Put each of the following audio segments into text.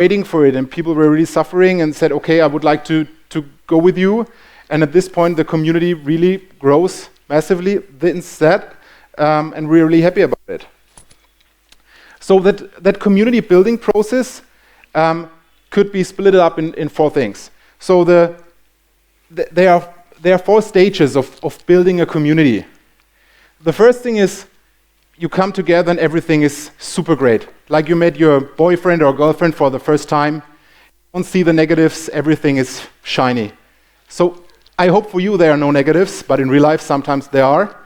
waiting for it, and people were really suffering and said, okay, I would like to go with you. And at this point, the community really grows massively instead, and we're really happy about it. So that community building process could be split up in 4 things. So there are 4 stages of building a community. The first thing is you come together and everything is super great. Like you met your boyfriend or girlfriend for the first time. You don't see the negatives, everything is shiny. So I hope for you there are no negatives, but in real life sometimes there are.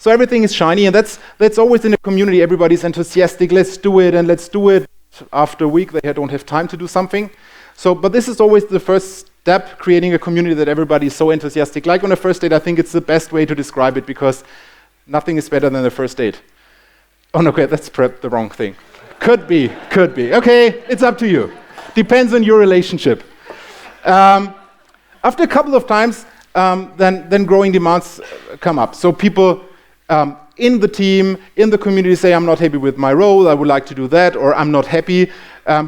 So everything is shiny, and that's always in a community. Everybody's enthusiastic, let's do it, and let's do it. After a week they don't have time to do something. But this is always the first step, creating a community that everybody is so enthusiastic. Like on a first date, I think it's the best way to describe it, because nothing is better than a first date. Oh no, okay, that's perhaps the wrong thing. Could be. Okay, it's up to you. Depends on your relationship. After a couple of times, then growing demands come up. So people in the team, in the community say, I'm not happy with my role, I would like to do that, or I'm not happy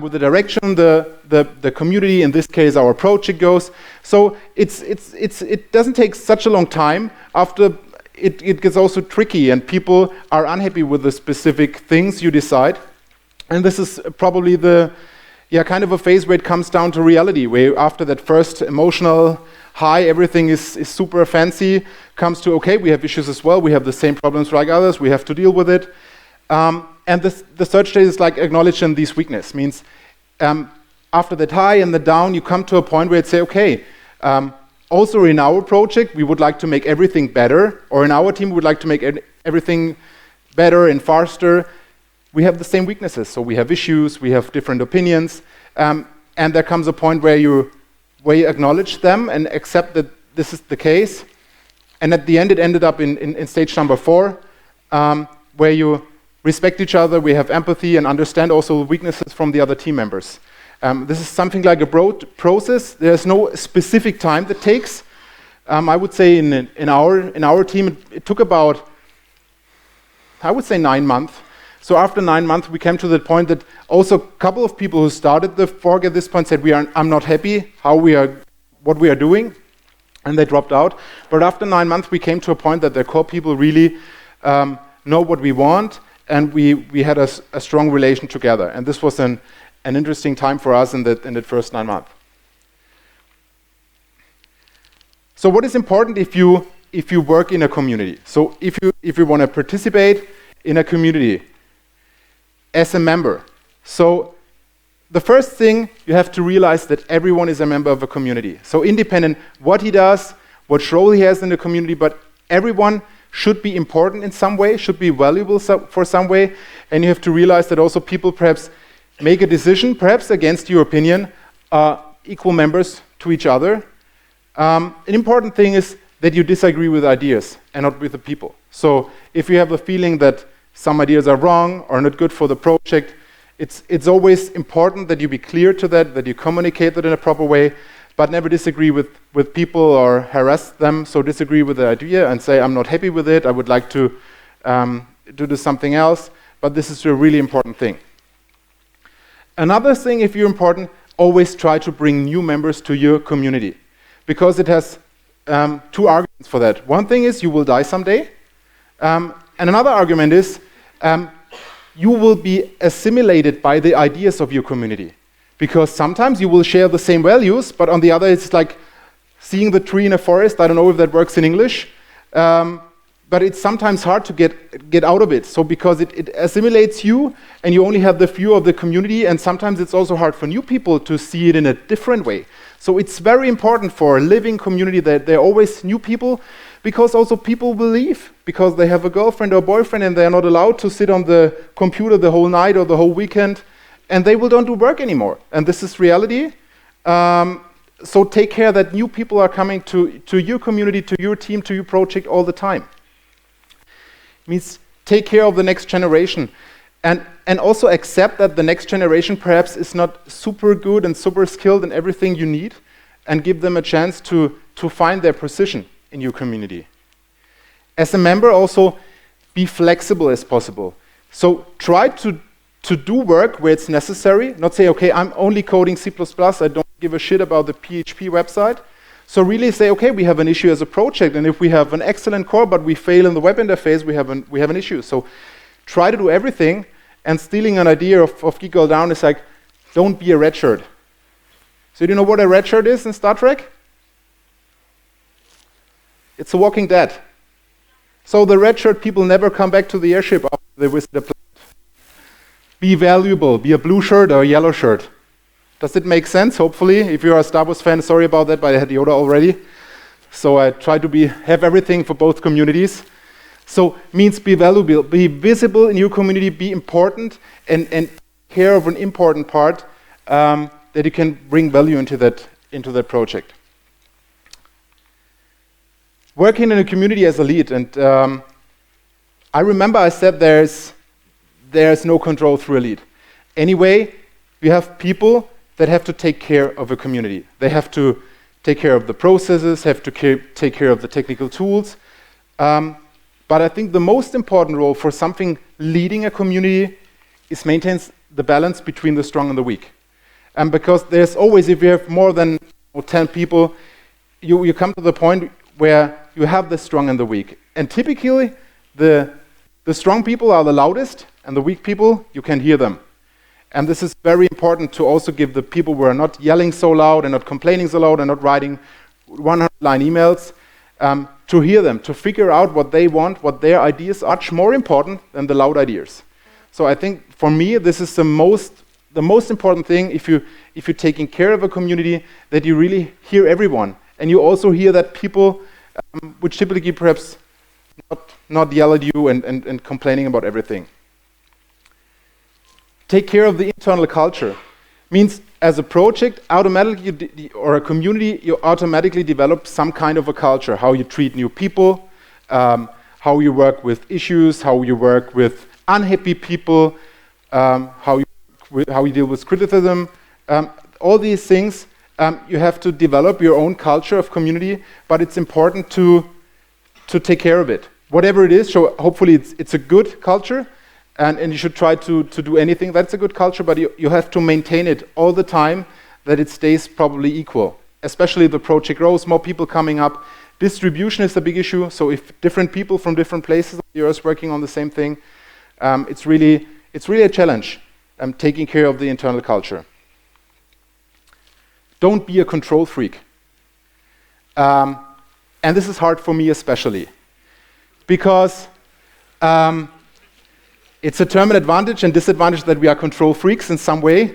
with the direction the community, in this case our project, goes. So it doesn't take such a long time. After it gets also tricky, and people are unhappy with the specific things you decide. And this is probably kind of a phase where it comes down to reality, where after that first emotional high, everything is super fancy, comes to, okay, we have issues as well, we have the same problems like others, we have to deal with it. And the third stage is like acknowledging these weaknesses. Means after that high and the down, you come to a point where you say, okay, also in our project, we would like to make everything better, or in our team, we would like to make everything better and faster. We have the same weaknesses, so we have issues, we have different opinions, and there comes a point where you acknowledge them and accept that this is the case. And at the end, it ended up in stage number 4, where you respect each other, we have empathy, and understand also weaknesses from the other team members. This is something like a broad process. There's no specific time that takes. I would say in our team, it took about, I would say 9 months. So after 9 months, we came to the point that also a couple of people who started the fork at this point said, I'm not happy what we are doing, and they dropped out. But after 9 months, we came to a point that the core people really know what we want, and we had a strong relation together. And this was an interesting time for us in that first 9 months. So what is important if you work in a community? So if you want to participate in a community as a member. So the first thing, you have to realize that everyone is a member of a community. So independent what he does, what role he has in the community, but everyone should be important in some way, should be valuable for some way, and you have to realize that also people perhaps make a decision, perhaps against your opinion, equal members to each other. An important thing is that you disagree with ideas and not with the people. So if you have a feeling that some ideas are wrong or not good for the project, it's always important that you be clear to that you communicate that in a proper way, but never disagree with people or harass them. So disagree with the idea and say, I'm not happy with it, I would like to do something else, but this is a really important thing. Another thing, if you're important, always try to bring new members to your community, because it has 2 arguments for that. One thing is you will die someday, and another argument is you will be assimilated by the ideas of your community, because sometimes you will share the same values, but on the other it's like seeing the tree in a forest. I don't know if that works in English, but it's sometimes hard to get out of it. So because it assimilates you, and you only have the view of the community, and sometimes it's also hard for new people to see it in a different way. So it's very important for a living community that there are always new people, because also people will leave because they have a girlfriend or boyfriend and they are not allowed to sit on the computer the whole night or the whole weekend, and they don't do work anymore. And this is reality. So take care that new people are coming to your community, to your team, to your project all the time. It means take care of the next generation, and also accept that the next generation perhaps is not super good and super skilled in everything you need, and give them a chance to find their position in your community. As a member, also be flexible as possible. So try to to do work where it's necessary, not say, okay, I'm only coding C++, I don't give a shit about the PHP website. So really say, okay, we have an issue as a project, and if we have an excellent core but we fail in the web interface, we have an issue. So try to do everything, and stealing an idea of Geek All Down is like, don't be a red shirt. So do you know what a red shirt is in Star Trek? It's a Walking Dead. So the red shirt people never come back to the airship after they visit the planet. Be valuable, be a blue shirt or a yellow shirt. Does it make sense? Hopefully, if you're a Star Wars fan, sorry about that, but I had Yoda already. So I try to have everything for both communities. So means be valuable, be visible in your community, be important, and care of an important part that you can bring value into that project. Working in a community as a lead, and I remember I said there's no control through a lead. Anyway, you have people that have to take care of a community. They have to take care of the processes, have to take care of the technical tools. But I think the most important role for something leading a community is maintains the balance between the strong and the weak. And because there's always, if you have more than 10 people, you come to the point where you have the strong and the weak. And typically, the strong people are the loudest, and the weak people, you can hear them. And this is very important to also give the people who are not yelling so loud and not complaining so loud and not writing 100-line emails, to hear them, to figure out what they want, what their ideas are, much more important than the loud ideas. So I think for me, this is the most important thing if you're taking care of a community, that you really hear everyone. And you also hear that people, which typically perhaps not yell at you and complaining about everything. Take care of the internal culture. Means as a project, automatically, or a community, you automatically develop some kind of a culture, how you treat new people, how you work with issues, how you work with unhappy people, how you deal with criticism. All these things, you have to develop your own culture of community, but it's important to take care of it. Whatever it is, so hopefully it's a good culture, and you should try to do anything that's a good culture, but you have to maintain it all the time, that it stays probably equal. Especially the project grows, more people coming up. Distribution is a big issue, so if different people from different places of the earth working on the same thing, it's really a challenge, taking care of the internal culture. Don't be a control freak. And this is hard for me especially, because it's a term and advantage and disadvantage that we are control freaks in some way,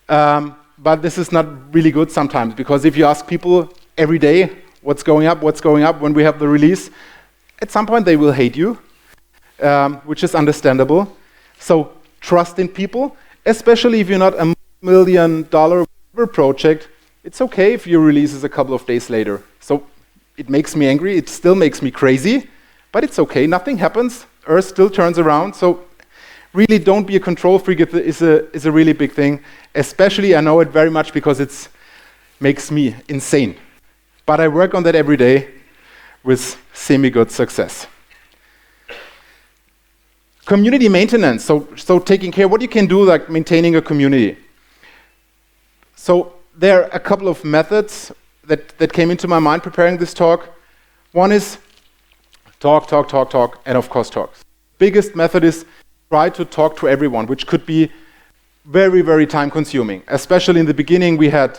but this is not really good sometimes, because if you ask people every day what's going up when we have the release, at some point they will hate you, which is understandable. So trust in people, especially if you're not a $1 million project. It's okay if your release is a couple of days later. So it makes me angry, it still makes me crazy, but it's okay, nothing happens, Earth still turns around. So really don't be a control freak is a really big thing. Especially I know it very much because it makes me insane. But I work on that every day with semi-good success. Community maintenance, so taking care, what you can do like maintaining a community. So there are a couple of methods that came into my mind preparing this talk. One is talk, and of course talk. Biggest method is try to talk to everyone, which could be very, very time consuming. Especially in the beginning we had,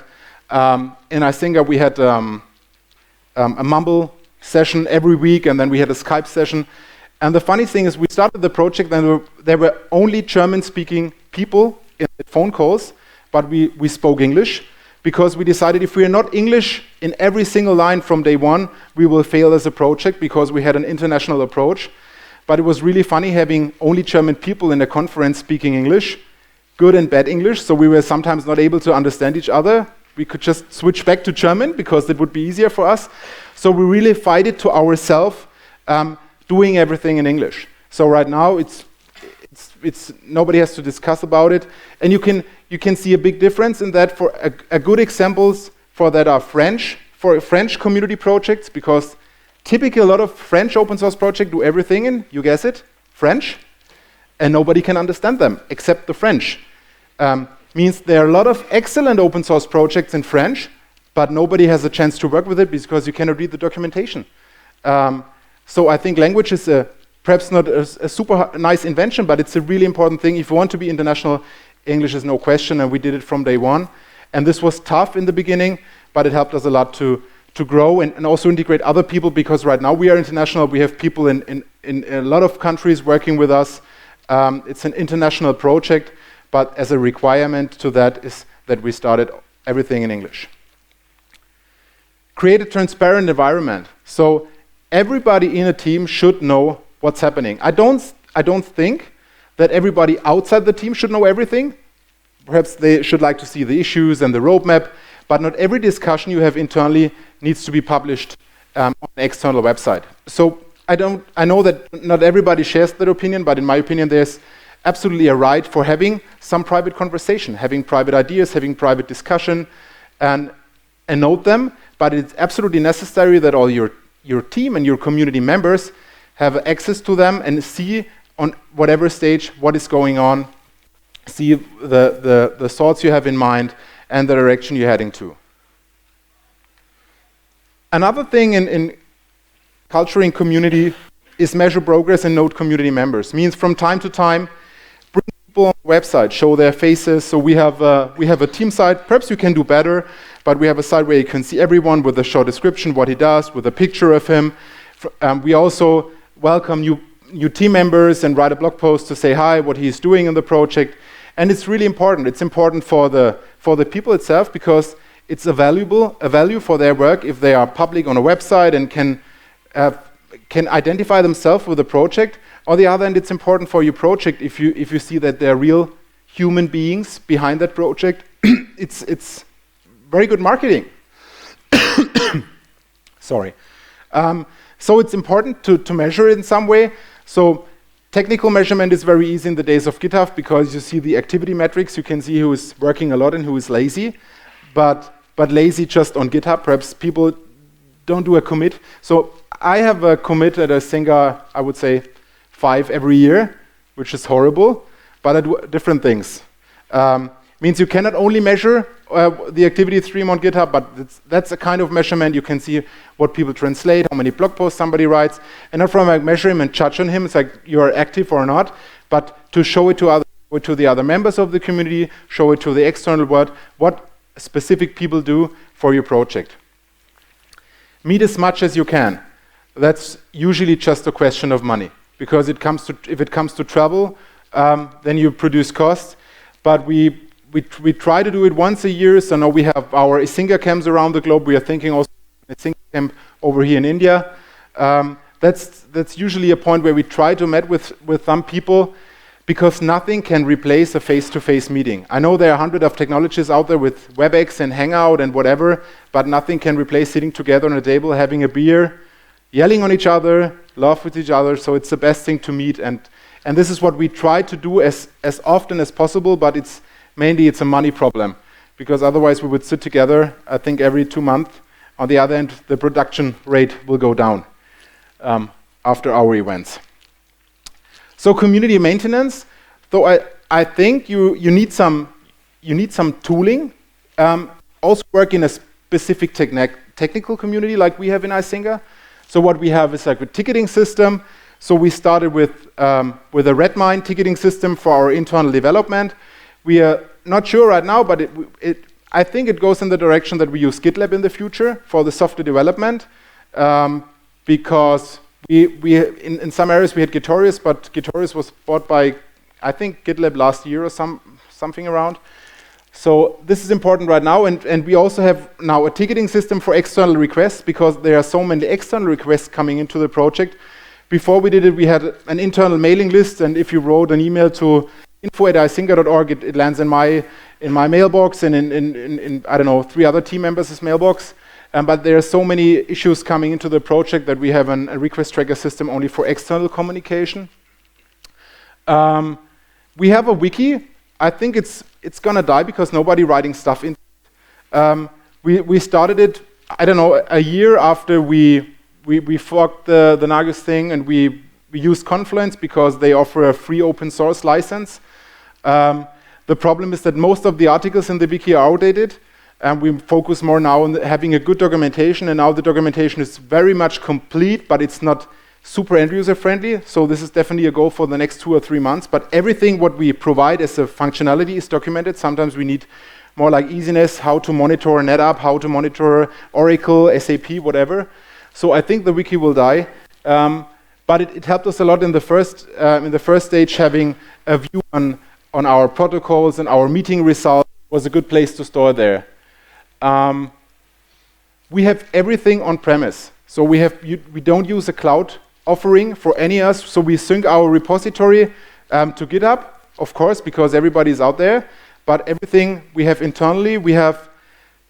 in Isinga we had a Mumble session every week, and then we had a Skype session. And the funny thing is we started the project and there were only German-speaking people in the phone calls, but we spoke English, because we decided if we are not English in every single line from day one, we will fail as a project, because we had an international approach. But it was really funny having only German people in a conference speaking English, good and bad English, so we were sometimes not able to understand each other. We could just switch back to German, because it would be easier for us. So we really fight it to ourselves, doing everything in English. So right now, it's nobody has to discuss about it, and you can see a big difference in that. For a good examples for that are French community projects, because typically a lot of French open source projects do everything in, you guess it, French. and nobody can understand them except the French. Means there are a lot of excellent open source projects in French, but nobody has a chance to work with it because you cannot read the documentation. So I think language is perhaps not a super nice invention, but it's a really important thing. If you want to be international, English is no question, and we did it from day one. And this was tough in the beginning, but it helped us a lot to grow and also integrate other people, because right now we are international. We have people in a lot of countries working with us. It's an international project, but as a requirement to that is that we started everything in English. Create a transparent environment. So everybody in a team should know what's happening. I don't think that everybody outside the team should know everything. Perhaps they should like to see the issues and the roadmap, but not every discussion you have internally needs to be published on an external website. So I know that not everybody shares that opinion, but in my opinion, there's absolutely a right for having some private conversation, having private ideas, having private discussion, and note them. But it's absolutely necessary that all your team and your community members have access to them and see on whatever stage what is going on, see the thoughts you have in mind and the direction you're heading to. Another thing in culturing community is measure progress and note community members. Means from time to time, bring people on the website, show their faces. So we have a team site. Perhaps you can do better, but we have a site where you can see everyone with a short description, what he does, with a picture of him. We also welcome new team members and write a blog post to say hi, what he's doing in the project. And it's really important. It's important for the people itself, because it's a value for their work if they are public on a website and can identify themselves with the project. On the other hand, it's important for your project if you see that there are real human beings behind that project. It's very good marketing. Sorry. So it's important to measure it in some way. So technical measurement is very easy in the days of GitHub, because you see the activity metrics. You can see who is working a lot and who is lazy. But lazy just on GitHub. Perhaps people don't do a commit. So I have a commit at a Singa, I would say 5 every year, which is horrible, but I do different things. Means you cannot only measure the activity stream on GitHub, but that's a kind of measurement. You can see what people translate, how many blog posts somebody writes, and not from measure him and judge on him. It's like you're active or not, but to show it to the other members of the community, show it to the external world, what specific people do for your project. Meet as much as you can. That's usually just a question of money, because if it comes to travel, then you produce costs. But we try to do it once a year. So now we have our Isinga camps around the globe. We are thinking also of Isinga camp over here in India. That's usually a point where we try to meet with some people, because nothing can replace a face-to-face meeting. I know there are hundreds of technologies out there with WebEx and Hangout and whatever, but nothing can replace sitting together on a table, having a beer, yelling on each other, laugh with each other. So it's the best thing to meet, and this is what we try to do as often as possible, but it's a money problem, because otherwise we would sit together, I think, every 2 months. On the other hand, the production rate will go down after our events. So community maintenance, though I think you need some tooling. Also work in a specific technical community like we have in Isinga. So what we have is like a ticketing system. So we started with a Redmine ticketing system for our internal development. We are not sure right now, but I think it goes in the direction that we use GitLab in the future for the software development, because in some areas we had Gitorious, but Gitorious was bought by, I think, GitLab last year or something around. So this is important right now, and we also have now a ticketing system for external requests, because there are so many external requests coming into the project. Before we did it, we had an internal mailing list, and if you wrote an email to info@isinga.org, it lands in my mailbox and in I don't know, 3 other team members' mailbox. But there are so many issues coming into the project that we have a request tracker system only for external communication. We have a wiki. I think it's gonna die because nobody writing stuff in. We started it, I don't know, a year after we forked the Nagios thing, and we use Confluence because they offer a free open source license. The problem is that most of the articles in the wiki are outdated, and we focus more now on having a good documentation, and now the documentation is very much complete, but it's not super end-user friendly, so this is definitely a goal for the next 2 or 3 months. But everything what we provide as a functionality is documented. Sometimes we need more like easiness, how to monitor NetApp, how to monitor Oracle, SAP, whatever. So I think the wiki will die. But it helped us a lot in the first stage, having a view on our protocols and our meeting results was a good place to store there. We have everything on premise. So we don't use a cloud offering for any of us. So we sync our repository to GitHub, of course, because everybody's out there. But everything we have internally,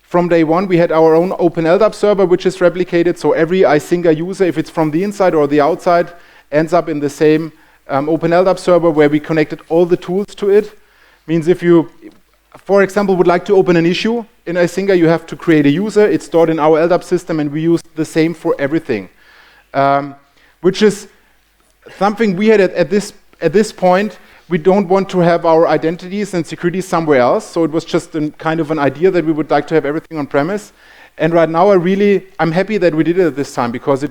from day one, we had our own open LDAP server, which is replicated. So every Isinga user, if it's from the inside or the outside, ends up in the same open LDAP server where we connected all the tools to it. Means if you, for example, would like to open an issue in Isinga, you have to create a user. It's stored in our LDAP system, and we use the same for everything. Which is something we had at this point. We don't want to have our identities and security somewhere else, so it was just kind of an idea that we would like to have everything on premise. And right now, I'm happy that we did it at this time, because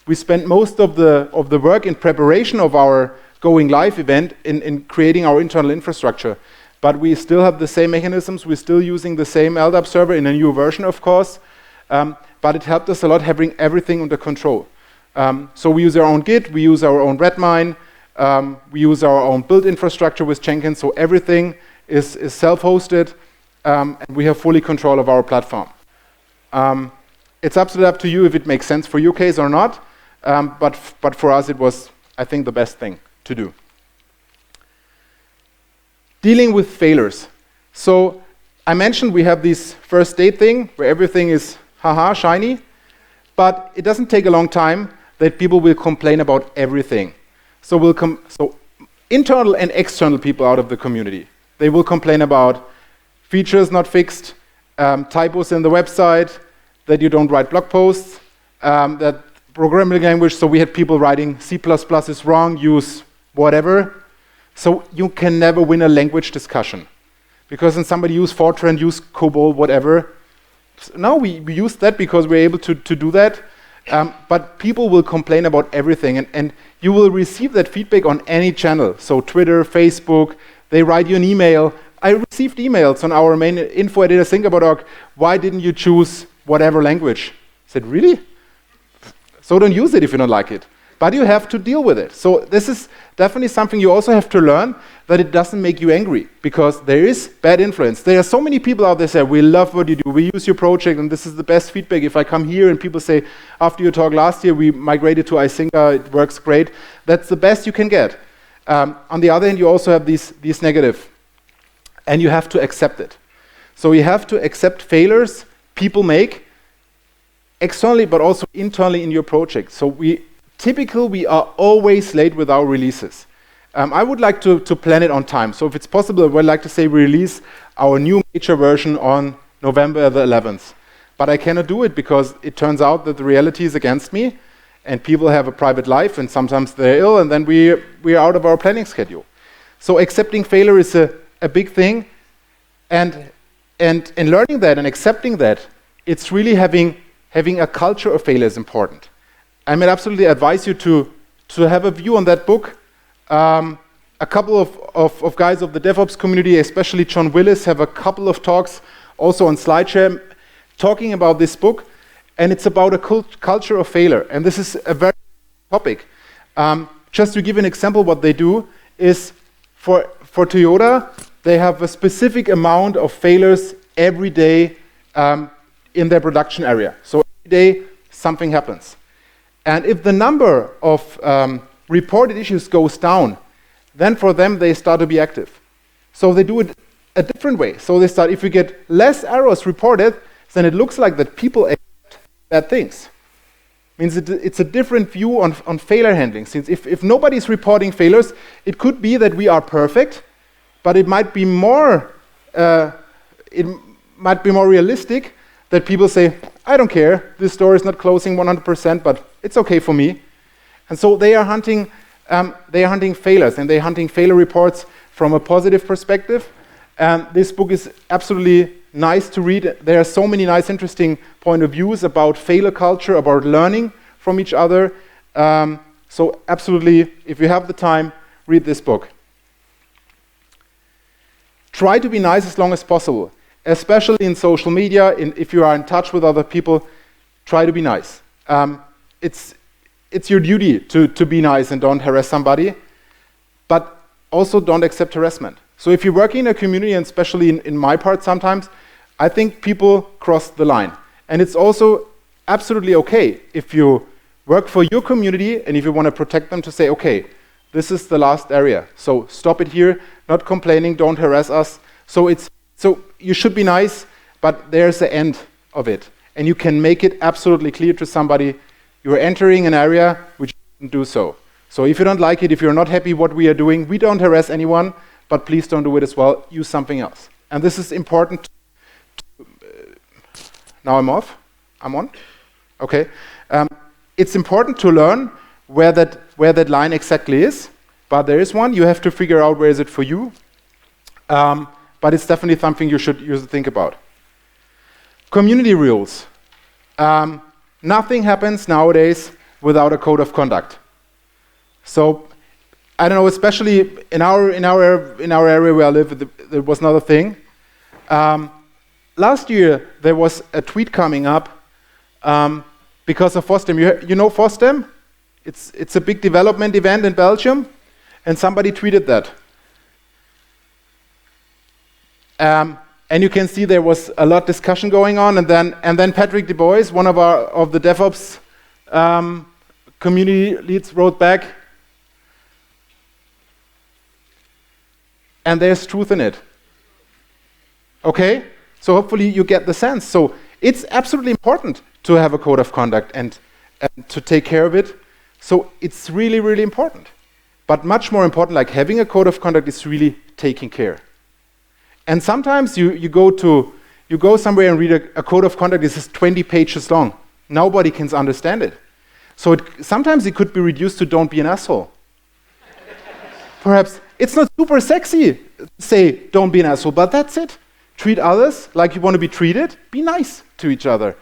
we spent most of the work in preparation of our going live event in creating our internal infrastructure. But we still have the same mechanisms. We're still using the same LDAP server in a new version, of course. But it helped us a lot having everything under control. So we use our own Git, we use our own Redmine, we use our own build infrastructure with Jenkins, so everything is self-hosted, and we have fully control of our platform. It's absolutely up to you if it makes sense for your case or not, but for us it was, I think, the best thing to do. Dealing with failures. So I mentioned we have this first date thing where everything is shiny, but it doesn't take a long time that people will complain about everything. So internal and external people out of the community, they will complain about features not fixed, typos in the website, that you don't write blog posts, that programming language, so we had people writing C++ is wrong, use whatever. So you can never win a language discussion, because when somebody use Fortran, use COBOL, whatever. No, we use that because we're able to do that. But people will complain about everything, and you will receive that feedback on any channel. So Twitter, Facebook, they write you an email. I received emails on our main info@isinga.org. Why didn't you choose whatever language? I said, really? So don't use it if you don't like it. But you have to deal with it. So this is definitely something you also have to learn, that it doesn't make you angry, because there is bad influence. There are so many people out there say, we love what you do, we use your project, and this is the best feedback. If I come here and people say, after your talk last year, we migrated to Isinga, it works great, that's the best you can get. On the other hand, you also have these negative, and you have to accept it. So you have to accept failures people make, externally, but also internally in your project. So typically, we are always late with our releases. I would like to plan it on time. So if it's possible, I would like to say we release our new major version on November the 11th. But I cannot do it because it turns out that the reality is against me, and people have a private life, and sometimes they're ill, and then we're out of our planning schedule. So accepting failure is a big thing, and learning that and accepting that, it's really having a culture of failure is important. I would absolutely advise you to have a view on that book. A couple of guys of the DevOps community, especially John Willis, have a couple of talks also on SlideShare talking about this book, and it's about a culture of failure. And this is a very topic. Just to give an example, what they do is for Toyota, they have a specific amount of failures every day in their production area. So every day something happens. And if the number of reported issues goes down, then for them they start to be active. So they do it a different way. So they start, if we get less errors reported, then it looks like that people accept bad things. Means it's a different view on failure handling. Since if nobody's reporting failures, it could be that we are perfect, but it might be more realistic that people say, I don't care, this store is not closing 100%, but it's okay for me. And so they are hunting They are hunting failures, and they're hunting failure reports from a positive perspective. This book is absolutely nice to read. There are so many nice, interesting point of views about failure culture, about learning from each other. So absolutely, if you have the time, read this book. Try to be nice as long as possible, especially in social media. If you are in touch with other people, try to be nice. It's your duty to be nice and don't harass somebody, but also don't accept harassment. So if you're working in a community, and especially in my part sometimes, I think people cross the line. And it's also absolutely okay if you work for your community and if you want to protect them to say, okay, this is the last area, so stop it here, not complaining, don't harass us. So you should be nice, but there's the end of it. And you can make it absolutely clear to somebody, you're entering an area which you shouldn't do so. So if you don't like it, if you're not happy what we are doing, we don't harass anyone, but please don't do it as well, use something else. And this is important. Now I'm off? I'm on? Okay. It's important to learn where that line exactly is, but there is one. You have to figure out where is it for you. But it's definitely something you should think about. Community rules. Nothing happens nowadays without a code of conduct. So I don't know, especially in our area where I live, there was another thing. Last year there was a tweet coming up because of FOSDEM. You know FOSDEM? It's a big development event in Belgium, and somebody tweeted that. And you can see there was a lot of discussion going on, and then Patrick Du Bois, one of the DevOps community leads, wrote back, and there's truth in it. Okay? So hopefully you get the sense. So it's absolutely important to have a code of conduct and to take care of it. So it's really, really important. But much more important, like having a code of conduct, is really taking care. And sometimes you go somewhere and read a code of conduct. This is 20 pages long. Nobody can understand it. So sometimes it could be reduced to don't be an asshole. Perhaps it's not super sexy to say don't be an asshole, but that's it. Treat others like you want to be treated. Be nice to each other.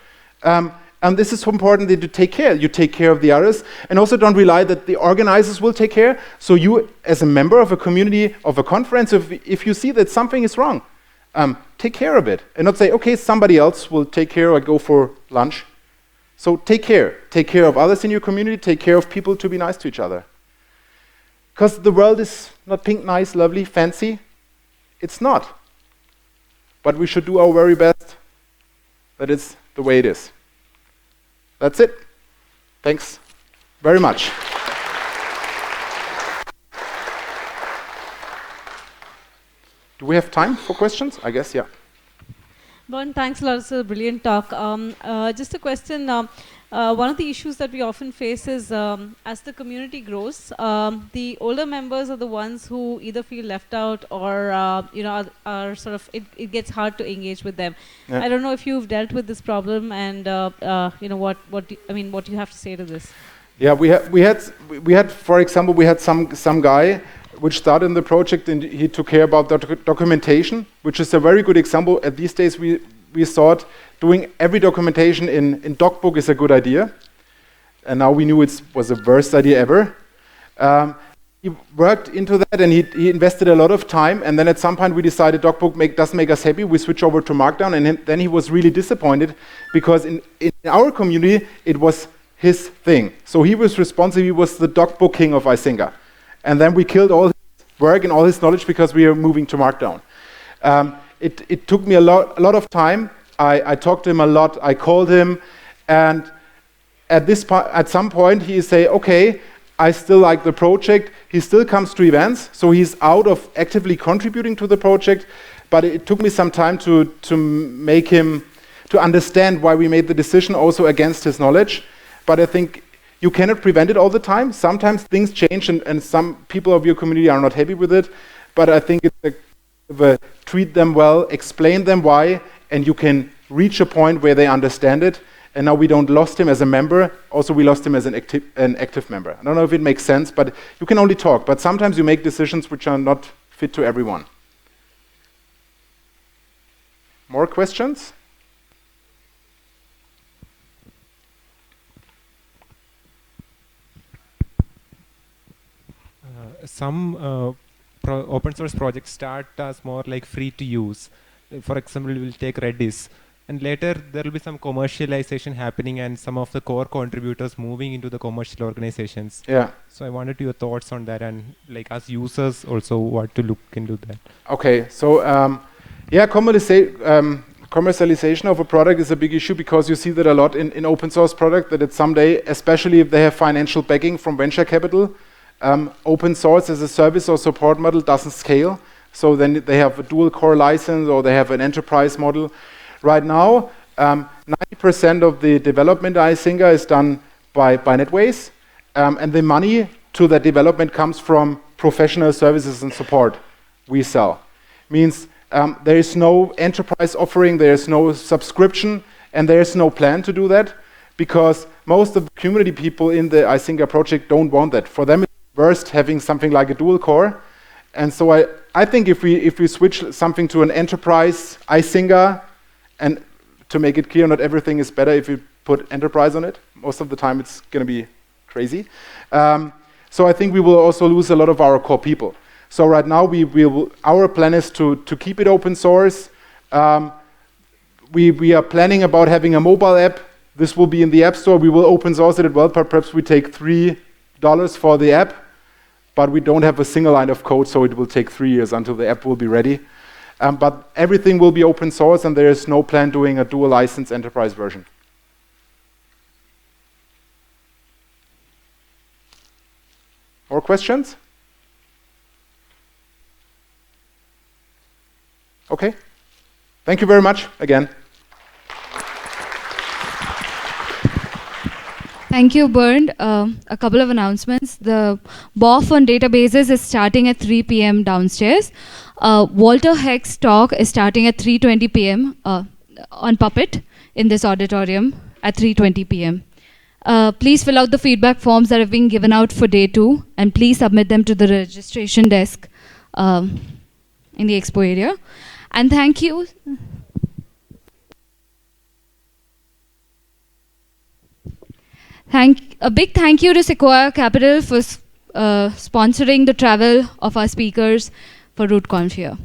And this is so important that you take care. You take care of the others, and also don't rely that the organizers will take care. So you, as a member of a community, of a conference, if you see that something is wrong, take care of it, and not say, okay, somebody else will take care, or go for lunch. So take care. Take care of others in your community. Take care of people to be nice to each other. Because the world is not pink, nice, lovely, fancy. It's not. But we should do our very best that it's the way it is. That's it. Thanks very much. Do we have time for questions? I guess, yeah. Bon, thanks a lot. It's a brilliant talk. Just a question. One of the issues that we often face is as the community grows, the older members are the ones who either feel left out or are sort of it gets hard to engage with them. Yeah. I don't know if you've dealt with this problem, and what you have to say to this. Yeah, we had for example, we had some guy which started in the project, and he took care about the documentation, which is a very good example. At these days, we thought doing every documentation in DocBook is a good idea, and now we knew it was the worst idea ever. He worked into that, and he invested a lot of time, and then at some point we decided DocBook doesn't make us happy. We switch over to Markdown, and then he was really disappointed because in our community it was his thing. So he was responsible. He was the DocBook king of Isinga. And then we killed all his work and all his knowledge because we are moving to Markdown. It took me a lot of time. I talked to him a lot. I called him, and at some point he say, "Okay, I still like the project." He still comes to events, so he's out of actively contributing to the project. But it took me some time to make him to understand why we made the decision, also against his knowledge. But I think you cannot prevent it all the time. Sometimes things change, and some people of your community are not happy with it. But I think it's treat them well, explain them why, and you can reach a point where they understand it. and now we don't lost him as a member, also we lost him as an active member. I don't know if it makes sense, but you can only talk, but sometimes you make decisions which are not fit to everyone. More questions? Some open source projects start as more like free to use. For example, we'll take Redis, and later there will be some commercialization happening and some of the core contributors moving into the commercial organizations. Yeah. So I wanted your thoughts on that, and like as users also what to look into that. Okay, so yeah, commercialization of a product is a big issue because you see that a lot in open source product, that it's someday, especially if they have financial backing from venture capital, open source as a service or support model doesn't scale. So then they have a dual core license or they have an enterprise model. Right now, 90% of the development at Izinga is done by Netways, and the money to that development comes from professional services and support we sell. Means there is no enterprise offering, there is no subscription, and there is no plan to do that because most of the community people in the Izinga project don't want that. For them, it's worst having something like a dual core. And so I think if we switch something to an enterprise Izinga, and to make it clear, not everything is better if you put enterprise on it. Most of the time it's going to be crazy. So I think we will also lose a lot of our core people. So right now our plan is to keep it open source. We are planning about having a mobile app. This will be in the App Store. We will open source it as well, but perhaps we take $3 for the app, but we don't have a single line of code, so it will take 3 years until the app will be ready. But everything will be open source, and there is no plan doing a dual license enterprise version. More questions? Okay. Thank you very much again. Thank you, Bernd. A couple of announcements. The BOF on databases is starting at 3 p.m. downstairs. Walter Heck's talk is starting at 3:20 p.m. On Puppet in this auditorium at 3:20 p.m. Please fill out the feedback forms that have been given out for day 2, and please submit them to the registration desk in the expo area. And thank you. A big thank you to Sequoia Capital for sponsoring the travel of our speakers for Rootconf here.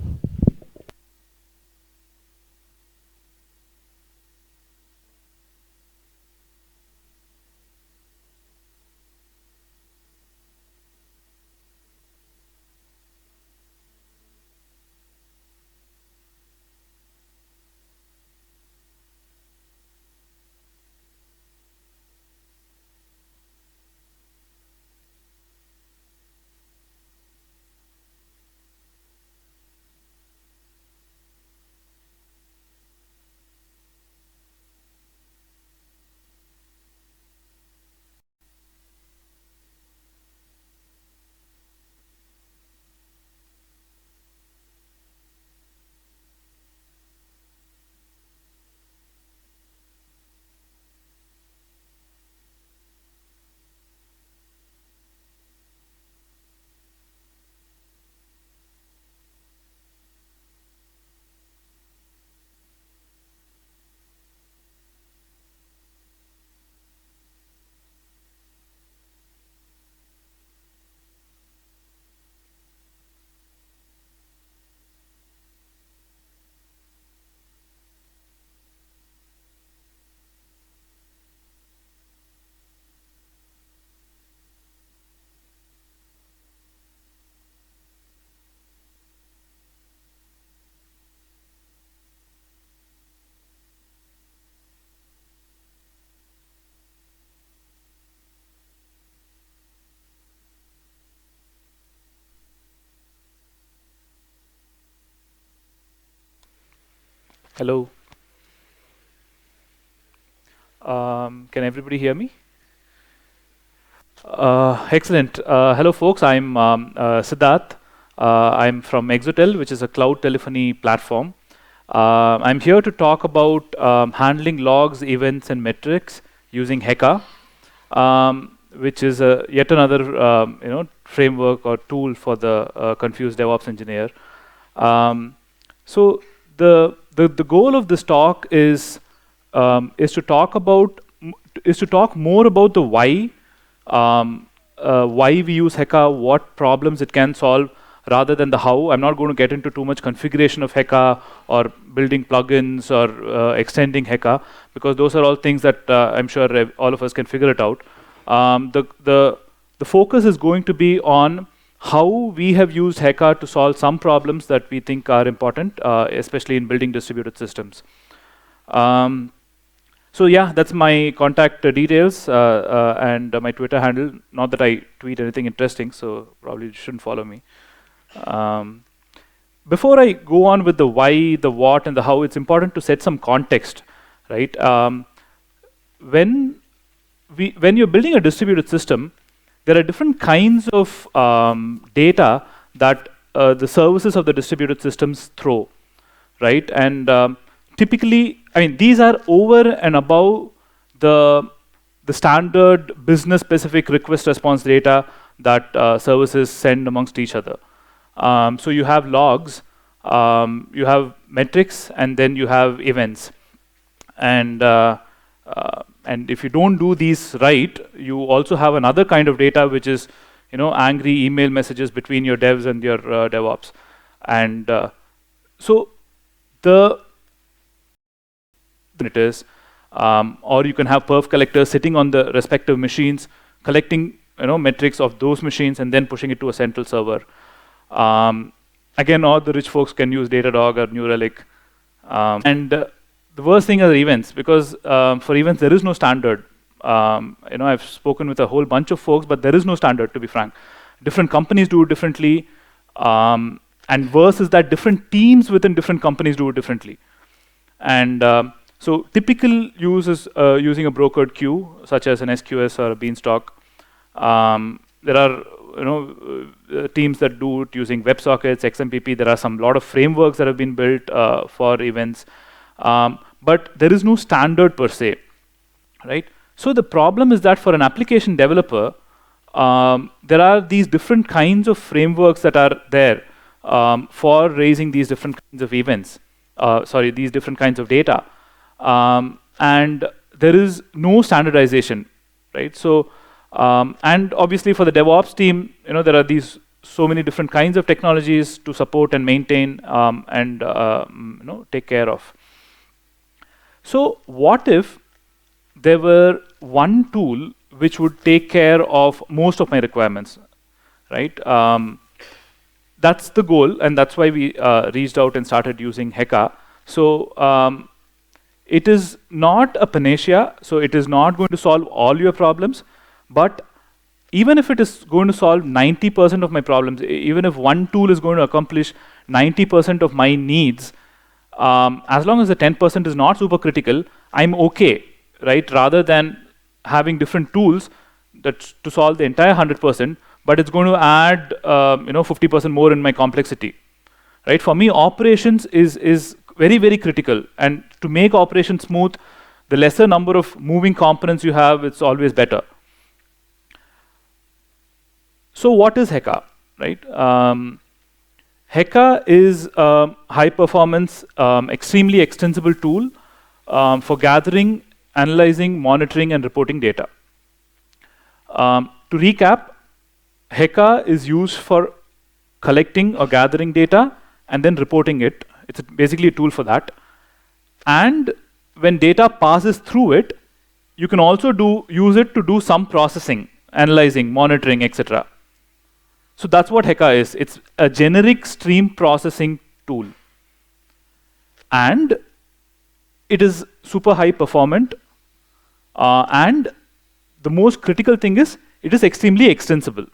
Hello. Can everybody hear me? Excellent. Hello, folks. I'm Siddharth. I'm from Exotel, which is a cloud telephony platform. I'm here to talk about handling logs, events, and metrics using Heka, which is yet another framework or tool for the confused DevOps engineer. So the goal of this talk is to talk more about the why we use Heka, what problems it can solve, rather than the how. I'm not going to get into too much configuration of Heka or building plugins or extending Heka, because those are all things that I'm sure all of us can figure it out. The focus is going to be on how we have used Heka to solve some problems that we think are important, especially in building distributed systems. So yeah, that's my contact details and my Twitter handle. Not that I tweet anything interesting, so probably you shouldn't follow me. Before I go on with the why, the what, and the how, it's important to set some context, right? When you're building a distributed system, there are different kinds of data that the services of the distributed systems throw, right? And typically, I mean, these are over and above the standard business-specific request-response data that services send amongst each other. So you have logs, you have metrics, and then you have events. And if you don't do these right, you also have another kind of data, which is angry email messages between your devs and your DevOps. And so it is, or you can have perf collectors sitting on the respective machines, collecting metrics of those machines and then pushing it to a central server. Again, all the rich folks can use Datadog or New Relic. The worst thing are events, because for events there is no standard. I've spoken with a whole bunch of folks, but there is no standard, to be frank. Different companies do it differently, and worse is that different teams within different companies do it differently. And so typical use is using a brokered queue, such as an SQS or a Beanstalk. There are teams that do it using WebSockets, XMPP. There are lot of frameworks that have been built for events. But there is no standard per se, right? So the problem is that for an application developer, there are these different kinds of frameworks that are there for raising these different kinds of events. These different kinds of data. And there is no standardization, right? So, and obviously for the DevOps team, there are so many different kinds of technologies to support and maintain and take care of. So what if there were one tool which would take care of most of my requirements, right? That's the goal, and that's why we reached out and started using Heka. So it is not a panacea, so it is not going to solve all your problems, but even if it is going to solve 90% of my problems, even if one tool is going to accomplish 90% of my needs, as long as the 10% is not super critical, I'm okay, right? Rather than having different tools to solve the entire 100%, but it's going to add 50% more in my complexity, right? For me, operations is very, very critical, and to make operations smooth, the lesser number of moving components you have, it's always better. So what is Heka, right? Heka is a high-performance, extremely extensible tool for gathering, analyzing, monitoring, and reporting data. To recap, Heka is used for collecting or gathering data and then reporting it. It's basically a tool for that. And when data passes through it, you can also use it to do some processing, analyzing, monitoring, etc. So that's what Heka is. It's a generic stream processing tool. And it is super high performant. And the most critical thing is, it is extremely extensible,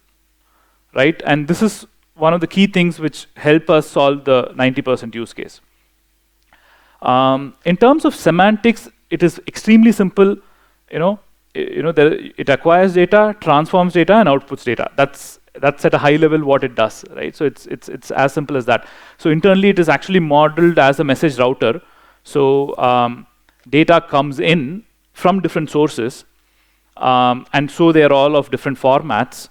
right? And this is one of the key things which help us solve the 90% use case. In terms of semantics, it is extremely simple. It acquires data, transforms data, and outputs data. That's that's at a high level what it does, right? So it's as simple as that. So internally, it is actually modeled as a message router. So data comes in from different sources, and so they are all of different formats.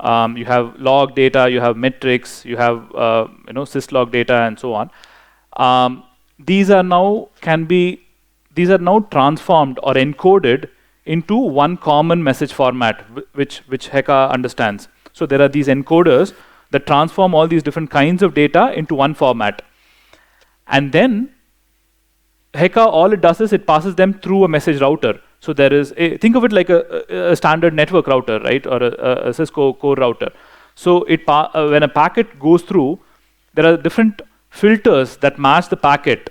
You have log data, you have metrics, you have syslog data, and so on. These are now transformed or encoded into one common message format, which Heka understands. So there are these encoders that transform all these different kinds of data into one format. And then Heka, all it does is it passes them through a message router. So there is think of it like a standard network router, right, or a Cisco core router. So when a packet goes through, there are different filters that match the packet,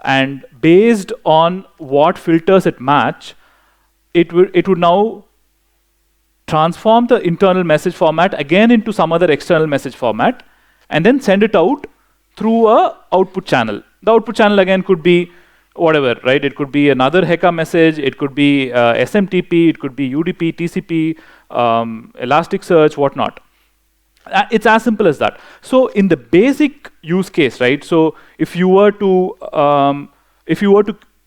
and based on what filters it match, it would now transform the internal message format again into some other external message format, and then send it out through a output channel. The output channel again could be whatever, right? It could be another Heka message, it could be SMTP, it could be UDP, TCP, Elasticsearch, whatnot. It's as simple as that. So in the basic use case, right? So if you were to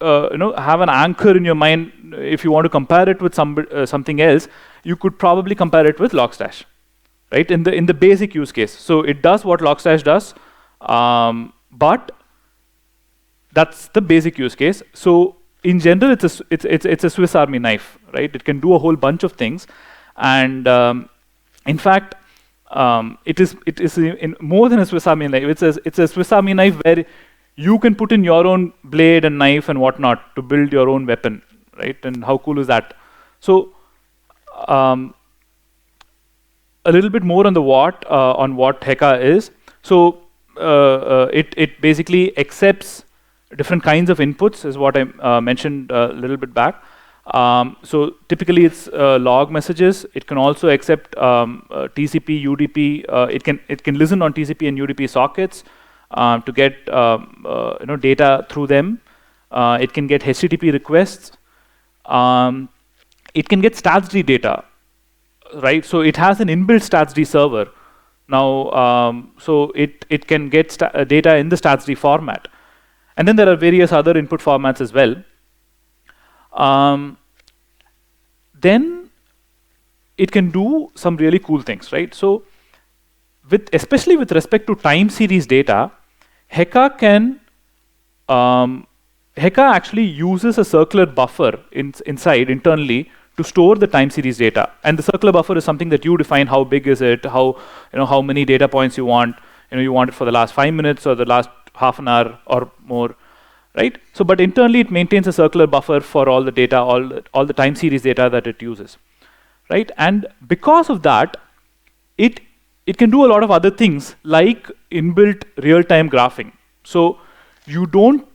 have an anchor in your mind, if you want to compare it with something else, you could probably compare it with Logstash, right? In the basic use case. So it does what Logstash does, but that's the basic use case. So in general, it's a Swiss Army knife, right? It can do a whole bunch of things, and in fact, it is more than a Swiss Army knife. It's a Swiss Army knife where you can put in your own blade and knife and whatnot to build your own weapon, right? And how cool is that? So a little bit more on what Heka is. So it basically accepts different kinds of inputs, is what I mentioned a little bit back. So typically it's log messages. It can also accept TCP, UDP. It can listen on TCP and UDP sockets to get data through them. It can get HTTP requests. It can get StatsD data, right? So it has an inbuilt StatsD server. Now, so it can get data in the StatsD format. And then there are various other input formats as well. Then it can do some really cool things, right? So especially with respect to time series data, Heka actually uses a circular buffer inside internally to store the time series data. And the circular buffer is something that you define. How big is it? How many data points you want? You want it for the last 5 minutes or the last half an hour or more, right? So, but internally it maintains a circular buffer for all the data, all the time series data that it uses, right? And because of that, it can do a lot of other things like inbuilt real-time graphing. So you don't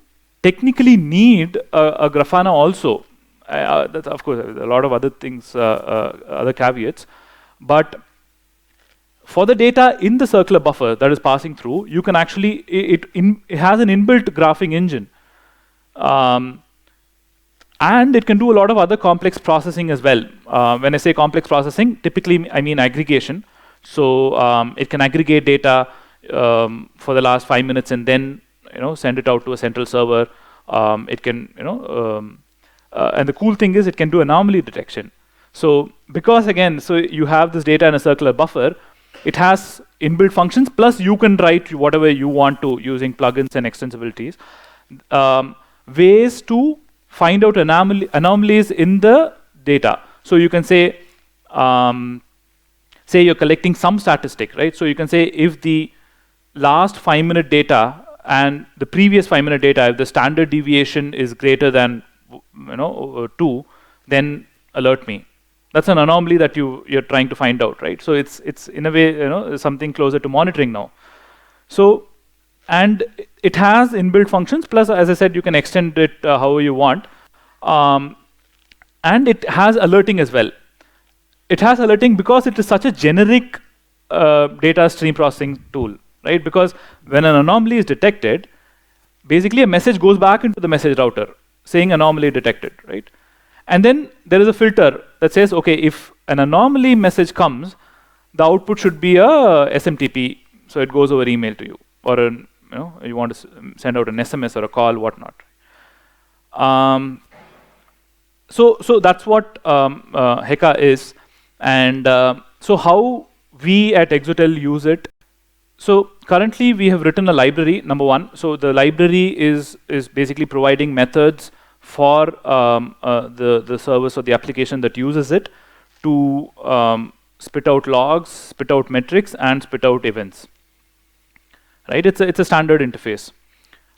technically need a Grafana also. That's, of course, a lot of other things, other caveats, but for the data in the circular buffer that is passing through, you can actually, it has an inbuilt graphing engine. And it can do a lot of other complex processing as well. When I say complex processing, typically I mean aggregation. So it can aggregate data for the last 5 minutes and then send it out to a central server. It can, and the cool thing is it can do anomaly detection. So because again, so you have this data in a circular buffer, it has inbuilt functions, plus you can write whatever you want to using plugins and extensibilities. Ways to find out anomalies in the data. So you can say you're collecting some statistic, right? So you can say if the last 5-minute data and the previous 5-minute data, if the standard deviation is greater than 2, then alert me. That's an anomaly that you're trying to find out, right? So it's in a way something closer to monitoring now. So, and it has inbuilt functions, plus as I said, you can extend it however you want. And it has alerting as well. It has alerting because it is such a generic data stream processing tool, right? Because when an anomaly is detected, basically a message goes back into the message router saying anomaly detected, right? And then there is a filter that says, okay, if an anomaly message comes, the output should be a SMTP, so it goes over email to you, or you want to send out an SMS or a call, whatnot. So that's what Heka is, and so how we at Exotel use it. So currently we have written a library, number one. So the library is basically providing methods for the service or the application that uses it to spit out logs, spit out metrics, and spit out events. Right? It's a standard interface.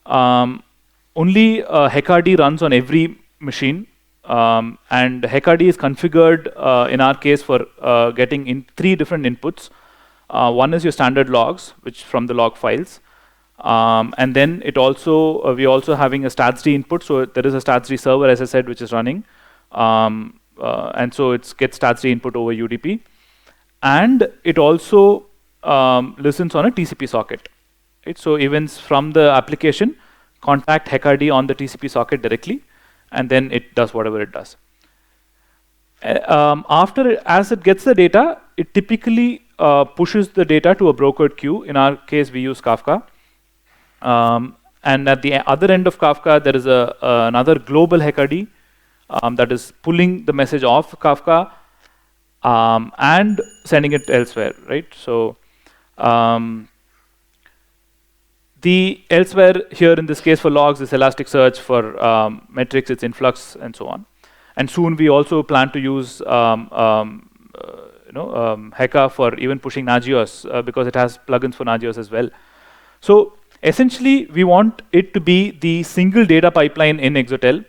Only HECRD runs on every machine, and HECRD is configured in our case for getting in 3 different inputs. One is your standard logs, which from the log files, and then it also we're also having a statsd input. So there is a statsd server, as I said, which is running, and so it gets statsd input over UDP, and it also listens on a TCP socket. Right? So events from the application contact HECRD on the TCP socket directly, and then it does whatever it does. As it gets the data, it typically pushes the data to a brokered queue. In our case, we use Kafka. And at the other end of Kafka, there is another global HECRD that is pulling the message off Kafka and sending it elsewhere, right? So the elsewhere here in this case for logs is Elasticsearch, for metrics it's Influx, and so on. And soon we also plan to use Heka for even pushing Nagios because it has plugins for Nagios as well. So essentially, we want it to be the single data pipeline in Exotel.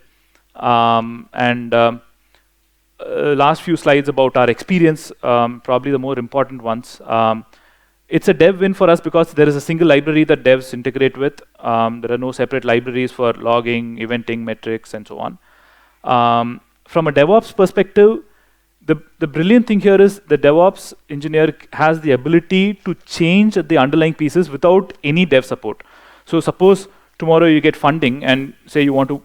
Last few slides about our experience, probably the more important ones. It's a dev win for us because there is a single library that devs integrate with. There are no separate libraries for logging, eventing, metrics, and so on. From a DevOps perspective, the brilliant thing here is the DevOps engineer has the ability to change the underlying pieces without any dev support. So suppose tomorrow you get funding and say you want to,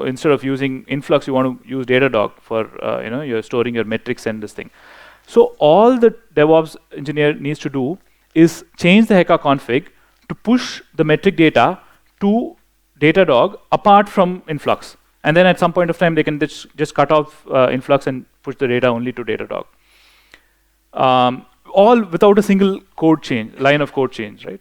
instead of using Influx, you want to use Datadog for, you're storing your metrics and this thing. So all the DevOps engineer needs to do is change the Heka config to push the metric data to Datadog apart from Influx. And then at some point of time, they can just cut off Influx and push the data only to Datadog. All without a single line of code change, right?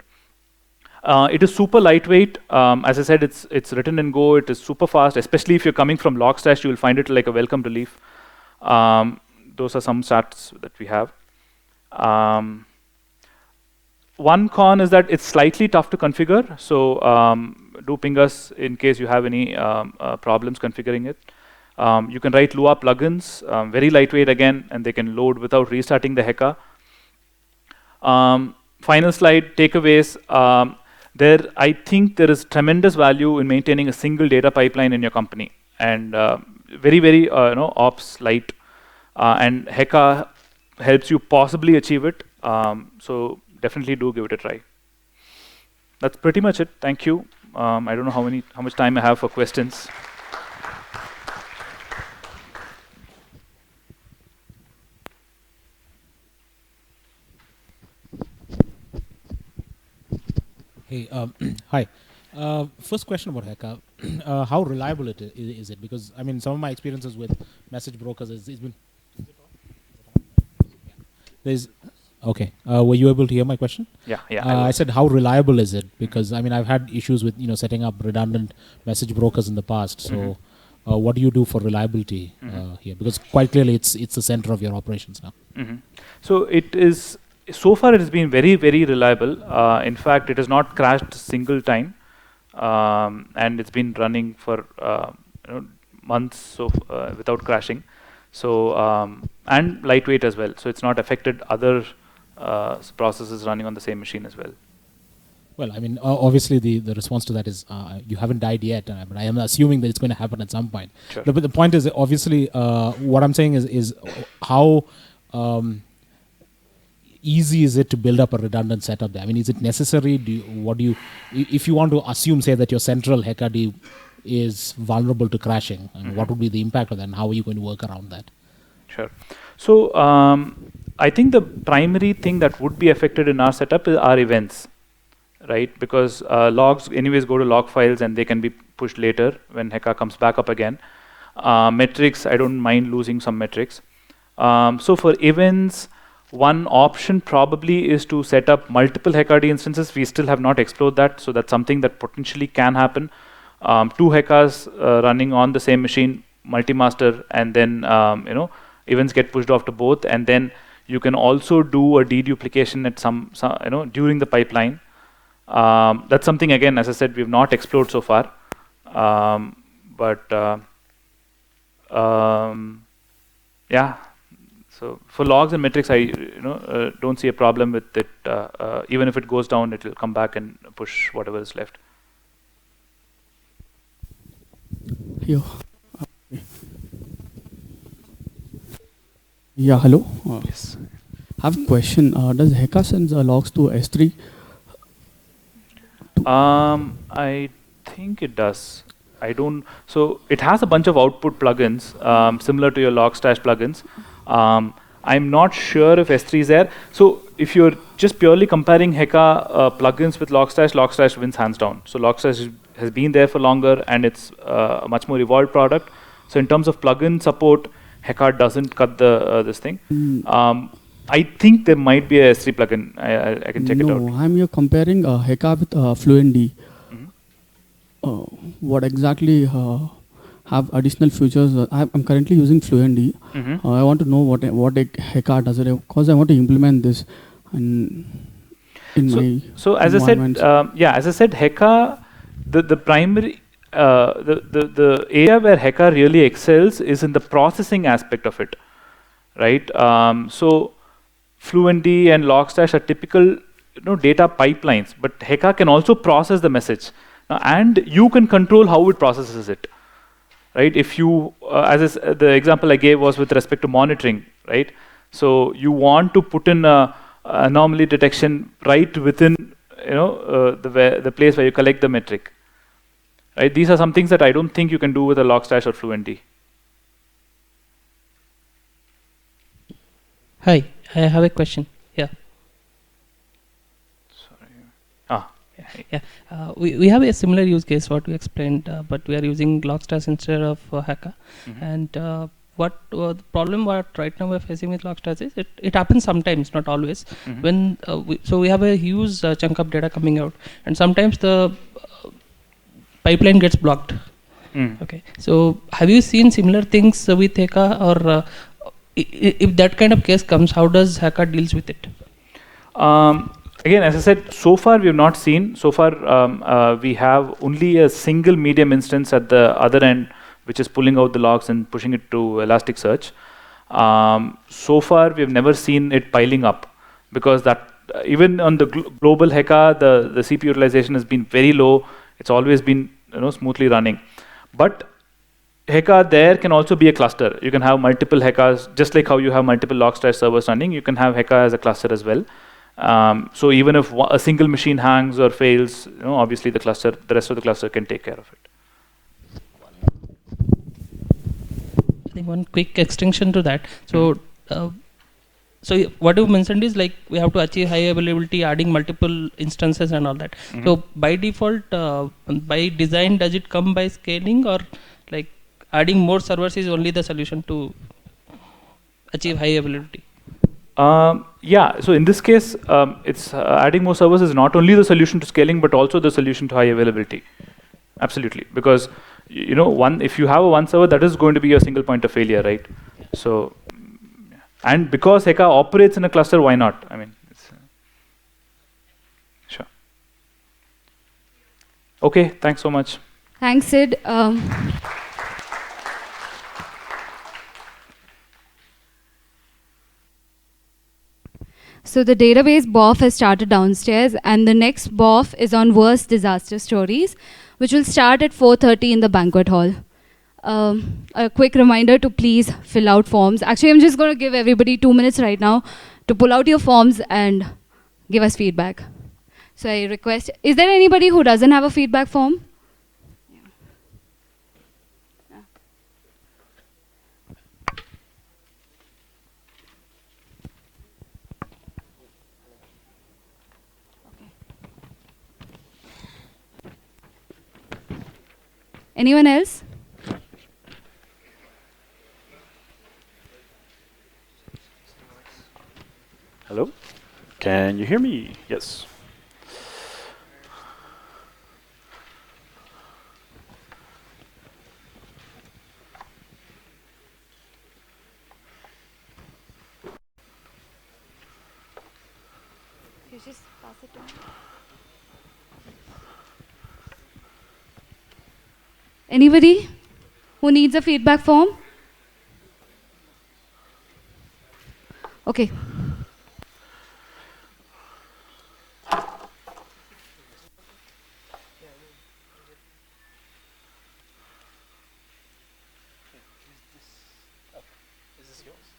It is super lightweight. As I said, it's written in Go. It is super fast, especially if you're coming from Logstash, you will find it like a welcome relief. Those are some stats that we have. One con is that it's slightly tough to configure. So do ping us in case you have any problems configuring it. You can write Lua plugins, very lightweight again, and they can load without restarting the Heka. Final slide, takeaways. I think there is tremendous value in maintaining a single data pipeline in your company, and very, very ops light. And Heka helps you possibly achieve it. So definitely do give it a try. That's pretty much it. Thank you. I don't know how much time I have for questions. Hey, hi. First question about Heka. How reliable is it? Because I mean, some of my experiences with message brokers it's been. Okay. Were you able to hear my question? Yeah. I said, how reliable is it? Because I mean, I've had issues with setting up redundant message brokers in the past. So, what do you do for reliability here? Because quite clearly, it's the center of your operations now. So it is. So far, it has been very, very reliable. In fact, it has not crashed a single time, and it's been running for months without crashing. So and lightweight as well. So it's not affected other processes running on the same machine as well. Well, I mean, obviously the response to that is you haven't died yet, but I am assuming that it's going to happen at some point. Sure. But the point is, obviously, what I'm saying is how easy is it to build up a redundant setup there? I mean, is it necessary? If you want to assume, say, that your central HECRD is vulnerable to crashing, and what would be the impact of that, and how are you going to work around that? Sure. So I think the primary thing that would be affected in our setup is our events, right? Because logs anyways go to log files and they can be pushed later when Heka comes back up again. Metrics, I don't mind losing some metrics. So for events, one option probably is to set up multiple HECAD instances. We still have not explored that, so that's something that potentially can happen. Two HECAs running on the same machine, multi-master, and then events get pushed off to both, and then you can also do a deduplication at some during the pipeline. That's something, again, as I said, we've not explored so far, yeah. So for logs and metrics, I don't see a problem with it. Even if it goes down, it will come back and push whatever is left. Yeah. Yeah, hello. Yes. I have a question. Does Heka send logs to S3? I think it does. I don't. So it has a bunch of output plugins similar to your Logstash plugins. I'm not sure if S3 is there. So if you're just purely comparing Heka plugins with Logstash, Logstash wins hands down. So Logstash has been there for longer, and it's a much more evolved product. So in terms of plugin support, Heka doesn't cut the this thing. I think there might be a S3 plugin. I can check it out. No, I'm here comparing Heka with Fluentd. What exactly have additional features? I'm currently using Fluentd. I want to know what Heka does it, because I want to implement this in my So as I said, as I said, Heka, the primary the area where Heka really excels is in the processing aspect of it, right? So Fluentd and Logstash are typical data pipelines, but Heka can also process the message, and you can control how it processes it. Right? If you, the example I gave was with respect to monitoring, right? So you want to put in a anomaly detection right within, the place where you collect the metric. Right? These are some things that I don't think you can do with a Logstash or Fluentd. Hi, I have a question. Yeah. Sorry. Yeah, we have a similar use case what we explained, but we are using Logstash instead of Heka. And what the problem what right now we're facing with Logstash is it happens sometimes, not always. When we have a huge chunk of data coming out, and sometimes the pipeline gets blocked. Okay, so have you seen similar things with Heka, or if that kind of case comes, how does Heka deals with it? Again, as I said, so far we have not seen. So far we have only a single medium instance at the other end, which is pulling out the logs and pushing it to Elasticsearch. So far we have never seen it piling up, because that even on the global Heka, the CPU utilization has been very low. It's always been smoothly running. But Heka there can also be a cluster. You can have multiple Hekas, just like how you have multiple Logstash servers running. You can have Heka as a cluster as well. So even if a single machine hangs or fails, obviously the rest of the cluster can take care of it. I think one quick extension to that. So, so what you mentioned is like we have to achieve high availability, adding multiple instances and all that. So by default, by design, does it come by scaling, or like adding more servers is only the solution to achieve high availability? Yeah, so in this case, it's adding more servers is not only the solution to scaling, but also the solution to high availability. Absolutely, because if you have a one server, that is going to be a single point of failure, right? So, and because Heka operates in a cluster, why not? I mean, sure. Okay, thanks so much. Thanks, Sid. So the database BOF has started downstairs, and the next BOF is on worst disaster stories, which will start at 4:30 in the banquet hall. A quick reminder to please fill out forms. Actually, I'm just going to give everybody 2 minutes right now to pull out your forms and give us feedback. So I request, is there anybody who doesn't have a feedback form? Anyone else? Hello? Can you hear me? Yes. You just pass it to me. Anybody who needs a feedback form? Okay.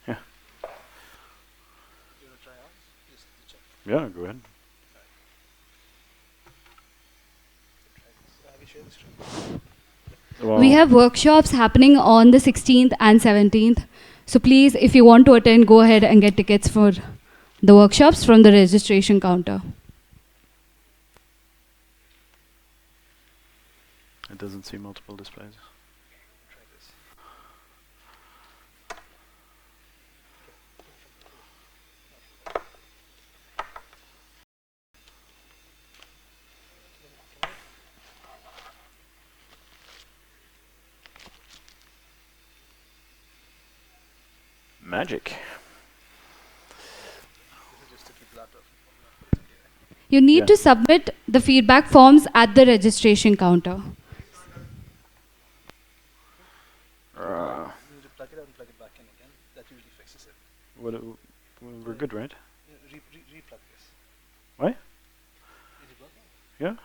Yeah. Yeah, go ahead. We have workshops happening on the 16th and 17th. So please, if you want to attend, go ahead and get tickets for the workshops from the registration counter. It doesn't see multiple displays. Magic. You need to submit the feedback forms at the registration counter. You need to plug it out and plug it back in again. That usually fixes it. We're good, right? Re-plug this. What? Is it working? Yeah.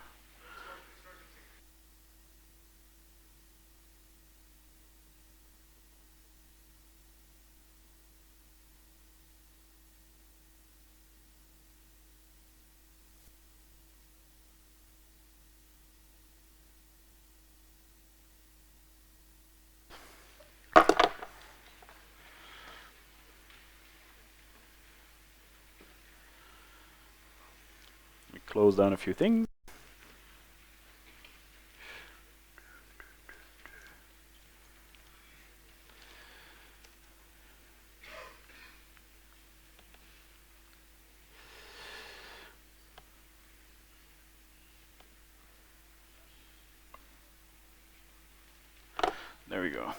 Close down a few things. There we go.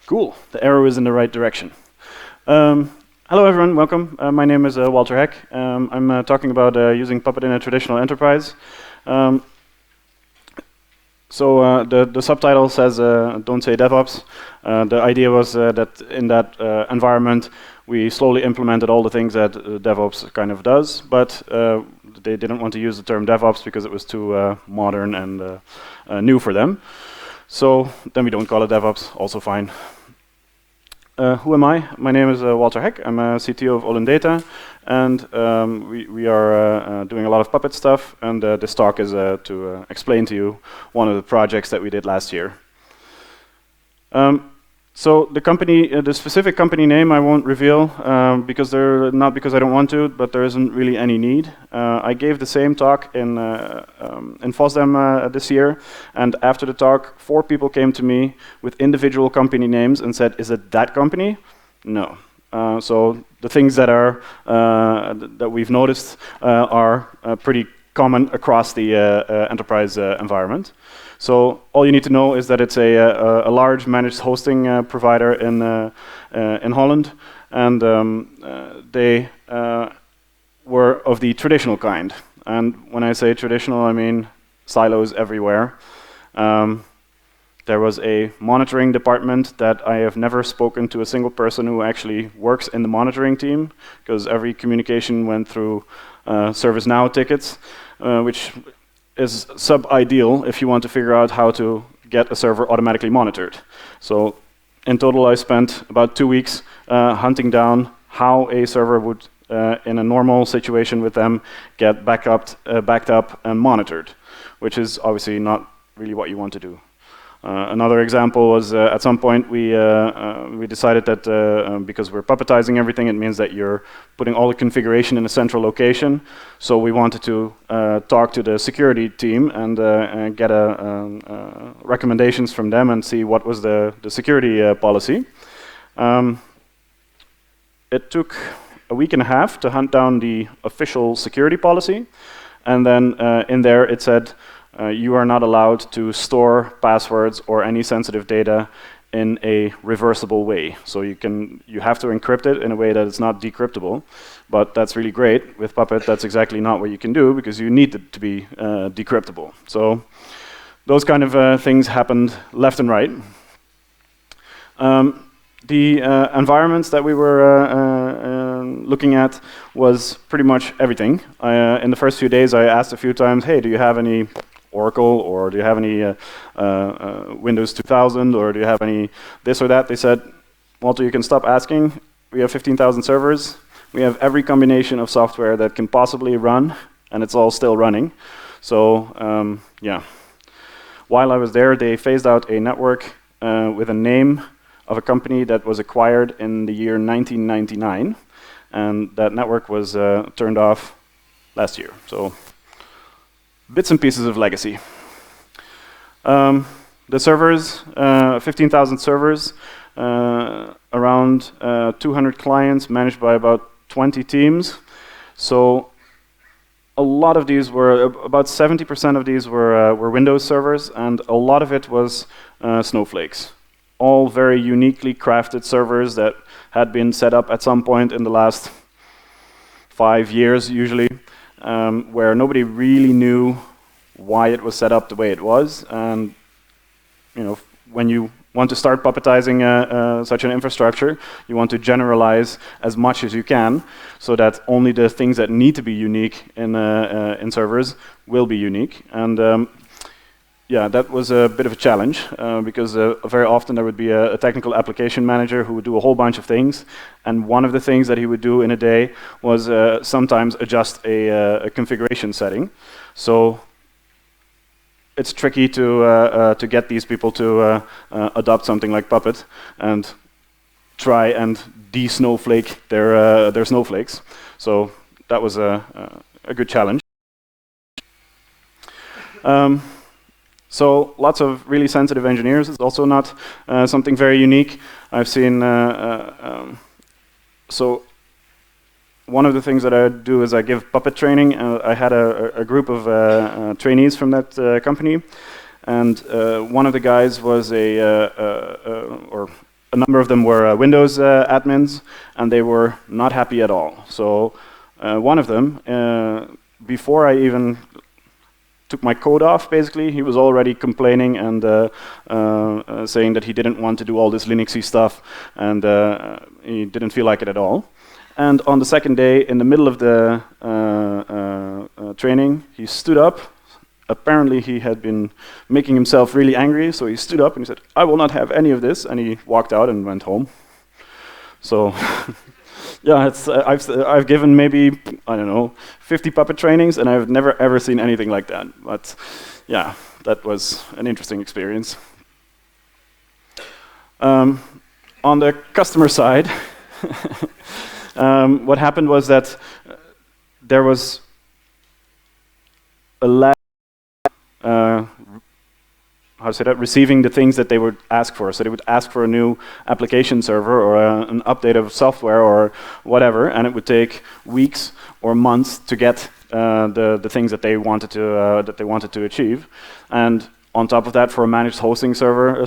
Cool, the arrow is in the right direction. Hello everyone, welcome. My name is Walter Heck. I'm talking about using Puppet in a traditional enterprise. So the subtitle says, don't say DevOps. The idea was that in that environment, we slowly implemented all the things that DevOps kind of does, but they didn't want to use the term DevOps because it was too modern and new for them. So then we don't call it DevOps, also fine. Who am I? My name is Walter Heck. I'm a CTO of Olin Data, and we are doing a lot of Puppet stuff, and this talk is to explain to you one of the projects that we did last year. So the company, the specific company name I won't reveal because not because I don't want to, but there isn't really any need. I gave the same talk in FOSDEM this year, and after the talk, 4 people came to me with individual company names and said, "Is it that company?" No. So the things that are that we've noticed are pretty common across the enterprise environment. So all you need to know is that it's a large managed hosting provider in Holland, and they were of the traditional kind. And when I say traditional, I mean silos everywhere. There was a monitoring department that I have never spoken to a single person who actually works in the monitoring team, because every communication went through ServiceNow tickets, which is sub-ideal if you want to figure out how to get a server automatically monitored. So in total, I spent about 2 weeks hunting down how a server would, in a normal situation with them, get backed up and monitored, which is obviously not really what you want to do. Another example was at some point we decided that because we're puppetizing everything, it means that you're putting all the configuration in a central location. So we wanted to talk to the security team and get recommendations from them and see what was the security policy. It took a week and a half to hunt down the official security policy, and then in there it said you are not allowed to store passwords or any sensitive data in a reversible way. So you have to encrypt it in a way that it's not decryptable, but that's really great. With Puppet, that's exactly not what you can do because you need it to be decryptable. So those kind of things happened left and right. The environments that we were looking at was pretty much everything. In the first few days, I asked a few times, hey, do you have any Oracle, or do you have any Windows 2000, or do you have any this or that? They said, Walter, you can stop asking. We have 15,000 servers. We have every combination of software that can possibly run, and it's all still running. So, yeah. While I was there, they phased out a network with a name of a company that was acquired in the year 1999, and that network was turned off last year. So bits and pieces of legacy. The servers, 15,000 servers, around 200 clients managed by about 20 teams. So a lot of these were, about 70% of these were Windows servers, and a lot of it was snowflakes. All very uniquely crafted servers that had been set up at some point in the last 5 years, usually, where nobody really knew why it was set up the way it was. And you know, when you want to start puppetizing such an infrastructure, you want to generalize as much as you can, so that only the things that need to be unique in servers will be unique. And yeah, that was a bit of a challenge because very often there would be a technical application manager who would do a whole bunch of things, and one of the things that he would do in a day was sometimes adjust a configuration setting. So it's tricky to get these people to adopt something like Puppet and try and de-snowflake their snowflakes. So that was a good challenge. So lots of really sensitive engineers is also not something very unique. I've seen, so one of the things that I do is I give Puppet training. I had a group of trainees from that company, and one of the guys was or a number of them were Windows admins, and they were not happy at all. So one of them, before I even took my code off, basically, he was already complaining and saying that he didn't want to do all this Linuxy stuff, and he didn't feel like it at all. And on the second day, in the middle of the training, he stood up. Apparently, he had been making himself really angry, so he stood up and he said, "I will not have any of this," and he walked out and went home. So yeah, it's, I've given maybe, I don't know, 50 Puppet trainings, and I've never ever seen anything like that. But yeah, that was an interesting experience. On the customer side, what happened was that there was a lag, how to say that, receiving the things that they would ask for. So they would ask for a new application server or an update of software or whatever, and it would take weeks or months to get the things that they wanted to achieve. And on top of that, for a managed hosting server,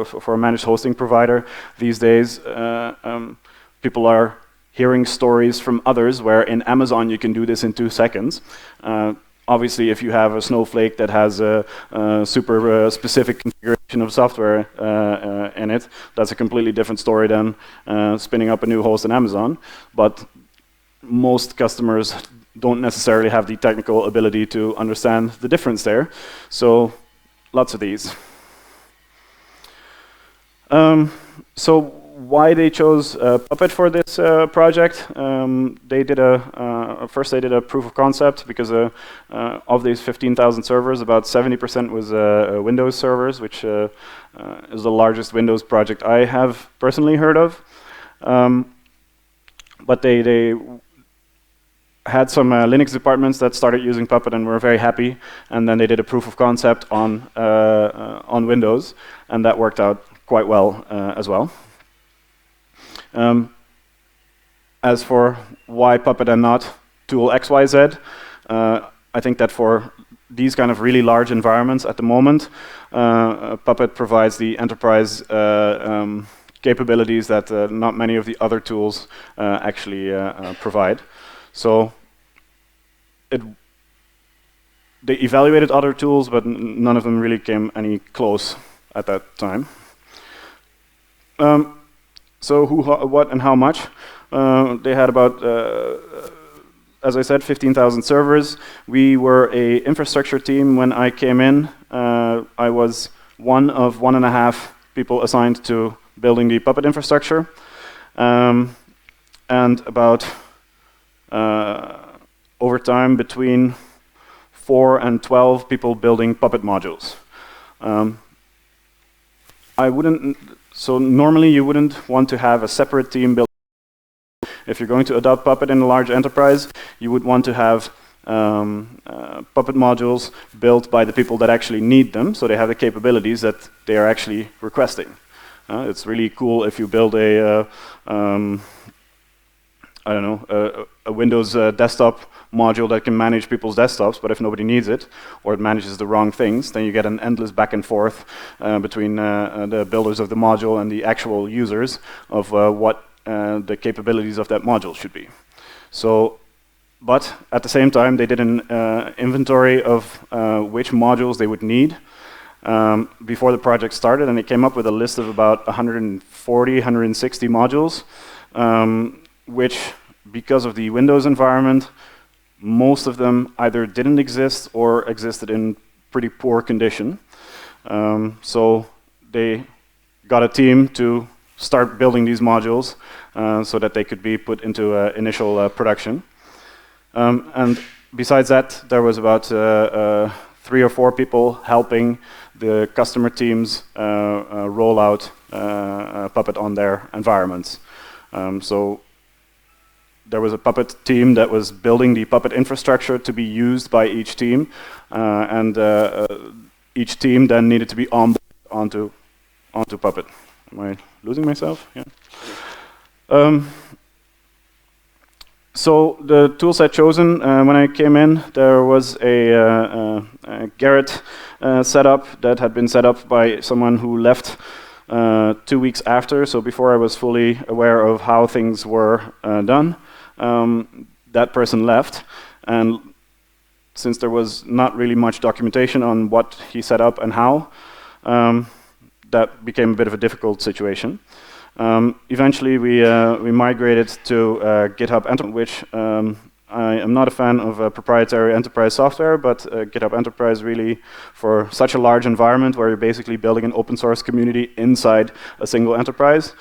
for a managed hosting provider, these days people are hearing stories from others where in Amazon you can do this in 2 seconds. Obviously, if you have a snowflake that has a super specific configuration of software in it, that's a completely different story than spinning up a new host in Amazon. But most customers don't necessarily have the technical ability to understand the difference there. So lots of these. So why they chose Puppet for this project. They did first they did a proof of concept because of these 15,000 servers, about 70% was Windows servers, which is the largest Windows project I have personally heard of. But they had some Linux departments that started using Puppet and were very happy, and then they did a proof of concept on Windows, and that worked out quite well as well. As for why Puppet and not tool XYZ, I think that for these kind of really large environments at the moment, Puppet provides the enterprise capabilities that not many of the other tools actually provide. So they evaluated other tools, but none of them really came any close at that time. So who, what, and how much? They had about, as I said, 15,000 servers. We were a infrastructure team when I came in. I was one of 1.5 people assigned to building the Puppet infrastructure, and about over time between 4 and 12 people building Puppet modules. So normally you wouldn't want to have a separate team build. If you're going to adopt Puppet in a large enterprise, you would want to have Puppet modules built by the people that actually need them, so they have the capabilities that they are actually requesting. It's really cool if you build a I don't know, a Windows desktop module that can manage people's desktops, but if nobody needs it, or it manages the wrong things, then you get an endless back and forth between the builders of the module and the actual users of what the capabilities of that module should be. So, but at the same time, they did an inventory of which modules they would need before the project started, and they came up with a list of about 140, 160 modules, which, because of the Windows environment, most of them either didn't exist or existed in pretty poor condition. So they got a team to start building these modules so that they could be put into initial production. And besides that, there was about 3 or 4 people helping the customer teams roll out Puppet on their environments. So there was a Puppet team that was building the Puppet infrastructure to be used by each team, and each team then needed to be onboarded onto Puppet. Am I losing myself? Yeah. So the toolset chosen when I came in, there was a Garrett setup that had been set up by someone who left 2 weeks after. So before I was fully aware of how things were done. That person left, and since there was not really much documentation on what he set up and how, that became a bit of a difficult situation. Eventually, we migrated to GitHub Enterprise, which I am not a fan of proprietary enterprise software, but GitHub Enterprise really, for such a large environment where you're basically building an open source community inside a single enterprise,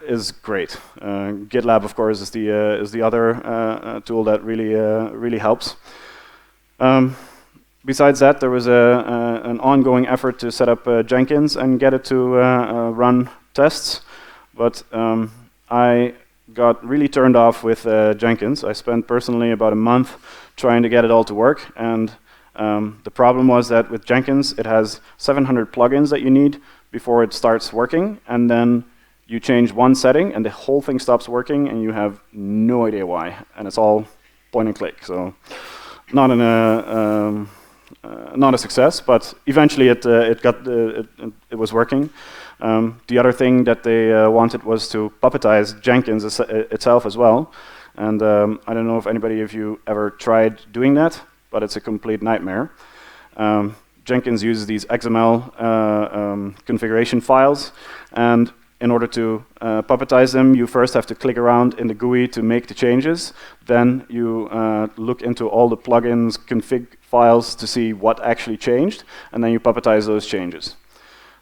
is great. GitLab, of course, is the other tool that really helps. Besides that, there was an ongoing effort to set up Jenkins and get it to run tests, but I got really turned off with Jenkins. I spent personally about a month trying to get it all to work, and the problem was that with Jenkins it has 700 plugins that you need before it starts working, and then you change one setting and the whole thing stops working and you have no idea why, and it's all point and click. So not a success, but eventually it was working. The other thing that they wanted was to puppetize Jenkins itself as well, and I don't know if anybody of you ever tried doing that, but it's a complete nightmare. Jenkins uses these XML configuration files, and in order to puppetize them, you first have to click around in the GUI to make the changes. Then you look into all the plugins config files to see what actually changed, and then you puppetize those changes.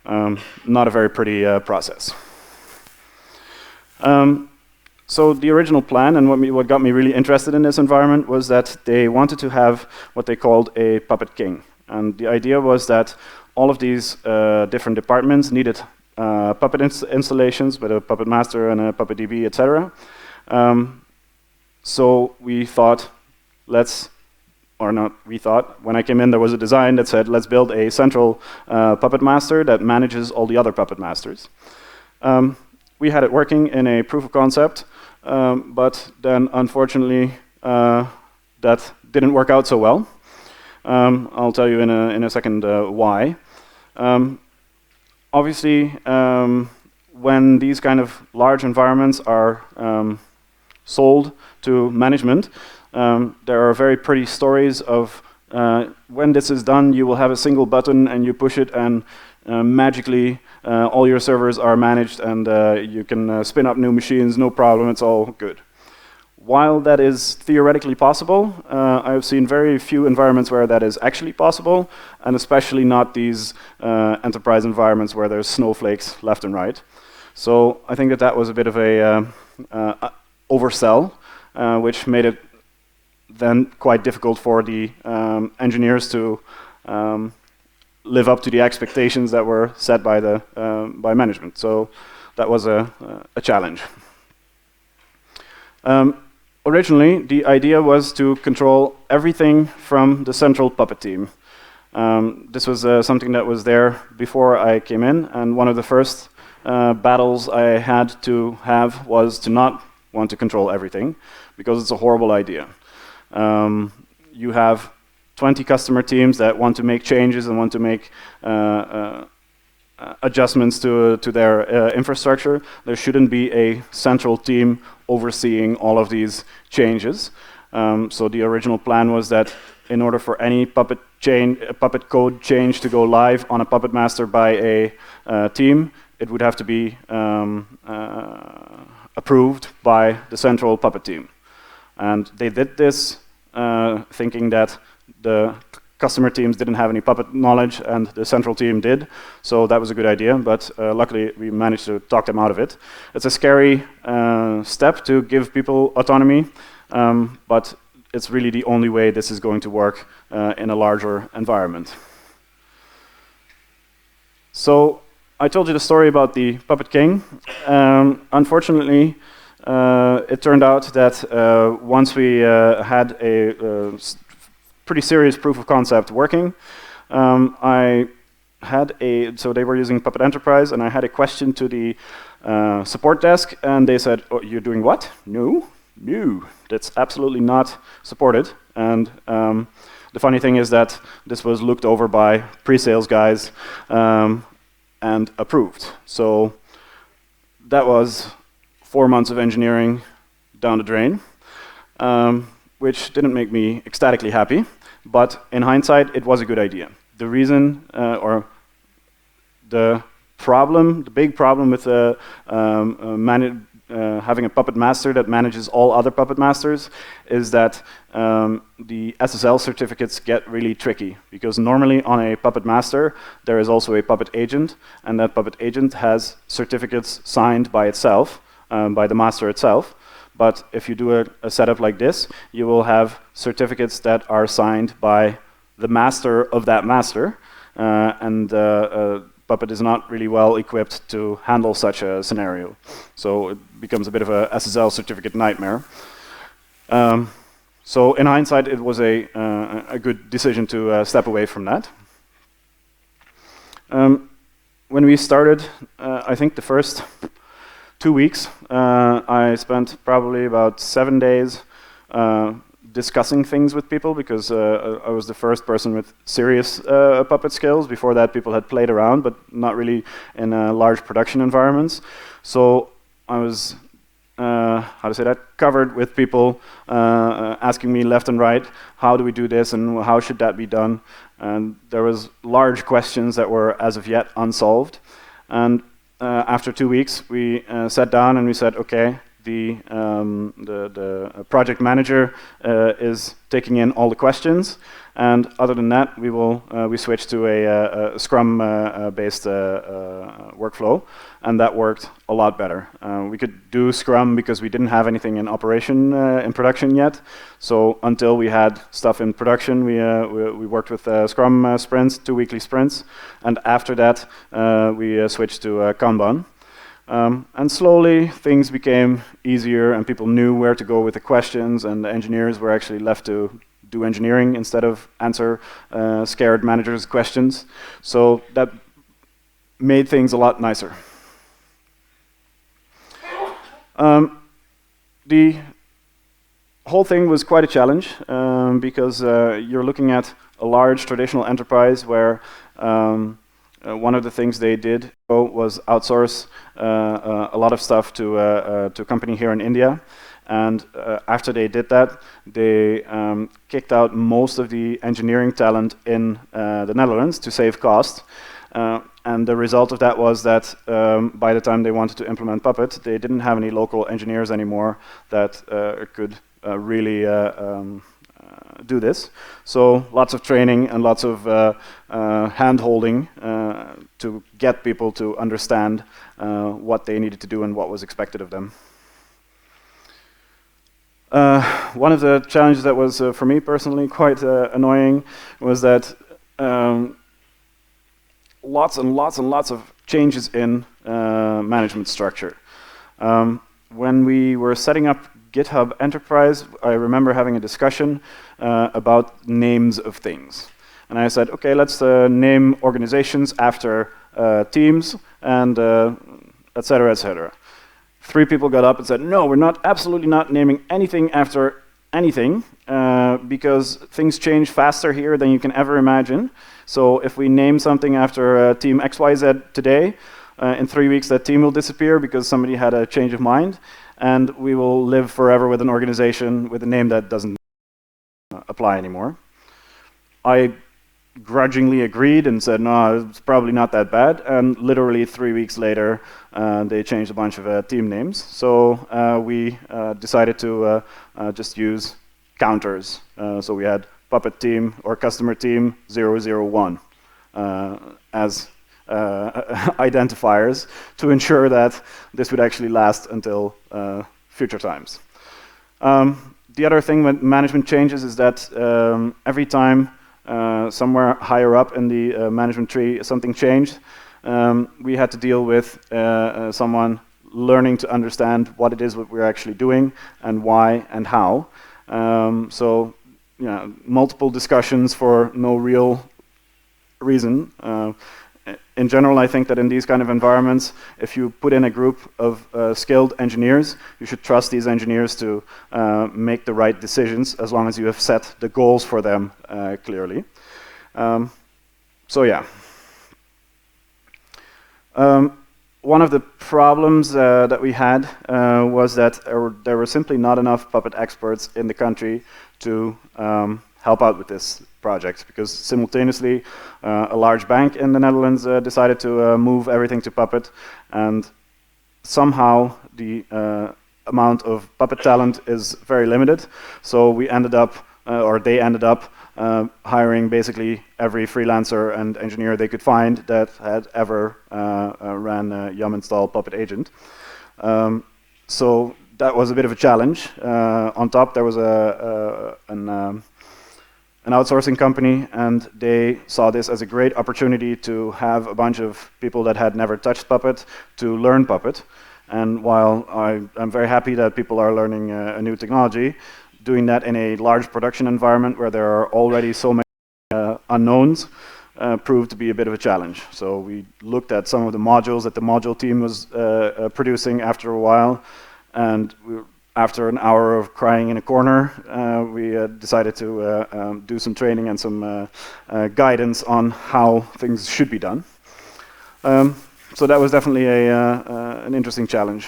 Not a very pretty process. So the original plan, and what got me really interested in this environment, was that they wanted to have what they called a puppet king. And the idea was that all of these different departments needed puppet installations with a puppet master and a puppet DB, etc. So we thought, when I came in, there was a design that said, let's build a central puppet master that manages all the other puppet masters. We had it working in a proof of concept, but then unfortunately that didn't work out so well. I'll tell you in a second why. Obviously, when these kind of large environments are sold to management, there are very pretty stories of when this is done, you will have a single button and you push it and magically all your servers are managed and you can spin up new machines, no problem, it's all good. While that is theoretically possible, I have seen very few environments where that is actually possible, and especially not these enterprise environments where there's snowflakes left and right. So I think that was a bit of a oversell, which made it then quite difficult for the engineers to live up to the expectations that were set by by management. So that was a challenge. Originally, the idea was to control everything from the central puppet team. This was something that was there before I came in, and one of the first battles I had to have was to not want to control everything, because it's a horrible idea. You have 20 customer teams that want to make changes and want to make adjustments to their infrastructure. There shouldn't be a central team overseeing all of these changes. So the original plan was that in order for any puppet code change to go live on a puppet master by a team, it would have to be approved by the central puppet team. And they did this thinking that the customer teams didn't have any puppet knowledge and the central team did, so that was a good idea, but luckily we managed to talk them out of it. It's a scary step to give people autonomy, but it's really the only way this is going to work in a larger environment. So I told you the story about the Puppet King. Unfortunately, it turned out that once we had a pretty serious proof of concept working, I had so they were using Puppet Enterprise, and I had a question to the support desk, and they said, "Oh, you're doing what? No, that's absolutely not supported." And the funny thing is that this was looked over by pre-sales guys and approved. So that was 4 months of engineering down the drain, which didn't make me ecstatically happy, but in hindsight, it was a good idea. The reason, or the big problem with having a puppet master that manages all other puppet masters is that the SSL certificates get really tricky, because normally on a puppet master, there is also a puppet agent, and that puppet agent has certificates signed by itself, by the master itself. But if you do a setup like this, you will have certificates that are signed by the master of that master, and Puppet is not really well equipped to handle such a scenario. So it becomes a bit of a SSL certificate nightmare. So in hindsight, it was a good decision to step away from that. When we started, I think the first 2 weeks, I spent probably about 7 days discussing things with people, because I was the first person with serious Puppet skills. Before that, people had played around, but not really in large production environments. So I was, covered with people asking me left and right, how do we do this and how should that be done? And there was large questions that were as of yet unsolved. And after 2 weeks, we sat down and we said, okay, the project manager is taking in all the questions, and other than that, we switched to a Scrum based workflow, and that worked a lot better. We could do Scrum because we didn't have anything in operation in production yet. So until we had stuff in production, we worked with Scrum sprints, 2 weekly sprints, and after that we switched to Kanban. And slowly things became easier and people knew where to go with the questions, and the engineers were actually left to do engineering instead of answer scared managers' questions. So that made things a lot nicer. The whole thing was quite a challenge because you're looking at a large traditional enterprise where one of the things they did was outsource a lot of stuff to a company here in India. And after they did that, they kicked out most of the engineering talent in the Netherlands to save cost. And the result of that was that by the time they wanted to implement Puppet, they didn't have any local engineers anymore that could really do this. So lots of training and lots of hand-holding to get people to understand what they needed to do and what was expected of them. One of the challenges that was, for me personally, quite annoying was that lots and lots and lots of changes in management structure. When we were setting up GitHub Enterprise, I remember having a discussion about names of things. And I said, okay, let's name organizations after teams and et cetera, et cetera. 3 people got up and said, no, we're absolutely not naming anything after anything because things change faster here than you can ever imagine. So if we name something after team XYZ today, in 3 weeks that team will disappear because somebody had a change of mind, and we will live forever with an organization with a name that doesn't apply anymore. I grudgingly agreed and said, no, it's probably not that bad. And literally 3 weeks later, they changed a bunch of team names. So we decided to just use counters. So we had Puppet team or customer team 001 as identifiers to ensure that this would actually last until future times. The other thing with management changes is that every time somewhere higher up in the management tree something changed, we had to deal with someone learning to understand what it is what we're actually doing and why and how. So, you know, multiple discussions for no real reason. In general, I think that in these kind of environments, if you put in a group of skilled engineers, you should trust these engineers to make the right decisions as long as you have set the goals for them clearly. So yeah. One of the problems that we had was that there were simply not enough Puppet experts in the country to help out with this project, because simultaneously a large bank in the Netherlands decided to move everything to Puppet, and somehow the amount of Puppet talent is very limited. So we ended up, or they ended up, hiring basically every freelancer and engineer they could find that had ever ran a yum install Puppet agent. So that was a bit of a challenge. On top, there was an outsourcing company, and they saw this as a great opportunity to have a bunch of people that had never touched Puppet to learn Puppet. And while I'm very happy that people are learning a new technology, doing that in a large production environment where there are already so many unknowns proved to be a bit of a challenge. So we looked at some of the modules that the module team was producing after a while, and after an hour of crying in a corner, we decided to do some training and some guidance on how things should be done. So that was definitely an interesting challenge.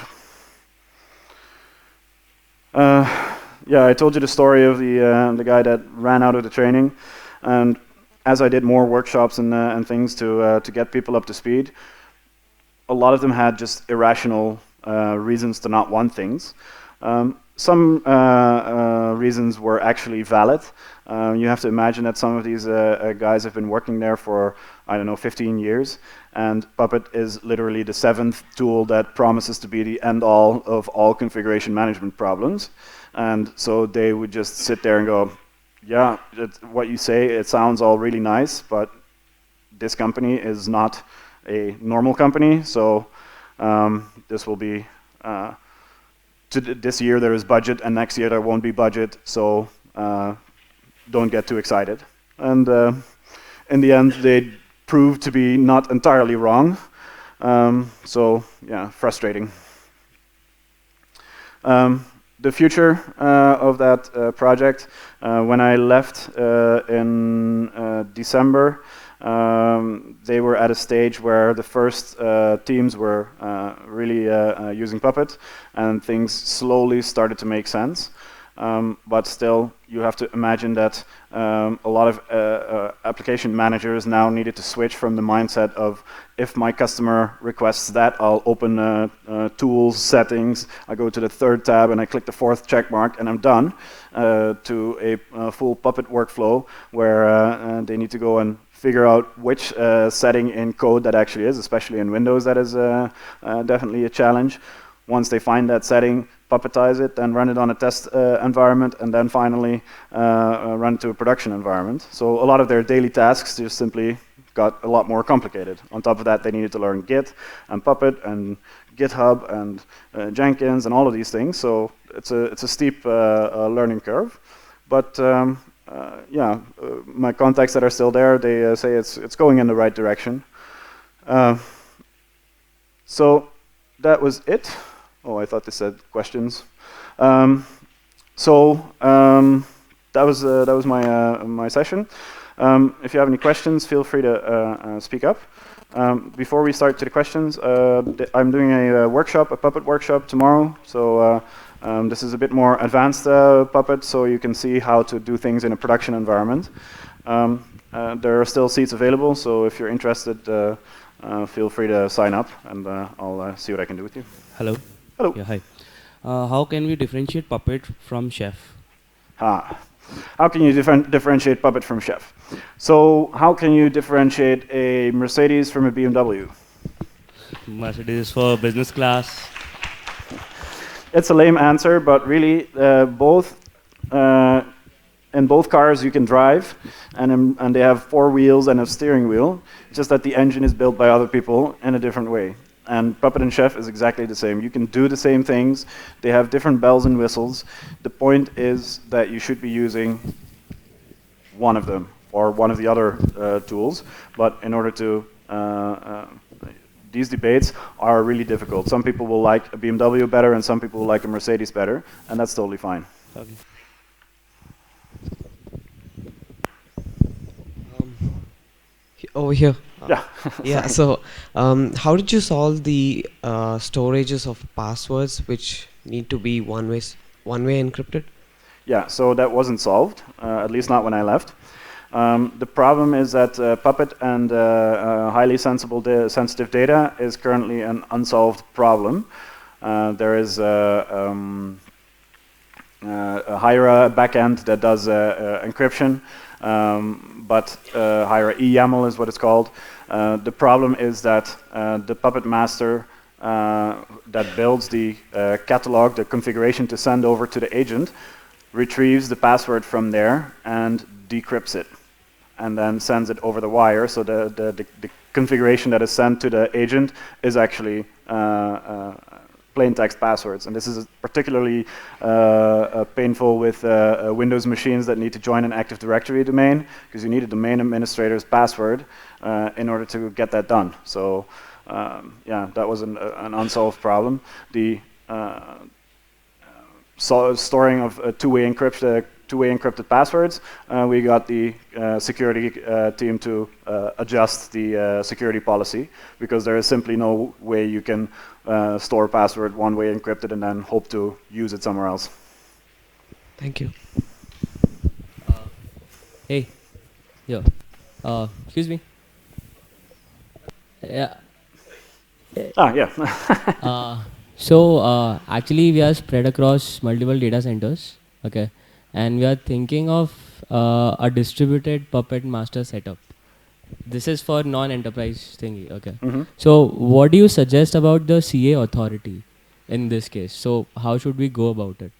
Yeah, I told you the story of the guy that ran out of the training, and as I did more workshops and things to get people up to speed, a lot of them had just irrational reasons to not want things. Some reasons were actually valid. You have to imagine that some of these guys have been working there for, I don't know, 15 years, and Puppet is literally the 7th tool that promises to be the end-all of all configuration management problems. And so they would just sit there and go, yeah, what you say, it sounds all really nice, but this company is not a normal company, so this will be, this year there is budget, and next year there won't be budget, so don't get too excited. And in the end, they proved to be not entirely wrong. So yeah, frustrating. The future of that project, when I left in December, they were at a stage where the first teams were really using Puppet, and things slowly started to make sense. But still, you have to imagine that a lot of application managers now needed to switch from the mindset of, if my customer requests that, I'll open tools, settings, I go to the 3rd tab and I click the 4th check mark and I'm done, to a full Puppet workflow where they need to go and figure out which setting in code that actually is, especially in Windows. That is definitely a challenge. Once they find that setting, Puppetize it, then run it on a test environment, and then finally run it to a production environment. So a lot of their daily tasks just simply got a lot more complicated. On top of that, they needed to learn Git and Puppet and GitHub and Jenkins and all of these things. So it's a steep learning curve. But yeah, my contacts that are still there, they say it's going in the right direction. So that was it. Oh, I thought they said questions. That was my session. If you have any questions, feel free to speak up. Before we start to the questions, I'm doing a workshop, a Puppet workshop tomorrow. So this is a bit more advanced Puppet, so you can see how to do things in a production environment. There are still seats available, so if you're interested, feel free to sign up, and I'll see what I can do with you. Hello. Hello. Yeah, hi. How can we differentiate Puppet from Chef? How can you differentiate Puppet from Chef? So how can you differentiate a Mercedes from a BMW? Mercedes for business class. It's a lame answer, but really in both cars you can drive, and they have 4 wheels and a steering wheel, just that the engine is built by other people in a different way. And Puppet and Chef is exactly the same. You can do the same things. They have different bells and whistles. The point is that you should be using one of them or one of the other tools. But in order to, these debates are really difficult. Some people will like a BMW better, and some people will like a Mercedes better, and that's totally fine. Okay. Over here. Yeah. Yeah. So, how did you solve the storages of passwords which need to be one-way encrypted? Yeah. So that wasn't solved, at least not when I left. The problem is that Puppet and highly sensitive data is currently an unsolved problem. There is a Hira backend that does encryption. But Hira eYAML is what it's called. The problem is that the Puppet master that builds the catalog, the configuration to send over to the agent, retrieves the password from there and decrypts it, and then sends it over the wire. So the configuration that is sent to the agent is actually plain text passwords, and this is particularly painful with Windows machines that need to join an Active Directory domain, because you need a domain administrator's password in order to get that done. So yeah, that was an unsolved problem. The storing of two-way encrypted passwords, we got the security team to adjust the security policy, because there is simply no way you can store a password one-way encrypted and then hope to use it somewhere else. Thank you. Hey. Yeah. Excuse me. Yeah. Yeah. So actually, we are spread across multiple data centers. Okay, and we are thinking of a distributed Puppet master setup. This is for non-enterprise thingy. Okay. So what do you suggest about the CA authority in this case? So how should we go about it?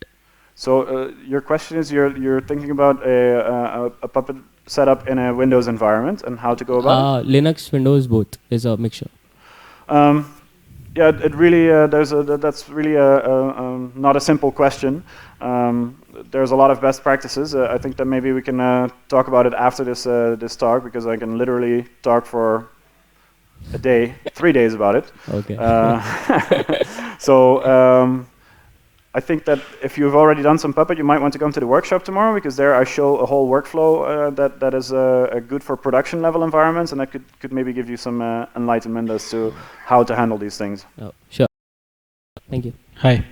So your question is you're thinking about a Puppet setup in a Windows environment and how to go about it? Linux, Windows, both is a mixture. Yeah, it really that's really not a simple question. There's a lot of best practices. I think that maybe we can talk about it after this talk, because I can literally talk for a day, 3 days about it. Okay. So I think that if you've already done some Puppet, you might want to come to the workshop tomorrow, because there I show a whole workflow that is good for production level environments, and that could maybe give you some enlightenment as to how to handle these things. Oh, sure. Thank you. Hi.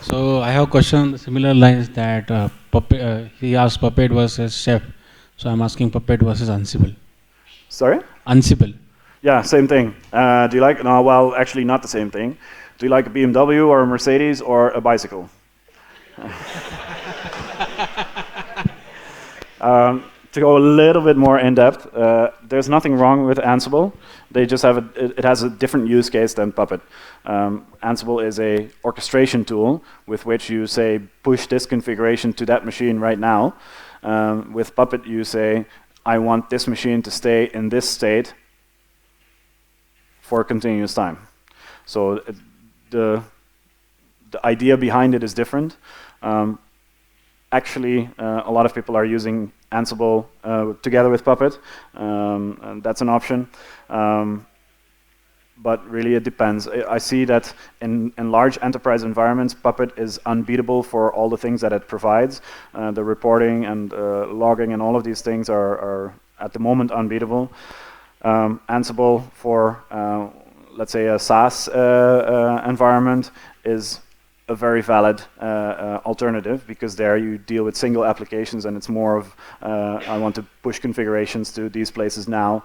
So I have a question on the similar lines that Puppet, he asked Puppet versus Chef. So I'm asking Puppet versus Ansible. Sorry? Ansible. Yeah, same thing. Do you like? No, well, actually, not the same thing. Do you like a BMW or a Mercedes or a bicycle? To go a little bit more in depth, there's nothing wrong with Ansible. They just have it has a different use case than Puppet. Ansible is a orchestration tool with which you say push this configuration to that machine right now. With Puppet, you say I want this machine to stay in this state for a continuous time. So the idea behind it is different. Actually, a lot of people are using Ansible together with Puppet, and that's an option. But really, it depends. I see that in large enterprise environments, Puppet is unbeatable for all the things that it provides. The reporting and logging and all of these things are at the moment unbeatable. Ansible for, let's say, a SaaS environment is a very valid alternative, because there you deal with single applications and it's more of I want to push configurations to these places now.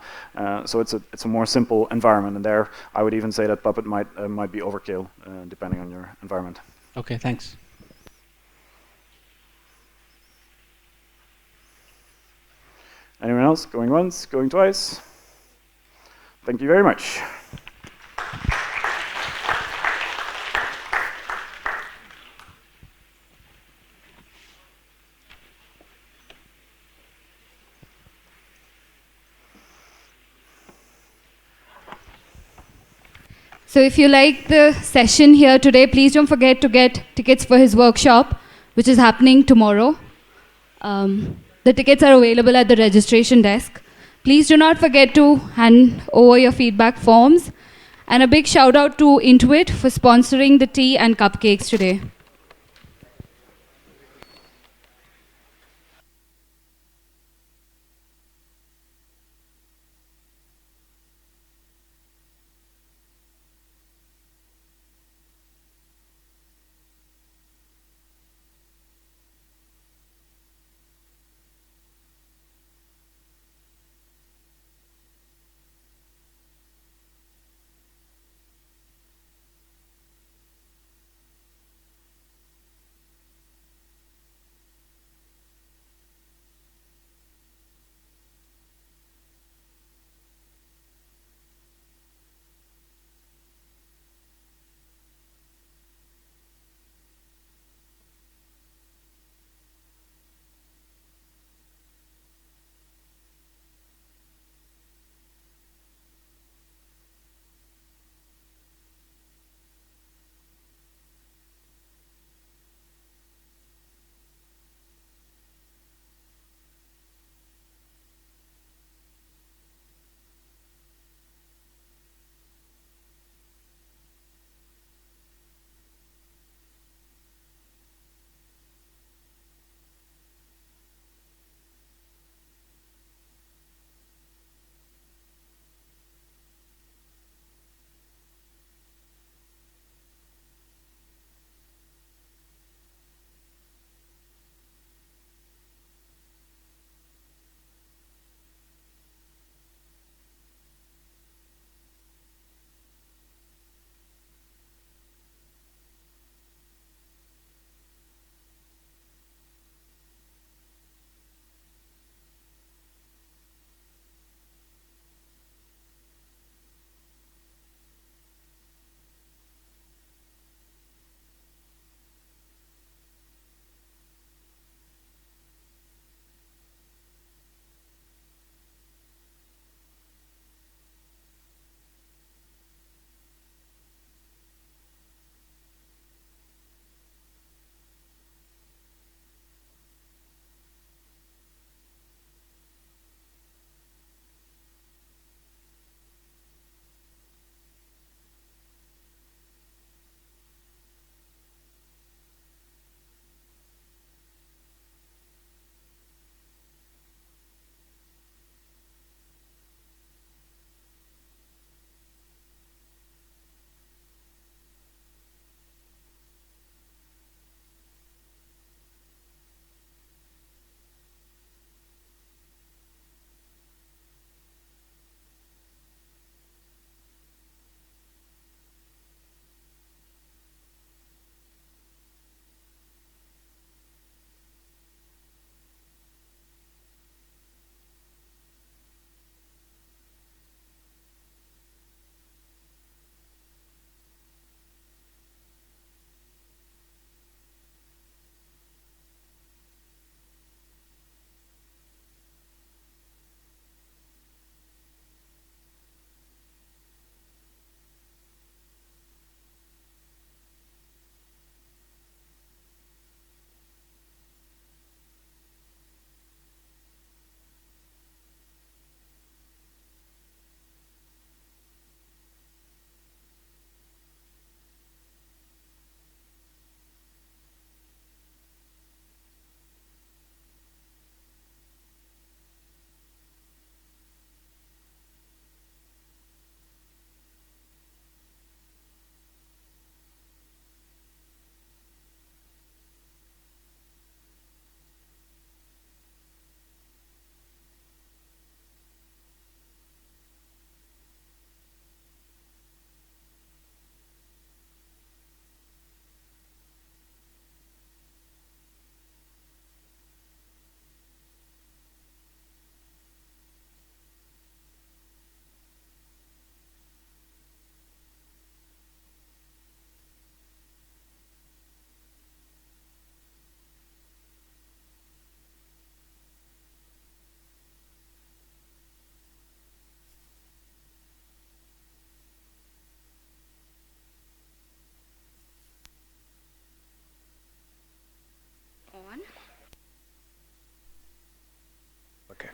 So it's a more simple environment, and there I would even say that Puppet might be overkill depending on your environment. Okay, thanks. Anyone else? Going once, going twice? Thank you very much. So if you like the session here today, please don't forget to get tickets for his workshop, which is happening tomorrow. The tickets are available at the registration desk. Please do not forget to hand over your feedback forms. And a big shout out to Intuit for sponsoring the tea and cupcakes today.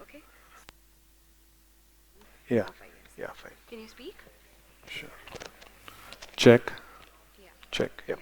Okay. Yeah. Yeah, fine. Can you speak? Sure. Check. Check. Yep.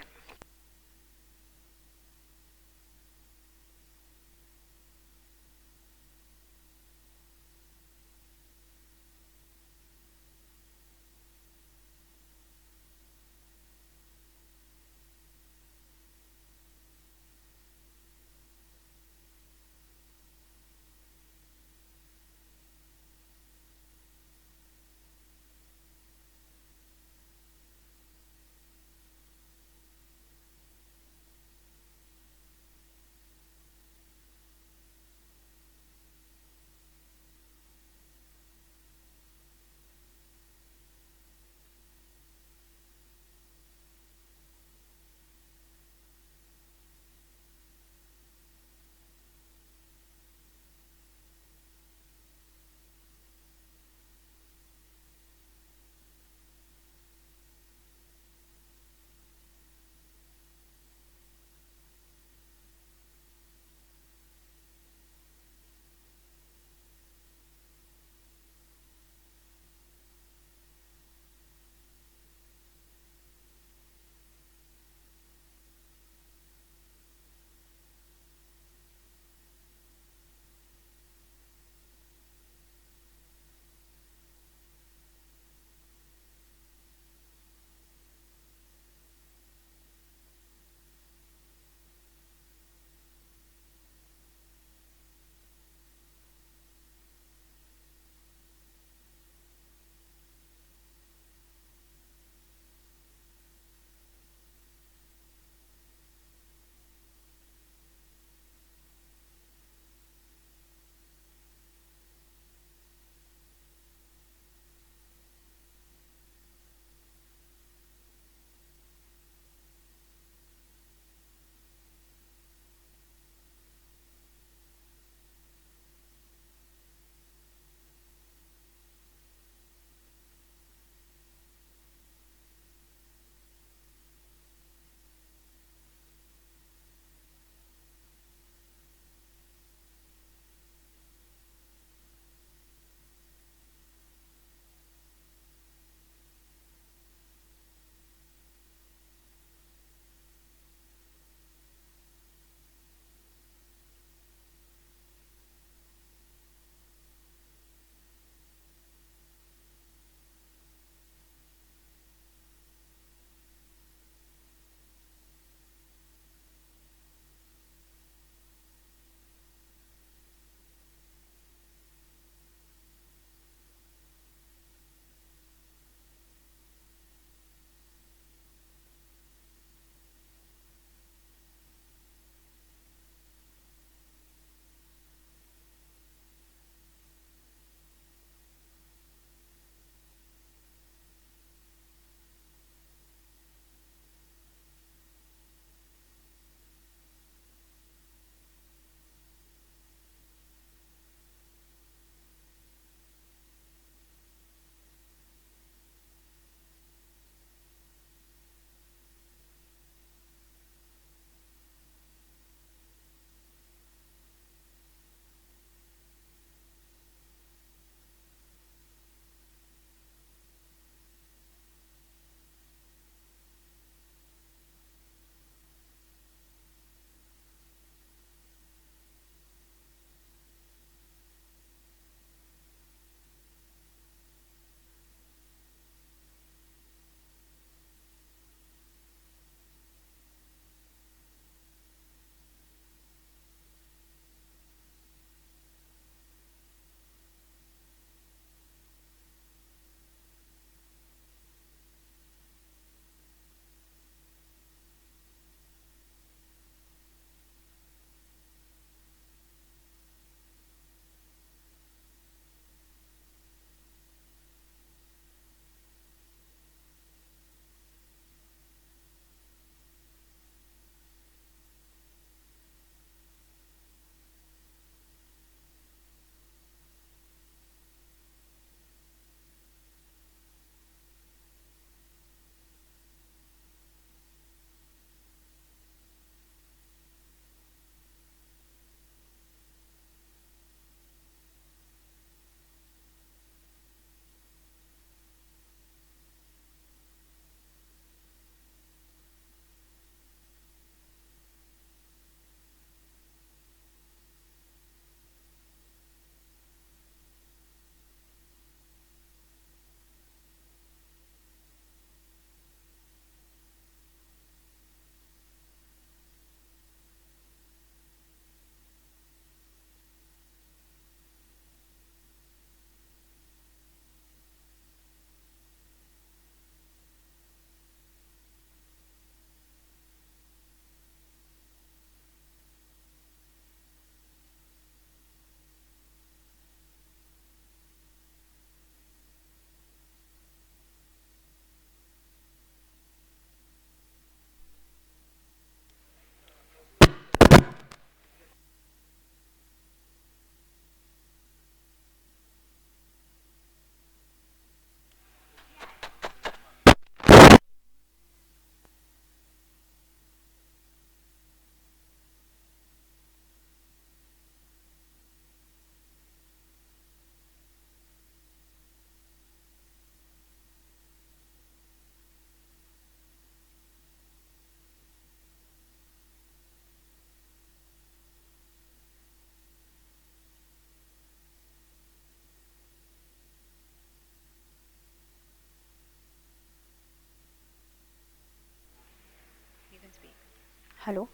Hello?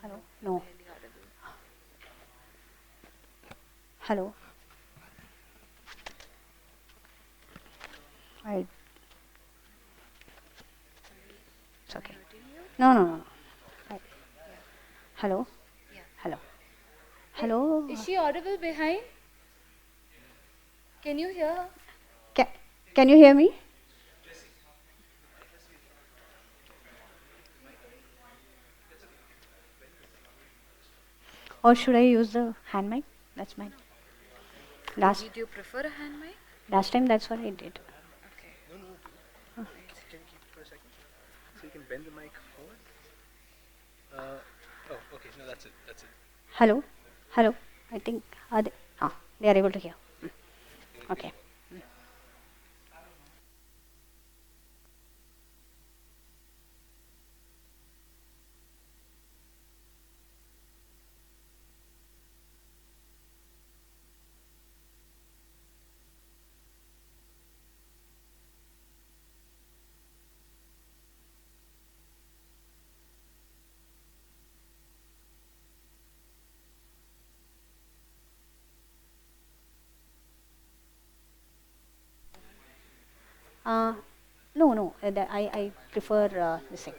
Hello? No. Hello? I, it's okay. No, no, no. No. Hello? Hello? Hello? Is she audible behind? Can you hear her? Can you hear me? Or should I use the hand mic? That's mine. Did you prefer a hand mic? Last time that's what I did. Okay. No, no. Can you keep it for a second? So you can bend the mic forward? Oh, okay. No, that's it. That's it. Hello? Hello? I think they are able to hear. Okay. No, no. I prefer this thing.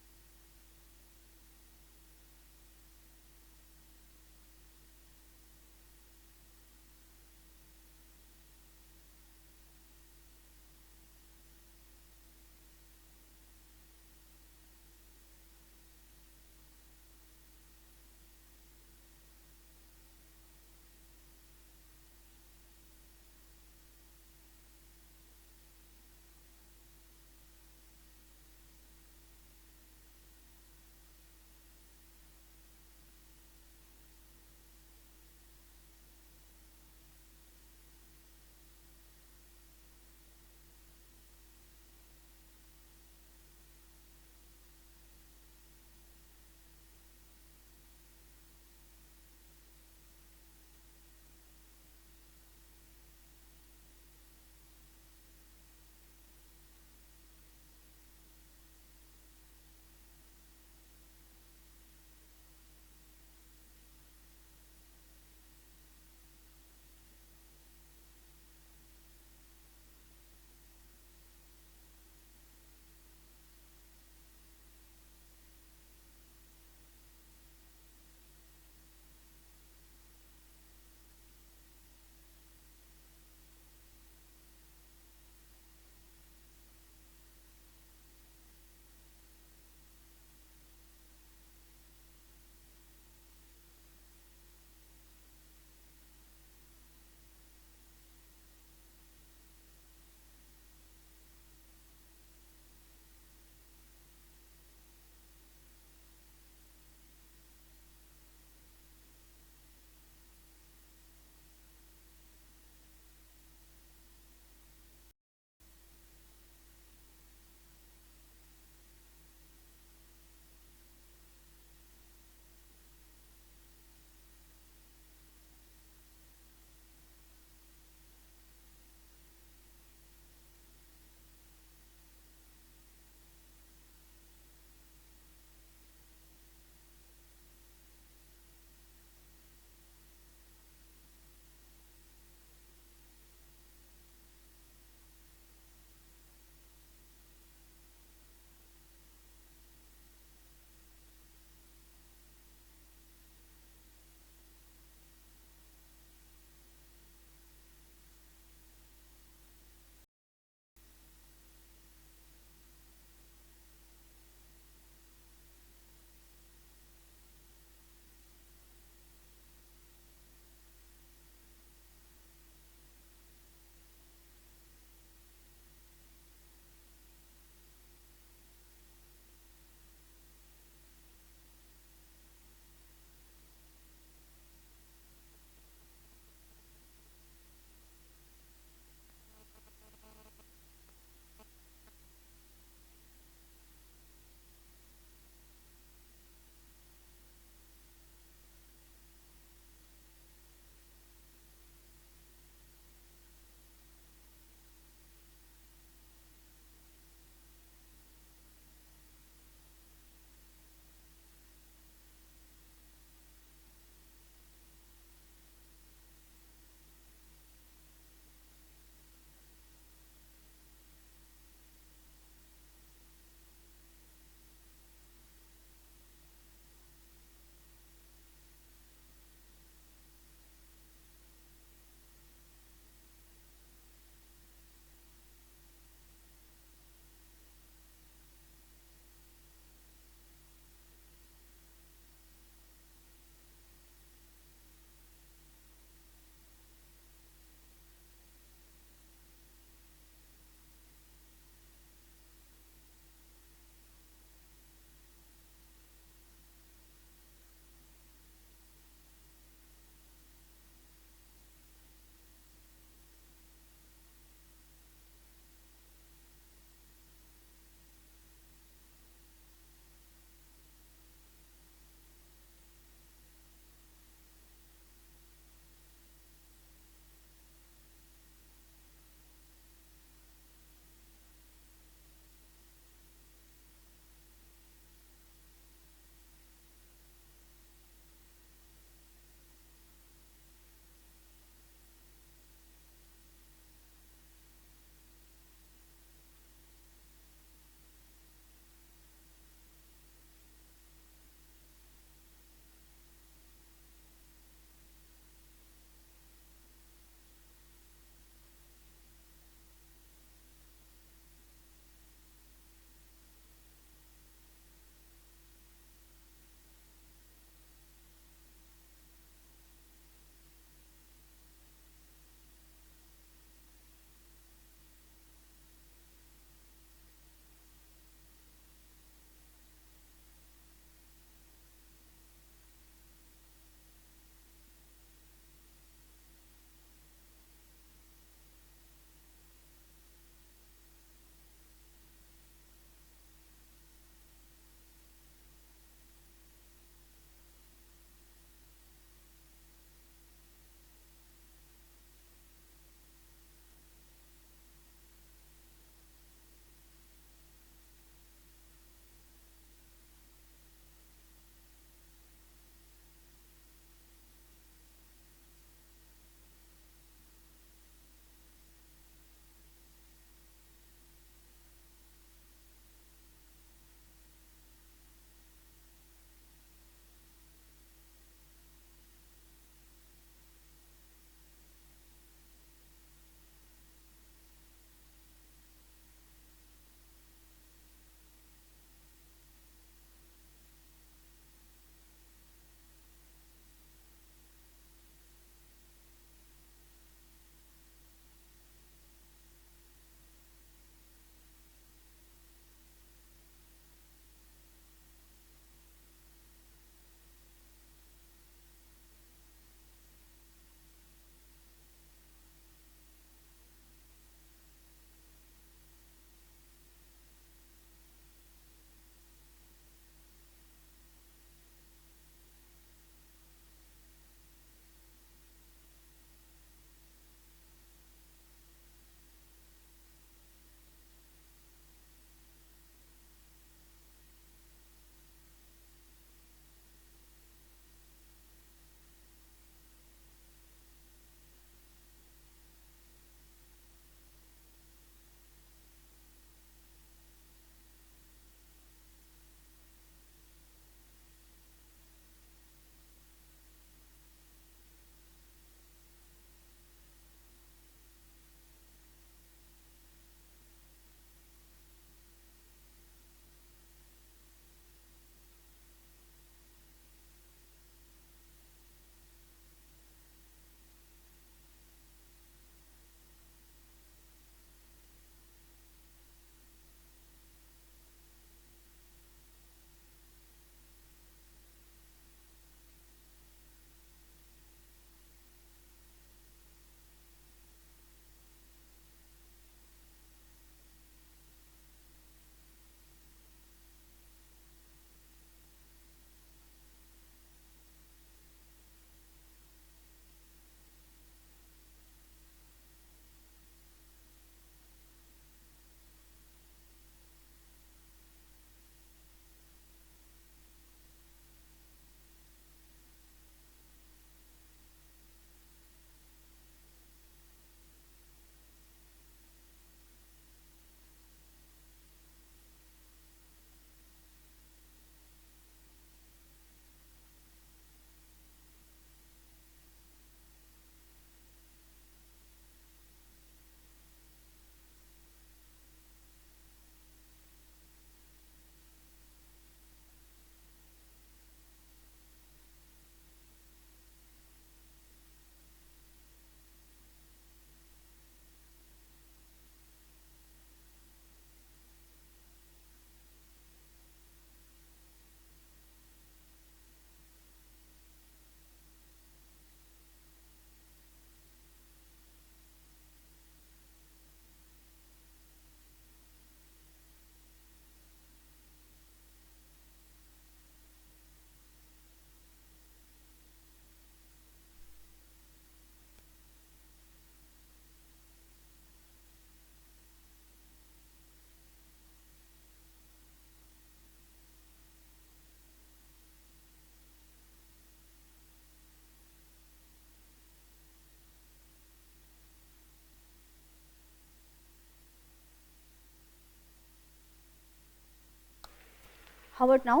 How about now?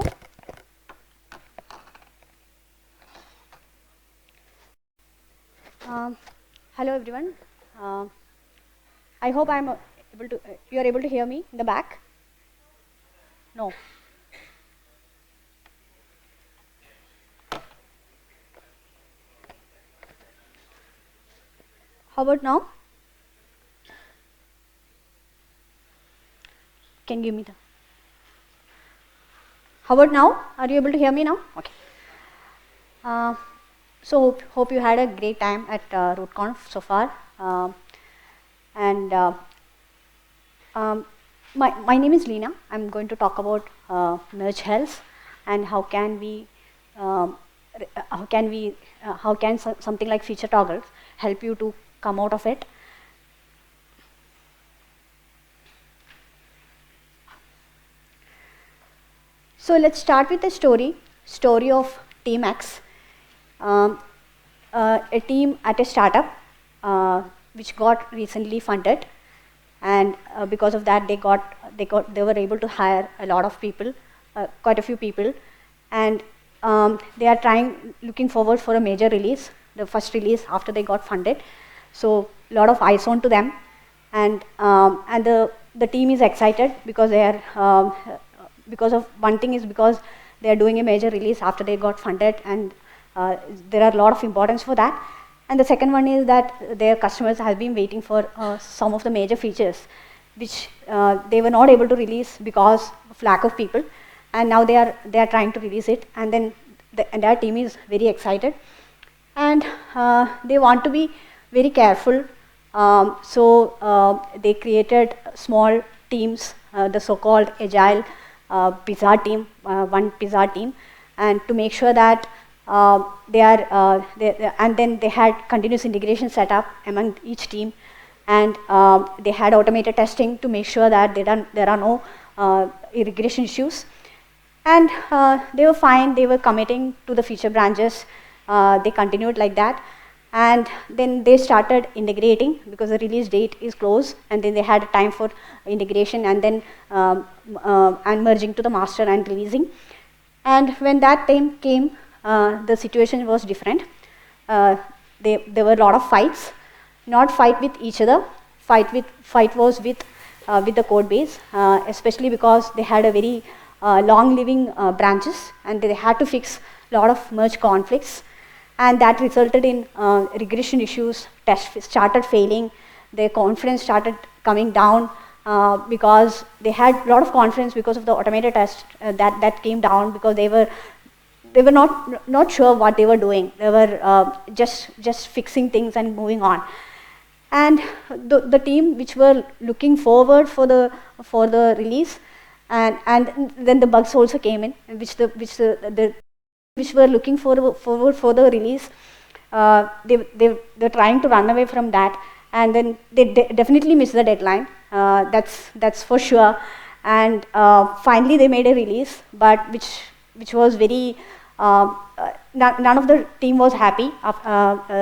Hello everyone. I hope I'm able to. You are able to hear me in the back. No. How about now? Can you give me the. How about now? Are you able to hear me now? Okay. So hope you had a great time at Rootconf so far. And my name is Leena. I'm going to talk about merge health and how can something like feature toggles help you to come out of it. So let's start with the story of Team X, a team at a startup which got recently funded, and because of that they were able to hire a lot of people, quite a few people, and they are looking forward for a major release, the first release after they got funded. So a lot of eyes on to them, and the team is excited because they are because of one thing is because they are doing a major release after they got funded, and there are a lot of importance for that. And the second one is that their customers have been waiting for some of the major features which they were not able to release because of lack of people, and now they are trying to release it, and then the entire team is very excited, and they want to be very careful. So they created small teams, the so-called agile pizza team, one pizza team, and to make sure that and then they had continuous integration set up among each team, and they had automated testing to make sure that there are no regression issues, and they were fine. They were committing to the feature branches. They continued like that, and then they started integrating because the release date is close, and then they had time for integration and then and merging to the master and releasing. And when that time came, the situation was different. There were a lot of fights, not fight with each other. Fight was with the code base, especially because they had a very long living branches, and they had to fix a lot of merge conflicts, and that resulted in regression issues. Tests started failing. Their confidence started coming down because they had a lot of confidence because of the automated test that came down because they were not sure what they were doing. They were just fixing things and moving on. And the team which were looking forward for the release, and then the bugs also came in, which were looking forward for the release. They're trying to run away from that, and then they definitely missed the deadline. That's for sure. And finally they made a release, but which was very none of the team was happy.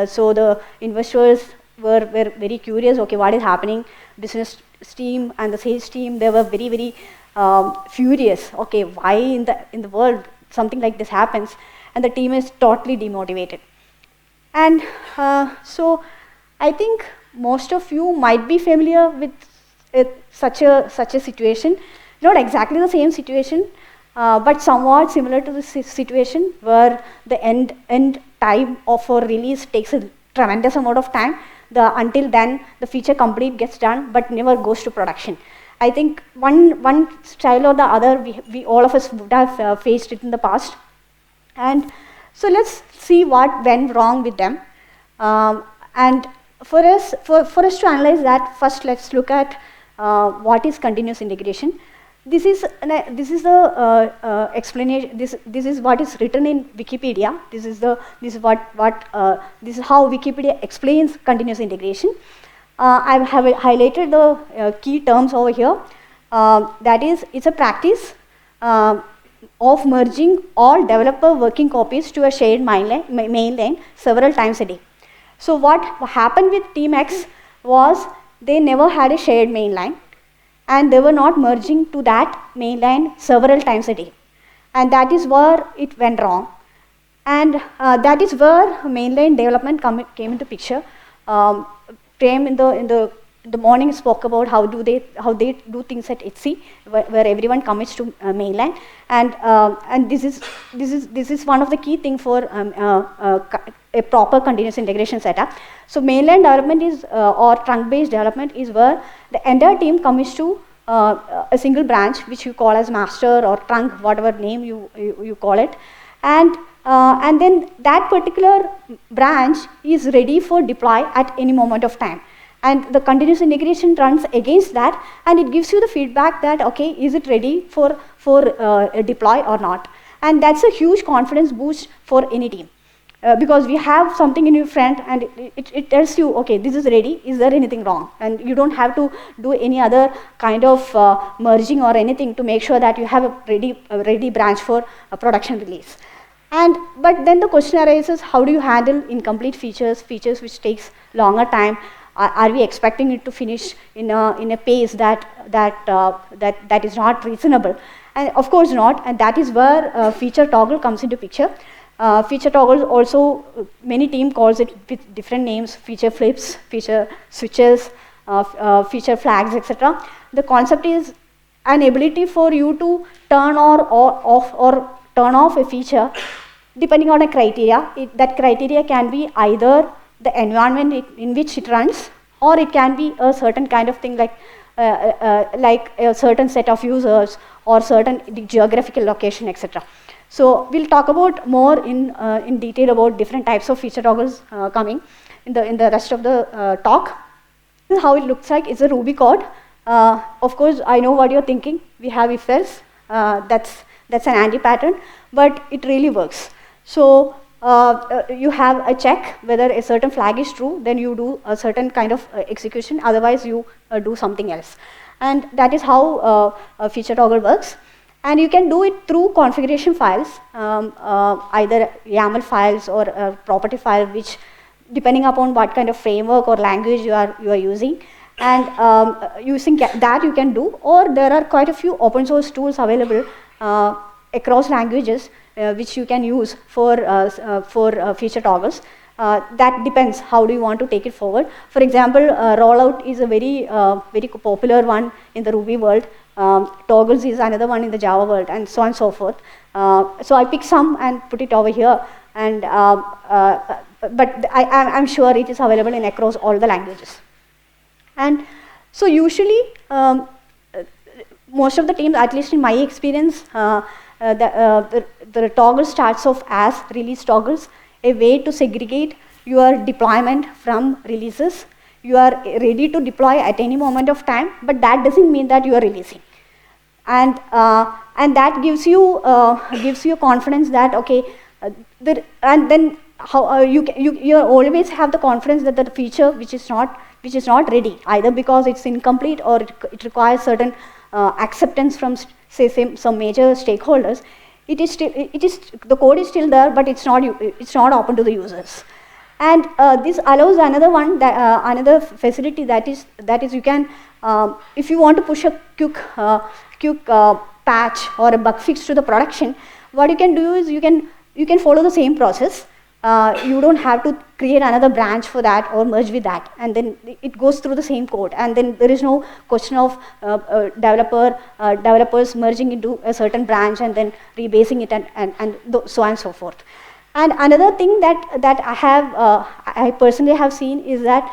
So the investors were very curious. Okay, what is happening? Business team and the sales team, they were very furious. Okay, why in the world something like this happens? And the team is totally demotivated. And so I think most of you might be familiar with such a situation. Not exactly the same situation, but somewhat similar to the situation where the end time of a release takes a tremendous amount of time. Until then, the feature complete gets done, but never goes to production. I think one style or the other, we all of us would have faced it in the past. And so let's see what went wrong with them. And for us to analyze that, first let's look at what is continuous integration. This is the explanation. This is what is written in Wikipedia. This is how Wikipedia explains continuous integration. I have highlighted the key terms over here. That is, it's a practice of merging all developer working copies to a shared main line several times a day. So what happened with Team X was they never had a shared main line, and they were not merging to that main line several times a day. And that is where it went wrong. And that is where mainline development came into picture. Prem in the morning spoke about how they do things at Etsy, where everyone commits to mainline, and this is one of the key thing for a proper continuous integration setup. So mainline development is or trunk based development is where the entire team commits to a single branch, which you call as master or trunk, whatever name you call it, and then that particular branch is ready for deploy at any moment of time. And the continuous integration runs against that, and it gives you the feedback that, okay, is it ready for a deploy or not? And that's a huge confidence boost for any team. Because we have something in your front and it tells you, okay, this is ready, is there anything wrong? And you don't have to do any other kind of merging or anything to make sure that you have a ready branch for a production release. But then the question arises, how do you handle incomplete features which takes longer time? Are we expecting it to finish in a pace that is not reasonable? And of course not, and that is where feature toggle comes into picture. Feature toggle also, many team calls it with different names, feature flips, feature switches, feature flags, etc. The concept is an ability for you to turn or turn off a feature depending on a criteria. That criteria can be either the environment in which it runs, or it can be a certain kind of thing like a certain set of users or certain geographical location, etc. So we'll talk about more in detail about different types of feature toggles coming in the rest of the talk. This is how it looks like. It's a Ruby code. Of course, I know what you're thinking. We have if-else. That's an anti-pattern, but it really works. So you have a check whether a certain flag is true, then you do a certain kind of execution. Otherwise, you do something else. And that is how a feature toggle works. And you can do it through configuration files, either YAML files or a property file, which depending upon what kind of framework or language you are using. And using that you can do, or there are quite a few open source tools available across languages which you can use for feature toggles. That depends how do you want to take it forward. For example, rollout is a very popular one in the Ruby world. Toggles is another one in the Java world, and so on and so forth. So I picked some and put it over here, and but I'm sure it is available in across all the languages. And so usually most of the teams, at least in my experience, the toggle starts off as release toggles, a way to segregate your deployment from releases. You are ready to deploy at any moment of time, but that doesn't mean that you are releasing. And that gives you confidence that, okay, and then how you always have the confidence that the feature which is not ready, either because it's incomplete or it requires certain acceptance from say some major stakeholders. The code is still there, but it's not open to the users. And this allows another one, another facility that is you can, if you want to push a quick patch or a bug fix to the production, what you can do is you can follow the same process. You don't have to create another branch for that or merge with that, and then it goes through the same code, and then there is no question of developers merging into a certain branch and then rebasing it and so on and so forth. And another thing that I personally have seen is that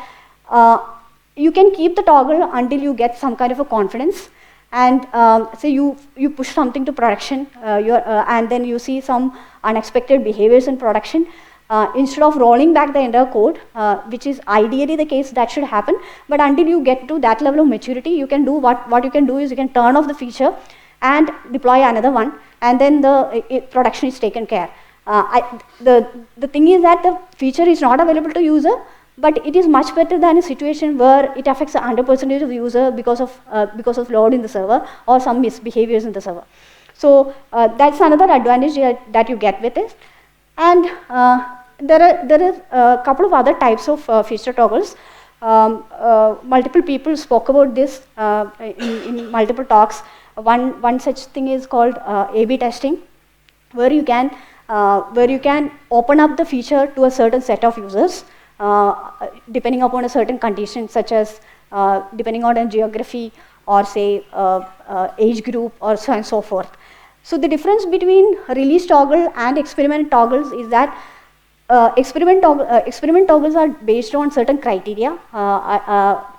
you can keep the toggle until you get some kind of a confidence. And say you push something to production, and then you see some unexpected behaviors in production. Instead of rolling back the entire code, which is ideally the case that should happen, but until you get to that level of maturity, you can do what you can do is you can turn off the feature and deploy another one, and then the production is taken care. The thing is that the feature is not available to user, but it is much better than a situation where it affects 100% of the user because of load in the server or some misbehaviors in the server. So that's another advantage that you get with it. And there are a couple of other types of feature toggles. Multiple people spoke about this in multiple talks. One such thing is called A/B testing. where you can open up the feature to a certain set of users, depending upon a certain condition, such as depending on a geography or say age group or so and so forth. So the difference between release toggle and experiment toggles is that experiment toggles are based on certain criteria,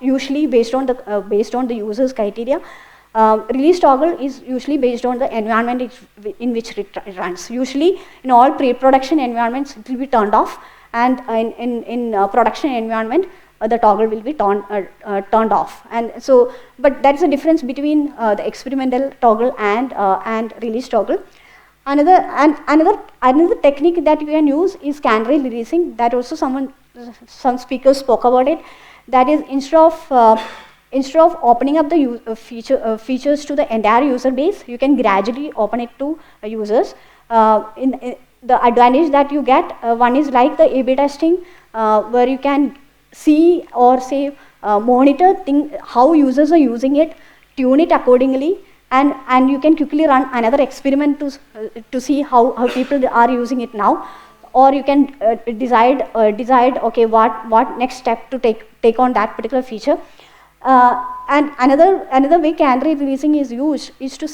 usually based on the user's criteria. Release toggle is usually based on the environment in which it runs. Usually, in all pre-production environments, it will be turned off, and in production environment, the toggle will be turned off. And so, but that's the difference between the experimental toggle and release toggle. Another technique that we can use is canary releasing. That also some speakers spoke about it. That is, instead of opening up the features to the entire user base, you can gradually open it to users. The advantage that you get, one is like the A/B testing, where you can see or say monitor how users are using it, tune it accordingly, and you can quickly run another experiment to see how people are using it now. Or you can decide okay, what next step to take on that particular feature. And another way canary releasing is used is to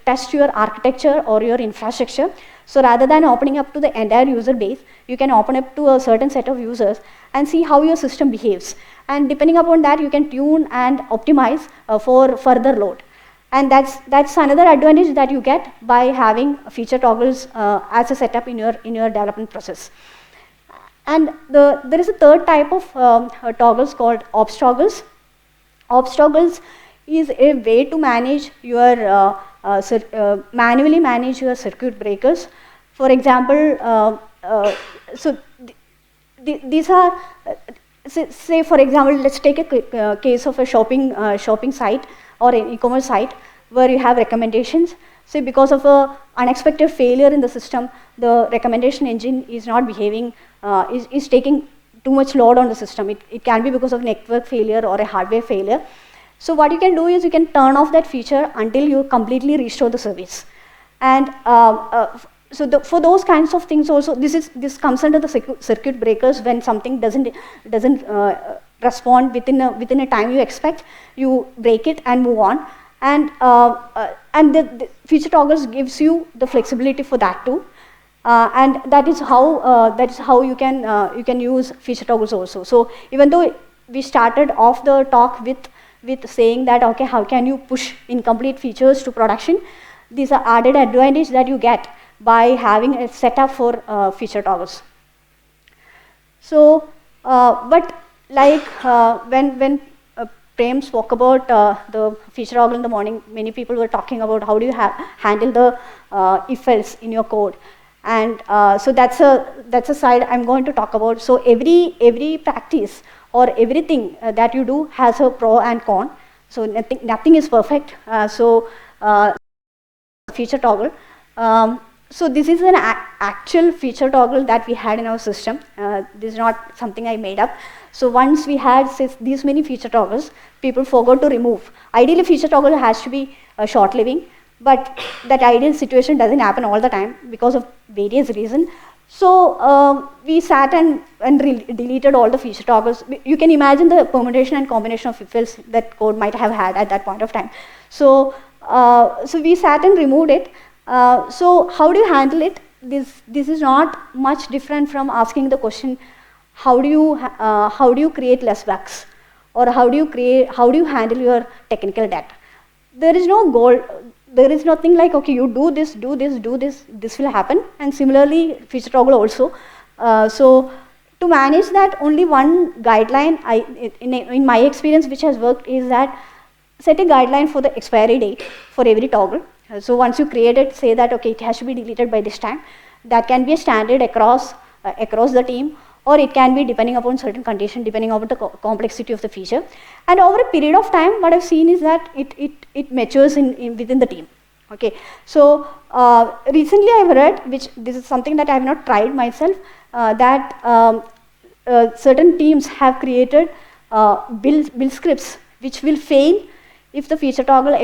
test your architecture or your infrastructure. So rather than opening up to the entire user base, you can open up to a certain set of users and see how your system behaves. And depending upon that, you can tune and optimize for further load. And that's another advantage that you get by having feature toggles as a setup in your development process. And there is a third type of toggles called ops toggles. Ops toggles is a way to manage your manually manage your circuit breakers. For example, these are say for example, let's take a case of a shopping site or an e-commerce site where you have recommendations. Say because of a unexpected failure in the system, the recommendation engine is not behaving, is taking too much load on the system. It can be because of network failure or a hardware failure. So what you can do is you can turn off that feature until you completely restore the service. And for those kinds of things also, this comes under the circuit breakers. When something doesn't respond within a time you expect, you break it and move on. And the feature toggles gives you the flexibility for that too. And that is how you can use feature toggles also. So even though we started off the talk with saying that okay, how can you push incomplete features to production, these are added advantage that you get by having a setup for feature toggles. So but like when Prem spoke about the feature toggle in the morning, many people were talking about how do you handle the if-else in your code. And so that's a side I'm going to talk about. So every practice or everything that you do has a pro and con. So nothing is perfect. Feature toggle. So this is an actual feature toggle that we had in our system. This is not something I made up. So once we had these many feature toggles, people forgot to remove. Ideally, feature toggle has to be short-living, but that ideal situation doesn't happen all the time because of various reasons. So we sat and deleted all the feature toggles. You can imagine the permutation and combination of if-else that code might have had at that point of time. So we sat and removed it. So how do you handle it? This is not much different from asking the question, how do you create less bugs, or how do you handle your technical debt? There is no goal. There is nothing like okay, you do this, this will happen. And similarly, feature toggle also. So to manage that, only one guideline in my experience which has worked is that set a guideline for the expiry date for every toggle. So once you create it, say that okay, it has to be deleted by this time. That can be a standard across the team, or it can be depending upon certain condition, depending upon the complexity of the feature. And over a period of time, what I've seen is that it matures within the team. Okay, so recently I've read, which this is something that I have not tried myself, that certain teams have created build scripts which will fail if the feature toggle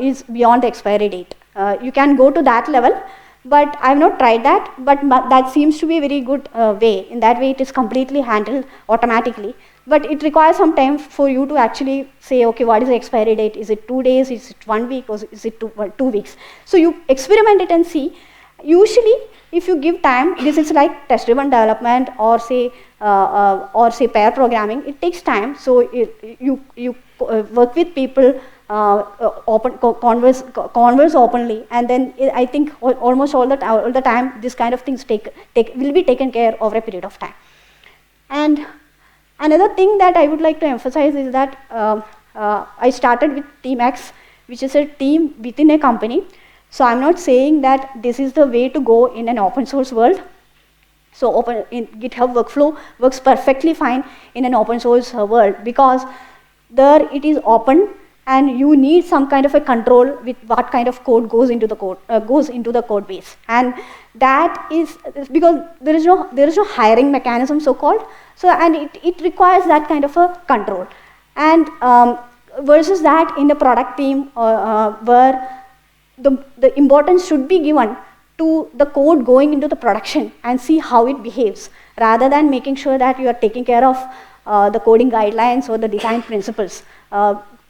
is beyond the expiry date. You can go to that level, But I've not tried that, but that seems to be a very good way. In that way, it is completely handled automatically. But it requires some time for you to actually say, okay, what is the expiry date? Is it 2 days? Is it 1 week? Or is it 2 weeks? So you experiment it and see. Usually, if you give time, this is like test-driven development or say pair programming. It takes time. So you work with people, converse openly, and then I think almost all the time this kind of things will be taken care of over a period of time. And another thing that I would like to emphasize is that I started with TeamX, which is a team within a company. So I'm not saying that this is the way to go in an open source world. So in GitHub workflow works perfectly fine in an open source world, because there it is open and you need some kind of a control with what kind of code goes into the code base. And that is because there is no hiring mechanism, so called. So and it requires that kind of a control. And versus that in a product team where the importance should be given to the code going into the production and see how it behaves, rather than making sure that you are taking care of the coding guidelines or the design principles.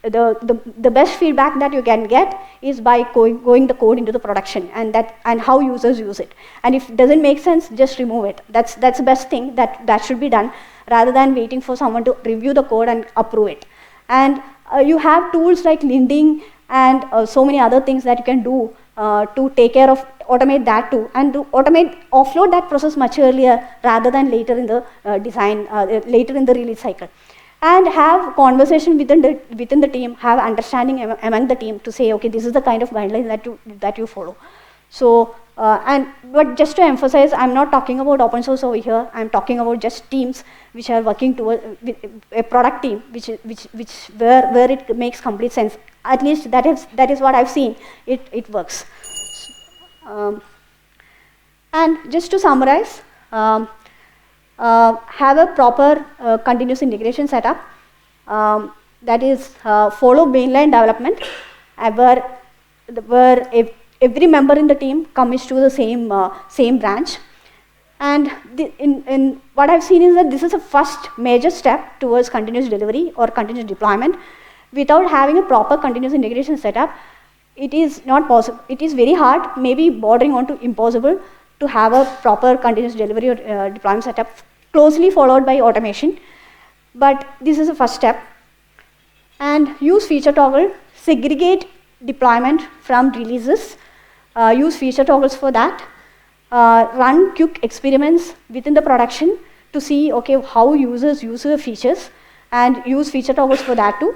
The best feedback that you can get is by going the code into the production and how users use it. And if it doesn't make sense, just remove it. That's the best thing that should be done, rather than waiting for someone to review the code and approve it. And you have tools like Linding and so many other things that you can do to take care of, automate that too, and to offload that process much earlier rather than later in the later in the release cycle. And have conversation within the team, have understanding among the team to say, okay, this is the kind of guidelines that you follow. So, but just to emphasize, I'm not talking about open source over here. I'm talking about just teams which are working towards a product team, where it makes complete sense. At least that is what I've seen. It works. And just to summarize, have a proper continuous integration setup. That is, follow mainline development, where every member in the team commits to the same branch. And in what I've seen is that this is a first major step towards continuous delivery or continuous deployment. Without having a proper continuous integration setup, it is not possible. It is very hard, maybe bordering on to impossible, to have a proper continuous delivery or deployment setup, closely followed by automation. But this is the first step. And use feature toggle, segregate deployment from releases. Use feature toggles for that. Run quick experiments within the production to see, okay, how users use the features, and use feature toggles for that too.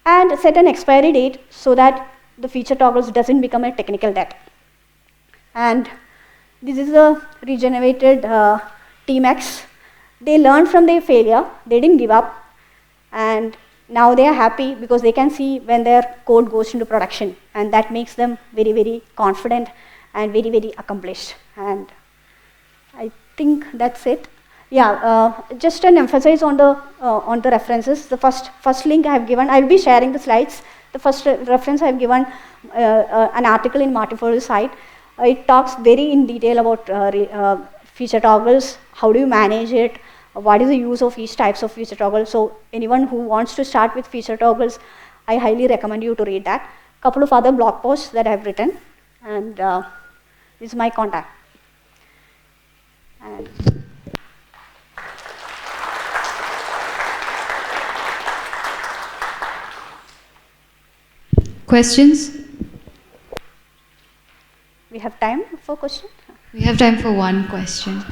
And set an expiry date so that the feature toggles doesn't become a technical debt. And this is a regenerated TeamX. They learned from their failure, they didn't give up, and now they are happy because they can see when their code goes into production, and that makes them very, very confident and very, very accomplished. And I think that's it. Yeah, just an emphasis on the references. The first link I have given, I will be sharing the slides. The first reference I have given, an article in Martifor's site. It talks very in detail about feature toggles, how do you manage it, what is the use of each types of feature toggle. So anyone who wants to start with feature toggles, I highly recommend you to read that. A couple of other blog posts that I have written, and this is my contact. And questions? We have time for questions? We have time for one question.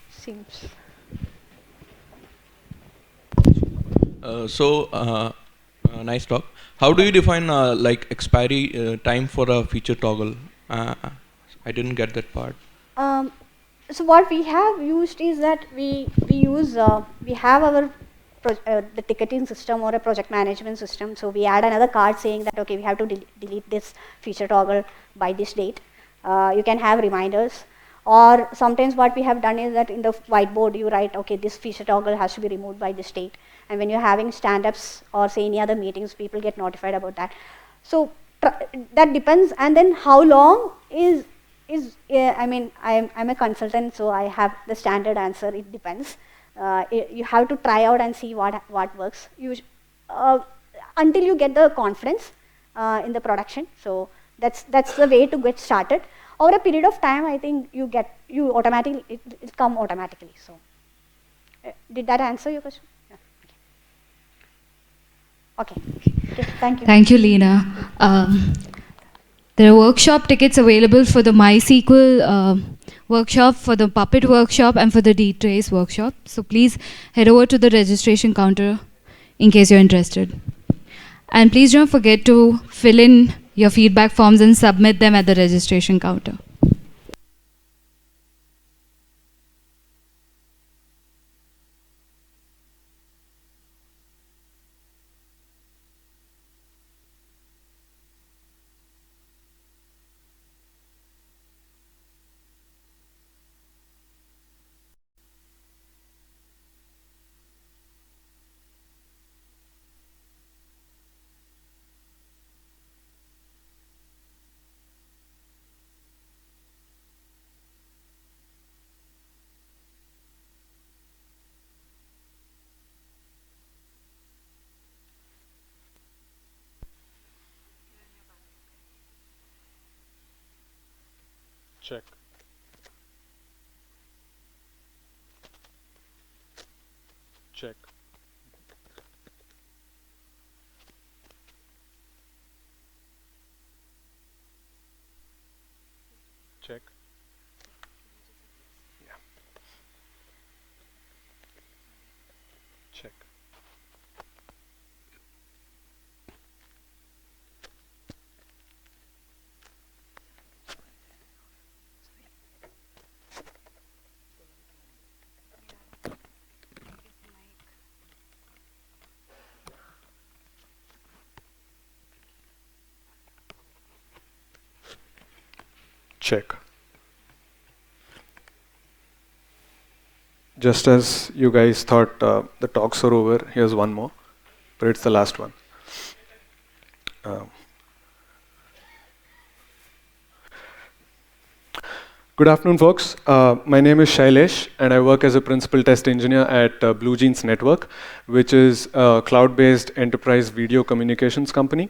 Seems. Nice talk. How do you define like expiry time for a feature toggle? I didn't get that part. So what we have used is that we have our the ticketing system or a project management system. So we add another card saying that, okay, we have to delete this feature toggle by this date. You can have reminders. Or sometimes what we have done is that in the whiteboard you write, okay, this feature toggle has to be removed by this date. And when you're having stand-ups or say any other meetings, people get notified about that. So that depends. And then how long is I mean, I'm a consultant, so I have the standard answer. It depends. You have to try out and see what works. Until you get the confidence in the production. So that's the way to get started. Over a period of time, I think you automatically it come automatically. So did that answer your question? Yeah. Okay. Thank you. Thank you, Leena. There are workshop tickets available for the MySQL workshop, for the Puppet workshop, and for the dtrace workshop. So please head over to the registration counter in case you're interested. And please don't forget to fill in your feedback forms and submit them at the registration counter. Check. Check. Check. Yeah. Check. Check. Just as you guys thought the talks are over, here's one more, but it's the last one. Good afternoon, folks. My name is Shailesh, and I work as a principal test engineer at Blue Jeans Network, which is a cloud-based enterprise video communications company.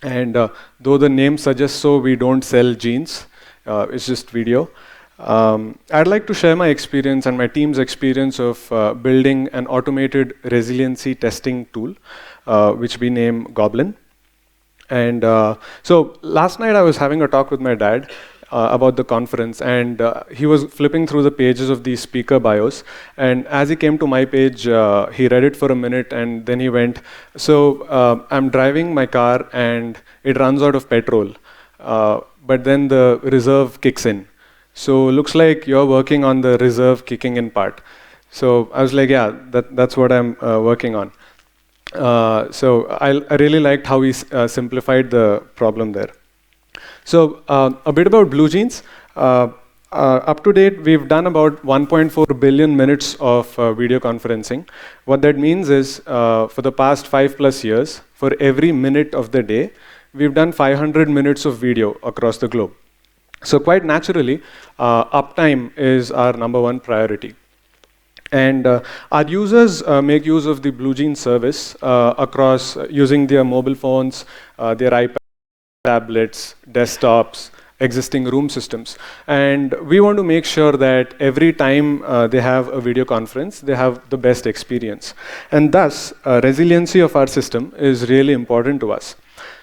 And though the name suggests so, we don't sell jeans. It's just video. I'd like to share my experience and my team's experience of building an automated resiliency testing tool, which we name Goblin. And so last night I was having a talk with my dad about the conference, and he was flipping through the pages of these speaker bios, and as he came to my page, he read it for a minute, and then he went, so I'm driving my car and it runs out of petrol, but then the reserve kicks in. So looks like you're working on the reserve kicking in part. So I was like, yeah, that's what I'm working on. So I really liked how he simplified the problem there. So a bit about Blue Jeans. Up to date, we've done about 1.4 billion minutes of video conferencing. What that means is, for the past 5+ years, for every minute of the day, we've done 500 minutes of video across the globe. So quite naturally, uptime is our #1 priority. And our users make use of the Blue Jeans service across using their mobile phones, their iPads, tablets, desktops, existing room systems. And we want to make sure that every time they have a video conference, they have the best experience. And thus, resiliency of our system is really important to us.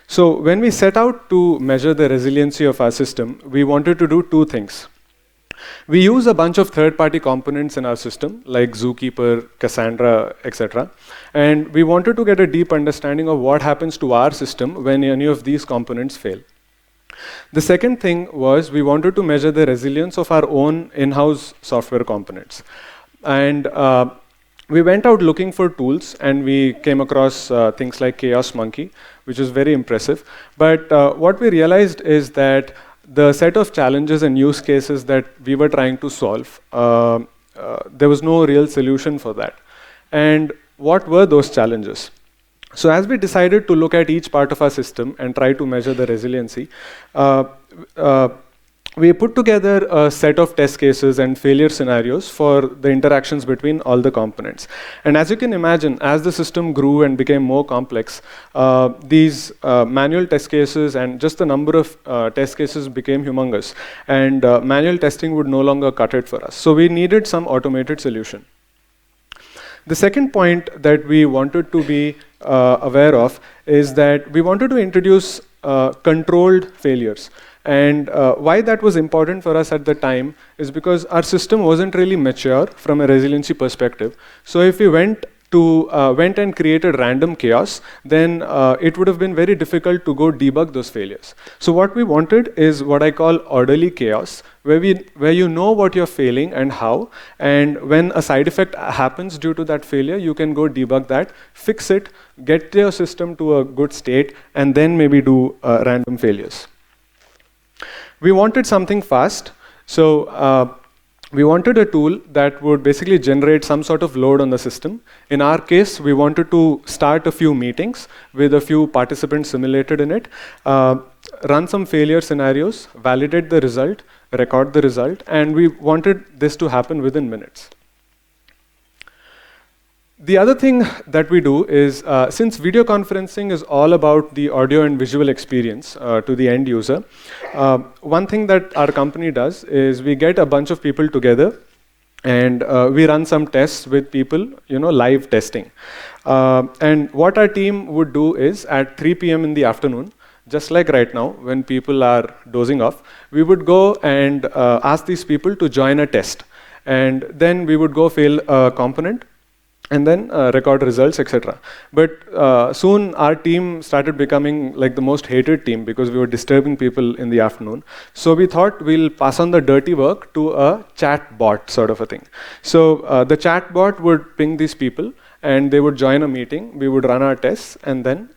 So when we set out to measure the resiliency of our system, we wanted to do two things. We use a bunch of third-party components in our system, like Zookeeper, Cassandra, etc. And we wanted to get a deep understanding of what happens to our system when any of these components fail. The second thing was we wanted to measure the resilience of our own in-house software components. And we went out looking for tools, and we came across things like Chaos Monkey, which is very impressive. But what we realized is that the set of challenges and use cases that we were trying to solve, there was no real solution for that. And what were those challenges? So as we decided to look at each part of our system and try to measure the resiliency, uh, uh, we put together a set of test cases and failure scenarios for the interactions between all the components. And as you can imagine, as the system grew and became more complex, these manual test cases and just the number of test cases became humongous. And manual testing would no longer cut it for us. So we needed some automated solution. The second point that we wanted to be aware of is that we wanted to introduce controlled failures. And why that was important for us at the time is because our system wasn't really mature from a resiliency perspective. So if we went and created random chaos, then it would have been very difficult to go debug those failures. So what we wanted is what I call orderly chaos, where you know what you're failing and how, and when a side effect happens due to that failure, you can go debug that, fix it, get your system to a good state, and then maybe do random failures. We wanted something fast, so we wanted a tool that would basically generate some sort of load on the system. In our case, we wanted to start a few meetings with a few participants simulated in it, run some failure scenarios, validate the result, record the result, and we wanted this to happen within minutes. The other thing that we do is, since video conferencing is all about the audio and visual experience to the end user, one thing that our company does is we get a bunch of people together and we run some tests with people, live testing. And what our team would do is at 3 p.m. in the afternoon, just like right now when people are dozing off, we would go and ask these people to join a test. And then we would go fail a component, and then record results, etc. But soon our team started becoming like the most hated team because we were disturbing people in the afternoon. So we thought we'll pass on the dirty work to a chat bot sort of a thing. So the chat bot would ping these people and they would join a meeting, we would run our tests, and then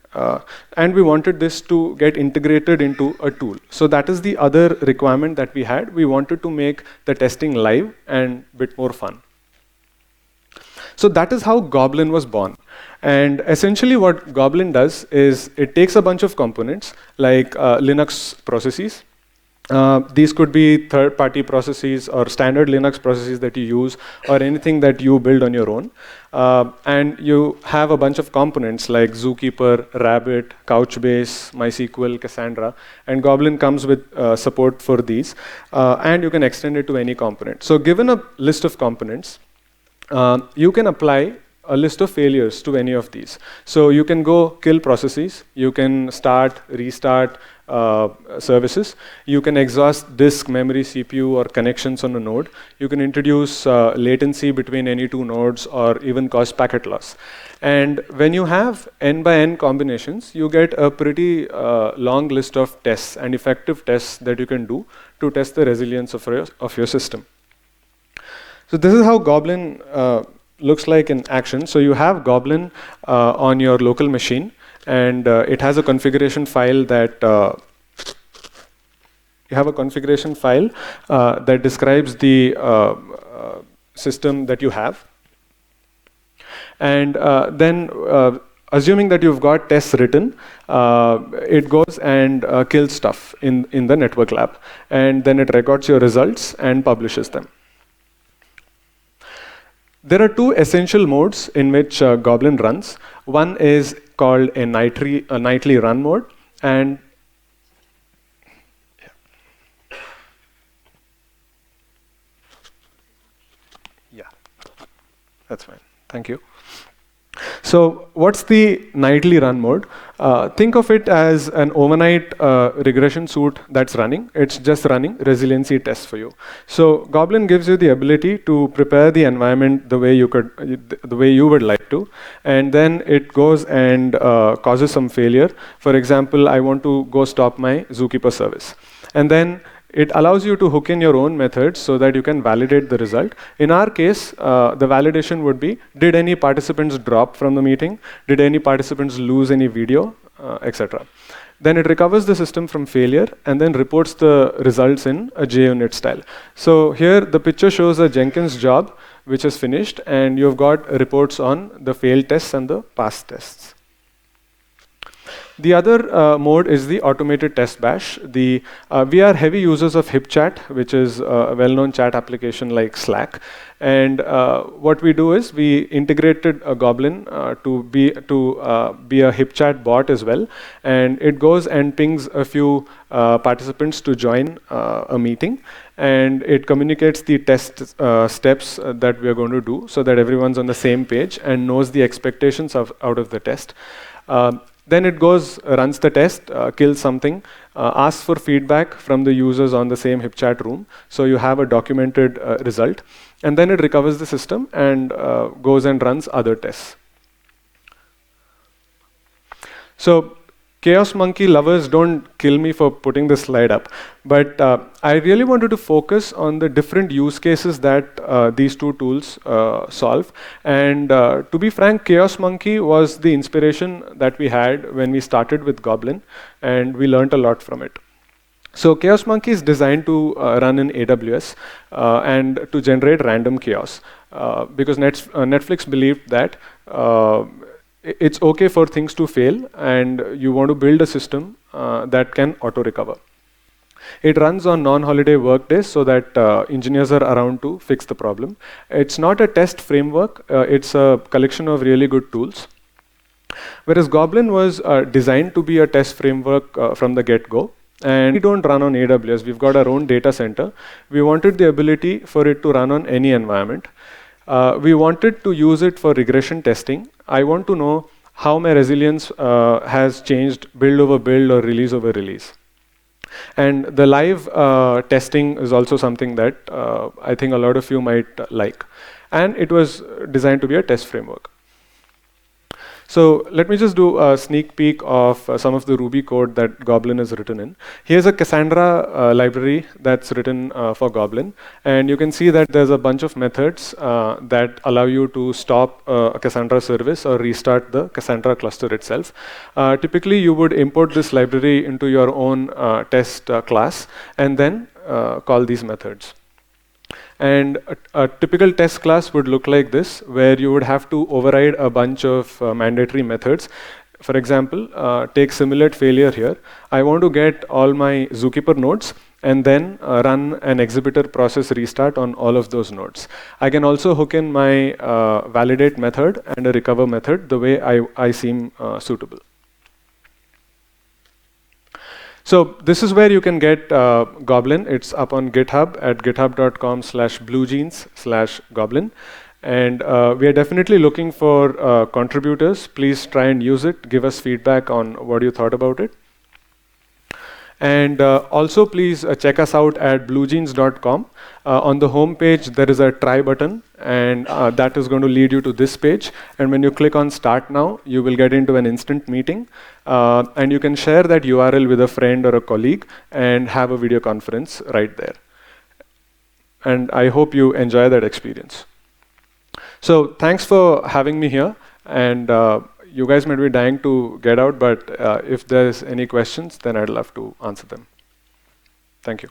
and we wanted this to get integrated into a tool. So that is the other requirement that we had. We wanted to make the testing live and a bit more fun. So that is how Goblin was born. And essentially what Goblin does is it takes a bunch of components like Linux processes. These could be third-party processes or standard Linux processes that you use or anything that you build on your own. And you have a bunch of components like Zookeeper, Rabbit, Couchbase, MySQL, Cassandra. And Goblin comes with support for these. And you can extend it to any component. So given a list of components, you can apply a list of failures to any of these. So you can go kill processes, you can start, restart services, you can exhaust disk, memory, CPU, or connections on a node, you can introduce latency between any two nodes, or even cause packet loss. And when you have n by n combinations, you get a pretty long list of tests and effective tests that you can do to test the resilience of your system. So this is how Goblin looks like in action. So you have Goblin on your local machine, and it has a configuration file that that describes the system that you have. And then assuming that you've got tests written, it goes and kills stuff in the network lab, and then it records your results and publishes them. There are two essential modes in which Goblin runs. One is called a nightly run mode, and yeah, that's fine. Thank you. So what's the nightly run mode? Think of it as an overnight regression suite that's running. It's just running resiliency tests for you. So Goblin gives you the ability to prepare the environment the way you would like to, and then it goes and causes some failure. For example, I want to go stop my Zookeeper service, and then it allows you to hook in your own methods so that you can validate the result. In our case, the validation would be, did any participants drop from the meeting? Did any participants lose any video, etc. Then it recovers the system from failure and then reports the results in a JUnit style. So here the picture shows a Jenkins job which is finished, and you've got reports on the failed tests and the passed tests. The other mode is the automated test bash. We are heavy users of HipChat, which is a well-known chat application like Slack. And what we do is we integrated a Goblin to be a HipChat bot as well. And it goes and pings a few participants to join a meeting. And it communicates the test steps that we are going to do so that everyone's on the same page and knows the expectations out of the test. Then it goes, runs the test, kills something, asks for feedback from the users on the same HipChat room. So you have a documented result. And then it recovers the system and goes and runs other tests. So Chaos Monkey lovers, don't kill me for putting this slide up, but I really wanted to focus on the different use cases that these two tools solve. And to be frank, Chaos Monkey was the inspiration that we had when we started with Goblin, and we learned a lot from it. So Chaos Monkey is designed to run in AWS and to generate random chaos because Netflix believed that it's okay for things to fail, and you want to build a system that can auto-recover. It runs on non-holiday work days so that engineers are around to fix the problem. It's not a test framework, it's a collection of really good tools. Whereas Goblin was designed to be a test framework from the get-go. And we don't run on AWS, we've got our own data center. We wanted the ability for it to run on any environment. We wanted to use it for regression testing. I want to know how my resilience has changed build over build or release over release. And the live testing is also something that I think a lot of you might like. And it was designed to be a test framework. So let me just do a sneak peek of some of the Ruby code that Goblin is written in. Here's a Cassandra library that's written for Goblin. And you can see that there's a bunch of methods that allow you to stop a Cassandra service or restart the Cassandra cluster itself. Typically, you would import this library into your own test class and then call these methods. And a typical test class would look like this, where you would have to override a bunch of mandatory methods. For example, take simulate failure here. I want to get all my Zookeeper nodes and then run an exhibitor process restart on all of those nodes. I can also hook in my validate method and a recover method the way I seem suitable. So this is where you can get Goblin. It's up on GitHub at github.com/bluejeans/Goblin. And we are definitely looking for contributors. Please try and use it. Give us feedback on what you thought about it. And also please check us out at bluejeans.com. On the home page, there is a try button, and that is going to lead you to this page. And when you click on start now, you will get into an instant meeting. And you can share that URL with a friend or a colleague and have a video conference right there. And I hope you enjoy that experience. So thanks for having me here. And you guys might be dying to get out, but if there's any questions, then I'd love to answer them. Thank you.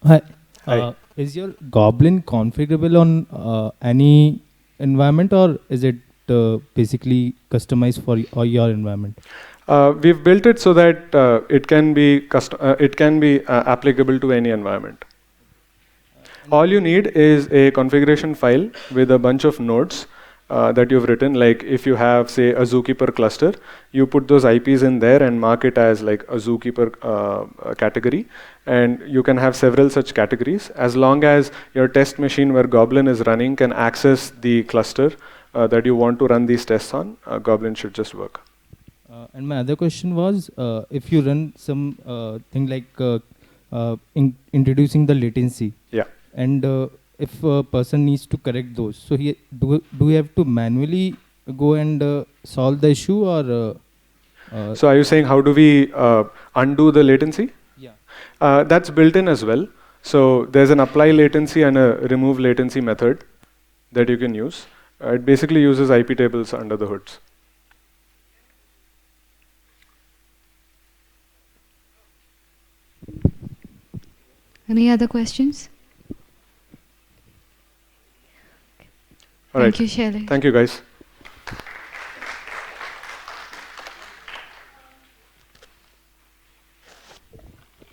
Hi. Hi. Is your Goblin configurable on any environment, or is it basically customized for your environment? We've built it so that it can be applicable to any environment. All you need is a configuration file with a bunch of nodes that you've written. Like if you have, say, a Zookeeper cluster, you put those IPs in there and mark it as like a Zookeeper category. And you can have several such categories. As long as your test machine where Goblin is running can access the cluster that you want to run these tests on, Goblin should just work. And my other question was, if you run some thing like introducing the latency, yeah, and if a person needs to correct those, so do we have to manually go and solve the issue, or? So are you saying how do we undo the latency? Yeah. That's built in as well. So there's an apply latency and a remove latency method that you can use. It basically uses IP tables under the hoods. Any other questions? All right. Thank you, Shailesh. Thank you, guys.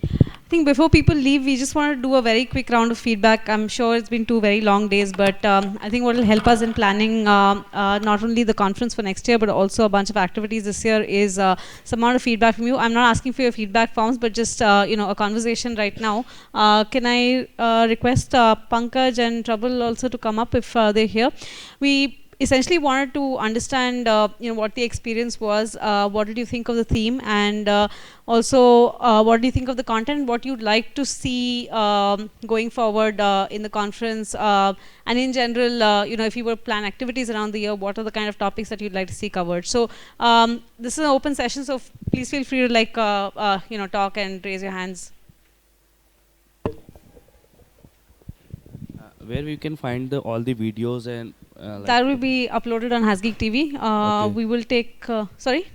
I think before people leave, we just want to do a very quick round of feedback. I'm sure it's been 2 very long days, but I think what will help us in planning not only the conference for next year, but also a bunch of activities this year is some amount of feedback from you. I'm not asking for your feedback forms, but just a conversation right now. Can I request Pankaj and Trouble also to come up if they're here? We essentially wanted to understand what the experience was, what did you think of the theme, and also what do you think of the content, what you'd like to see going forward in the conference, and in general, if you were to plan activities around the year, what are the kind of topics that you'd like to see covered. So this is an open session, so please feel free to talk and raise your hands. Where we can find all the videos and that will be uploaded on HasGeek TV. Okay. We will take sorry.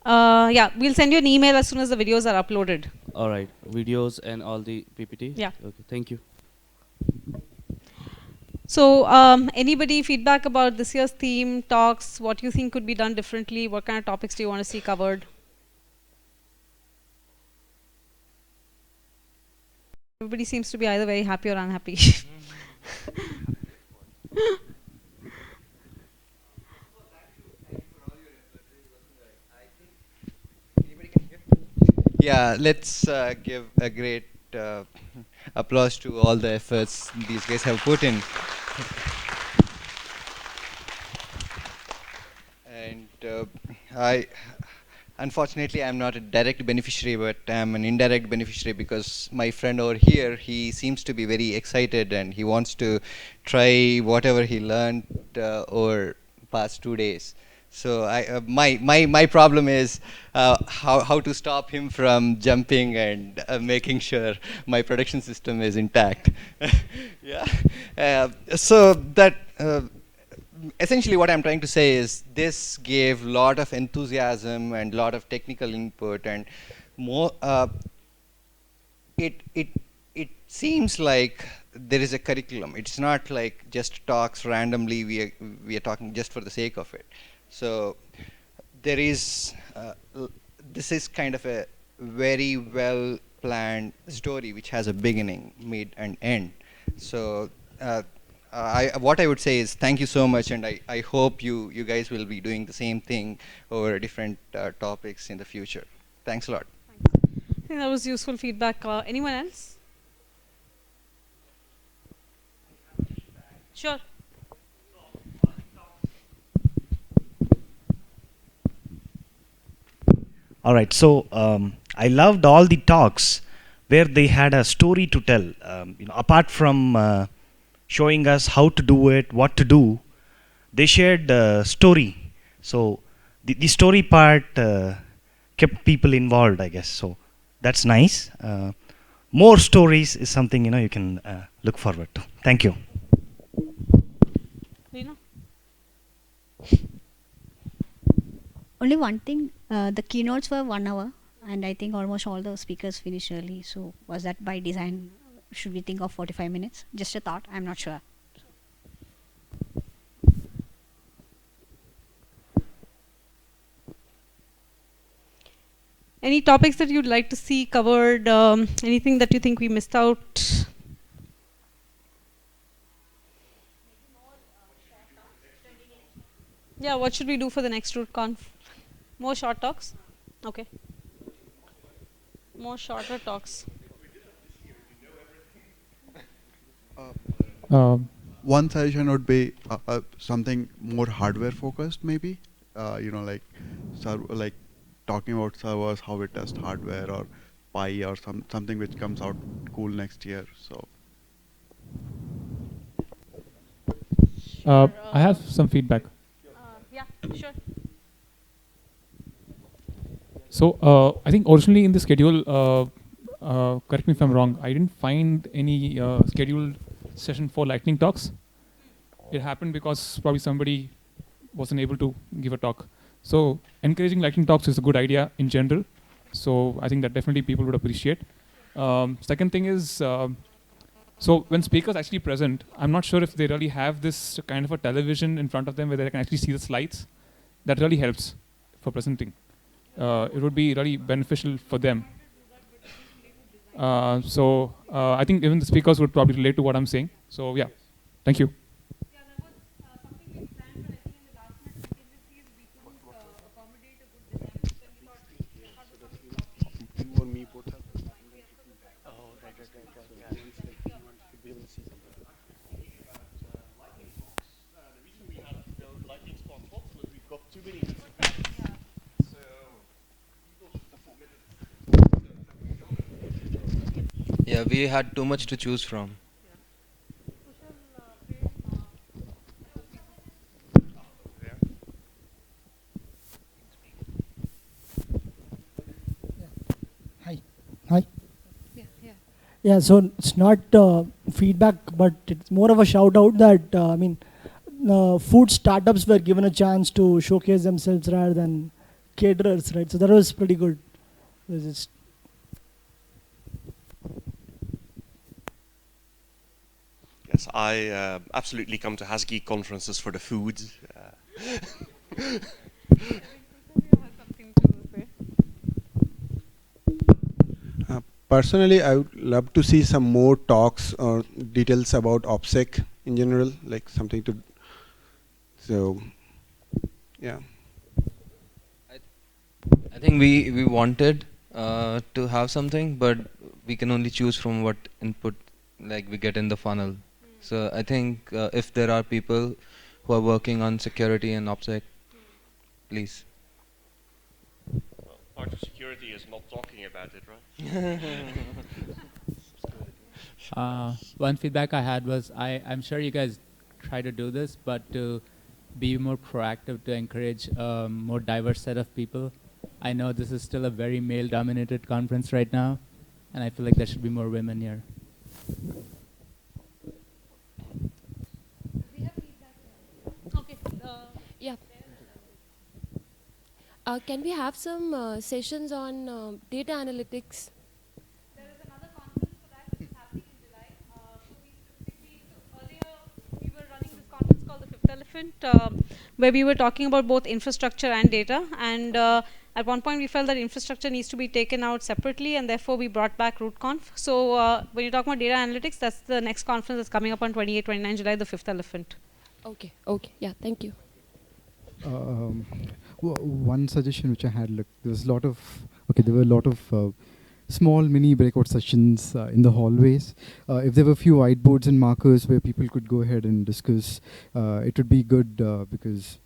Yeah, we'll send you an email as soon as the videos are uploaded. All right, videos and all the PPT. Yeah. Okay. Thank you. So, anybody feedback about this year's theme, talks, what you think could be done differently? What kind of topics do you want to see covered? Everybody seems to be either very happy or unhappy. Yeah, let's give a great applause to all the efforts these guys have put in. And unfortunately, I'm not a direct beneficiary, but I'm an indirect beneficiary because my friend over here, he seems to be very excited and he wants to try whatever he learned over past 2 days. So my problem is how to stop him from jumping and making sure my production system is intact. Yeah. So that essentially what I'm trying to say is this gave a lot of enthusiasm and a lot of technical input, and more. It seems like there is a curriculum. It's not like just talks randomly. We are talking just for the sake of it. So there is this is kind of a very well planned story which has a beginning, mid, and end. So what I would say is thank you so much, and I hope you guys will be doing the same thing over different topics in the future. Thanks a lot. I think that was useful feedback. Anyone else? Sure. All right, so I loved all the talks where they had a story to tell. Apart from showing us how to do it, what to do, they shared story. So the story part kept people involved, I guess. So that's nice. More stories is something you can look forward to. Thank you. Only one thing, the keynotes were 1 hour, and I think almost all the speakers finished early. So was that by design? Should we think of 45 minutes? Just a thought, I'm not sure. Any topics that you'd like to see covered? Anything that you think we missed out? Yeah, what should we do for the next Rootconf? More short talks? Okay. More shorter talks. One suggestion would be something more hardware focused, maybe. Like talking about servers, how we test hardware, or Pi, or something which comes out cool next year. So. I have some feedback. Yeah, sure. So I think originally in the schedule, correct me if I'm wrong, I didn't find any scheduled session for lightning talks. It happened because probably somebody wasn't able to give a talk. So encouraging lightning talks is a good idea in general. So I think that definitely people would appreciate. Second thing is, so when speakers actually present, I'm not sure if they really have this kind of a television in front of them where they can actually see the slides. That really helps for presenting. It would be really beneficial for them. I think even the speakers would probably relate to what I'm saying. So yeah, thank you. Yeah, we had too much to choose from. Hi. Hi. Yeah, so it's not feedback, but it's more of a shout out that, food startups were given a chance to showcase themselves rather than caterers, right? So that was pretty good. It was just Yes, I absolutely come to Hasgeek conferences for the food. Personally, I would love to see some more talks or details about OPSEC in general, like something to. So, yeah. I think we wanted to have something, but we can only choose from what input like we get in the funnel. So I think if there are people who are working on security and OPSEC, please. Part of security is not talking about it, right? One feedback I had was I'm sure you guys try to do this, but to be more proactive, to encourage more diverse set of people. I know this is still a very male-dominated conference right now, and I feel like there should be more women here. Yeah. Can we have some sessions on data analytics? Conference called the Fifth Elephant, where we were talking about both infrastructure and data. And at one point, we felt that infrastructure needs to be taken out separately, and therefore we brought back Rootconf. So when you talk about data analytics, that's the next conference that's coming up on 28, 29 July, the Fifth Elephant. Okay. Okay. Yeah. Thank you. One suggestion which I had, look, there were a lot of small mini breakout sessions in the hallways. If there were a few whiteboards and markers where people could go ahead and discuss, it would be good because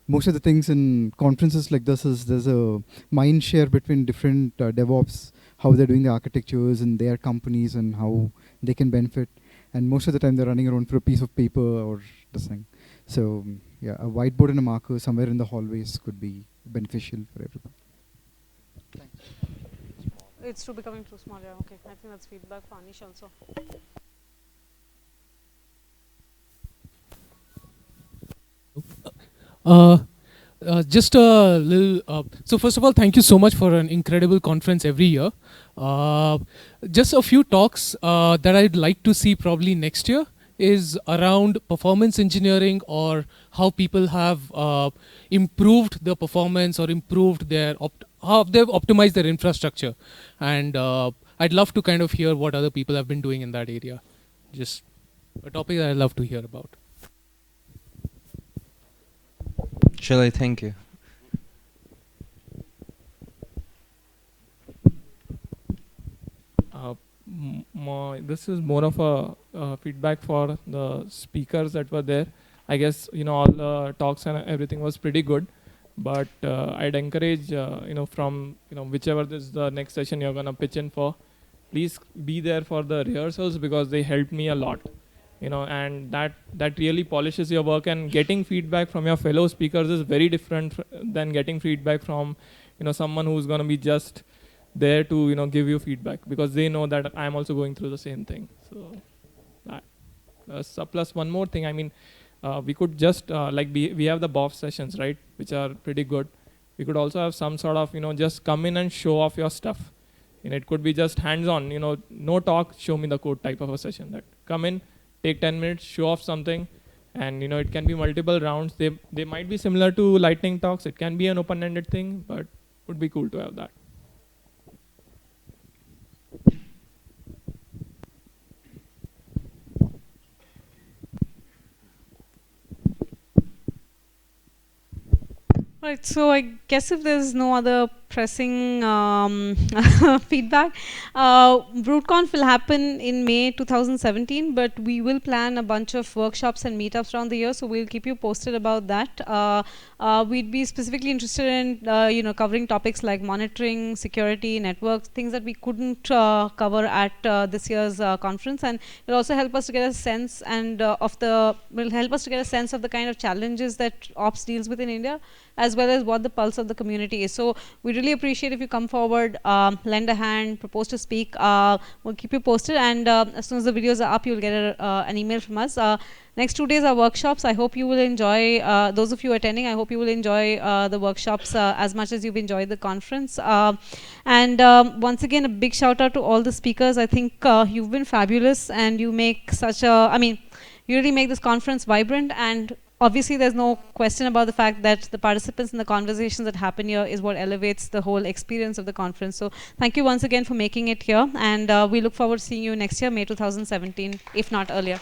most of the things in conferences like this is there's a mind share between different DevOps, how they're doing the architectures in their companies and how they can benefit. And most of the time they're running around for a piece of paper or this thing. So yeah, a whiteboard and a marker somewhere in the hallways could be beneficial for everyone. Thanks. It's too becoming too small. Yeah, okay. I think that's feedback for Anish also. Just a little. So first of all, thank you so much for an incredible conference every year. Just a few talks that I'd like to see probably next year is around performance engineering, or how people have improved the performance or improved their how they've optimized their infrastructure. And I'd love to kind of hear what other people have been doing in that area. Just a topic that I'd love to hear about. Shall I thank you? This is more of a feedback for the speakers that were there. I guess all the talks and everything was pretty good, but I'd encourage from whichever this is the next session you're gonna pitch in for, please be there for the rehearsals because they helped me a lot. And that really polishes your work, and getting feedback from your fellow speakers is very different than getting feedback from someone who's going to be just there to give you feedback, because they know that I'm also going through the same thing. So plus one more thing, I mean, we could just we have the BOF sessions, right, which are pretty good. We could also have some sort of just come in and show off your stuff. It could be just hands-on, no talk, show me the code type of a session. That come in, take 10 minutes, show off something, and it can be multiple rounds. They might be similar to lightning talks. It can be an open-ended thing, but would be cool to have that. Right, so I guess if there's no other pressing feedback, Rootconf will happen in May 2017, but we will plan a bunch of workshops and meetups around the year, so we'll keep you posted about that. We'd be specifically interested in covering topics like monitoring, security, networks, things that we couldn't cover at this year's conference, and will also help us to get a sense of the kind of challenges that ops deals with in India, as well as what the pulse of the community is. So we really appreciate if you come forward, lend a hand, propose to speak. We'll keep you posted, and as soon as the videos are up, you'll get an email from us. Next 2 days are workshops. I hope you will enjoy, those of you attending, I hope you will enjoy the workshops as much as you've enjoyed the conference. And once again, a big shout out to all the speakers. I think you've been fabulous, and you make you really make this conference vibrant, and obviously there's no question about the fact that the participants and the conversations that happen here is what elevates the whole experience of the conference. So thank you once again for making it here, and we look forward to seeing you next year, May 2017, if not earlier.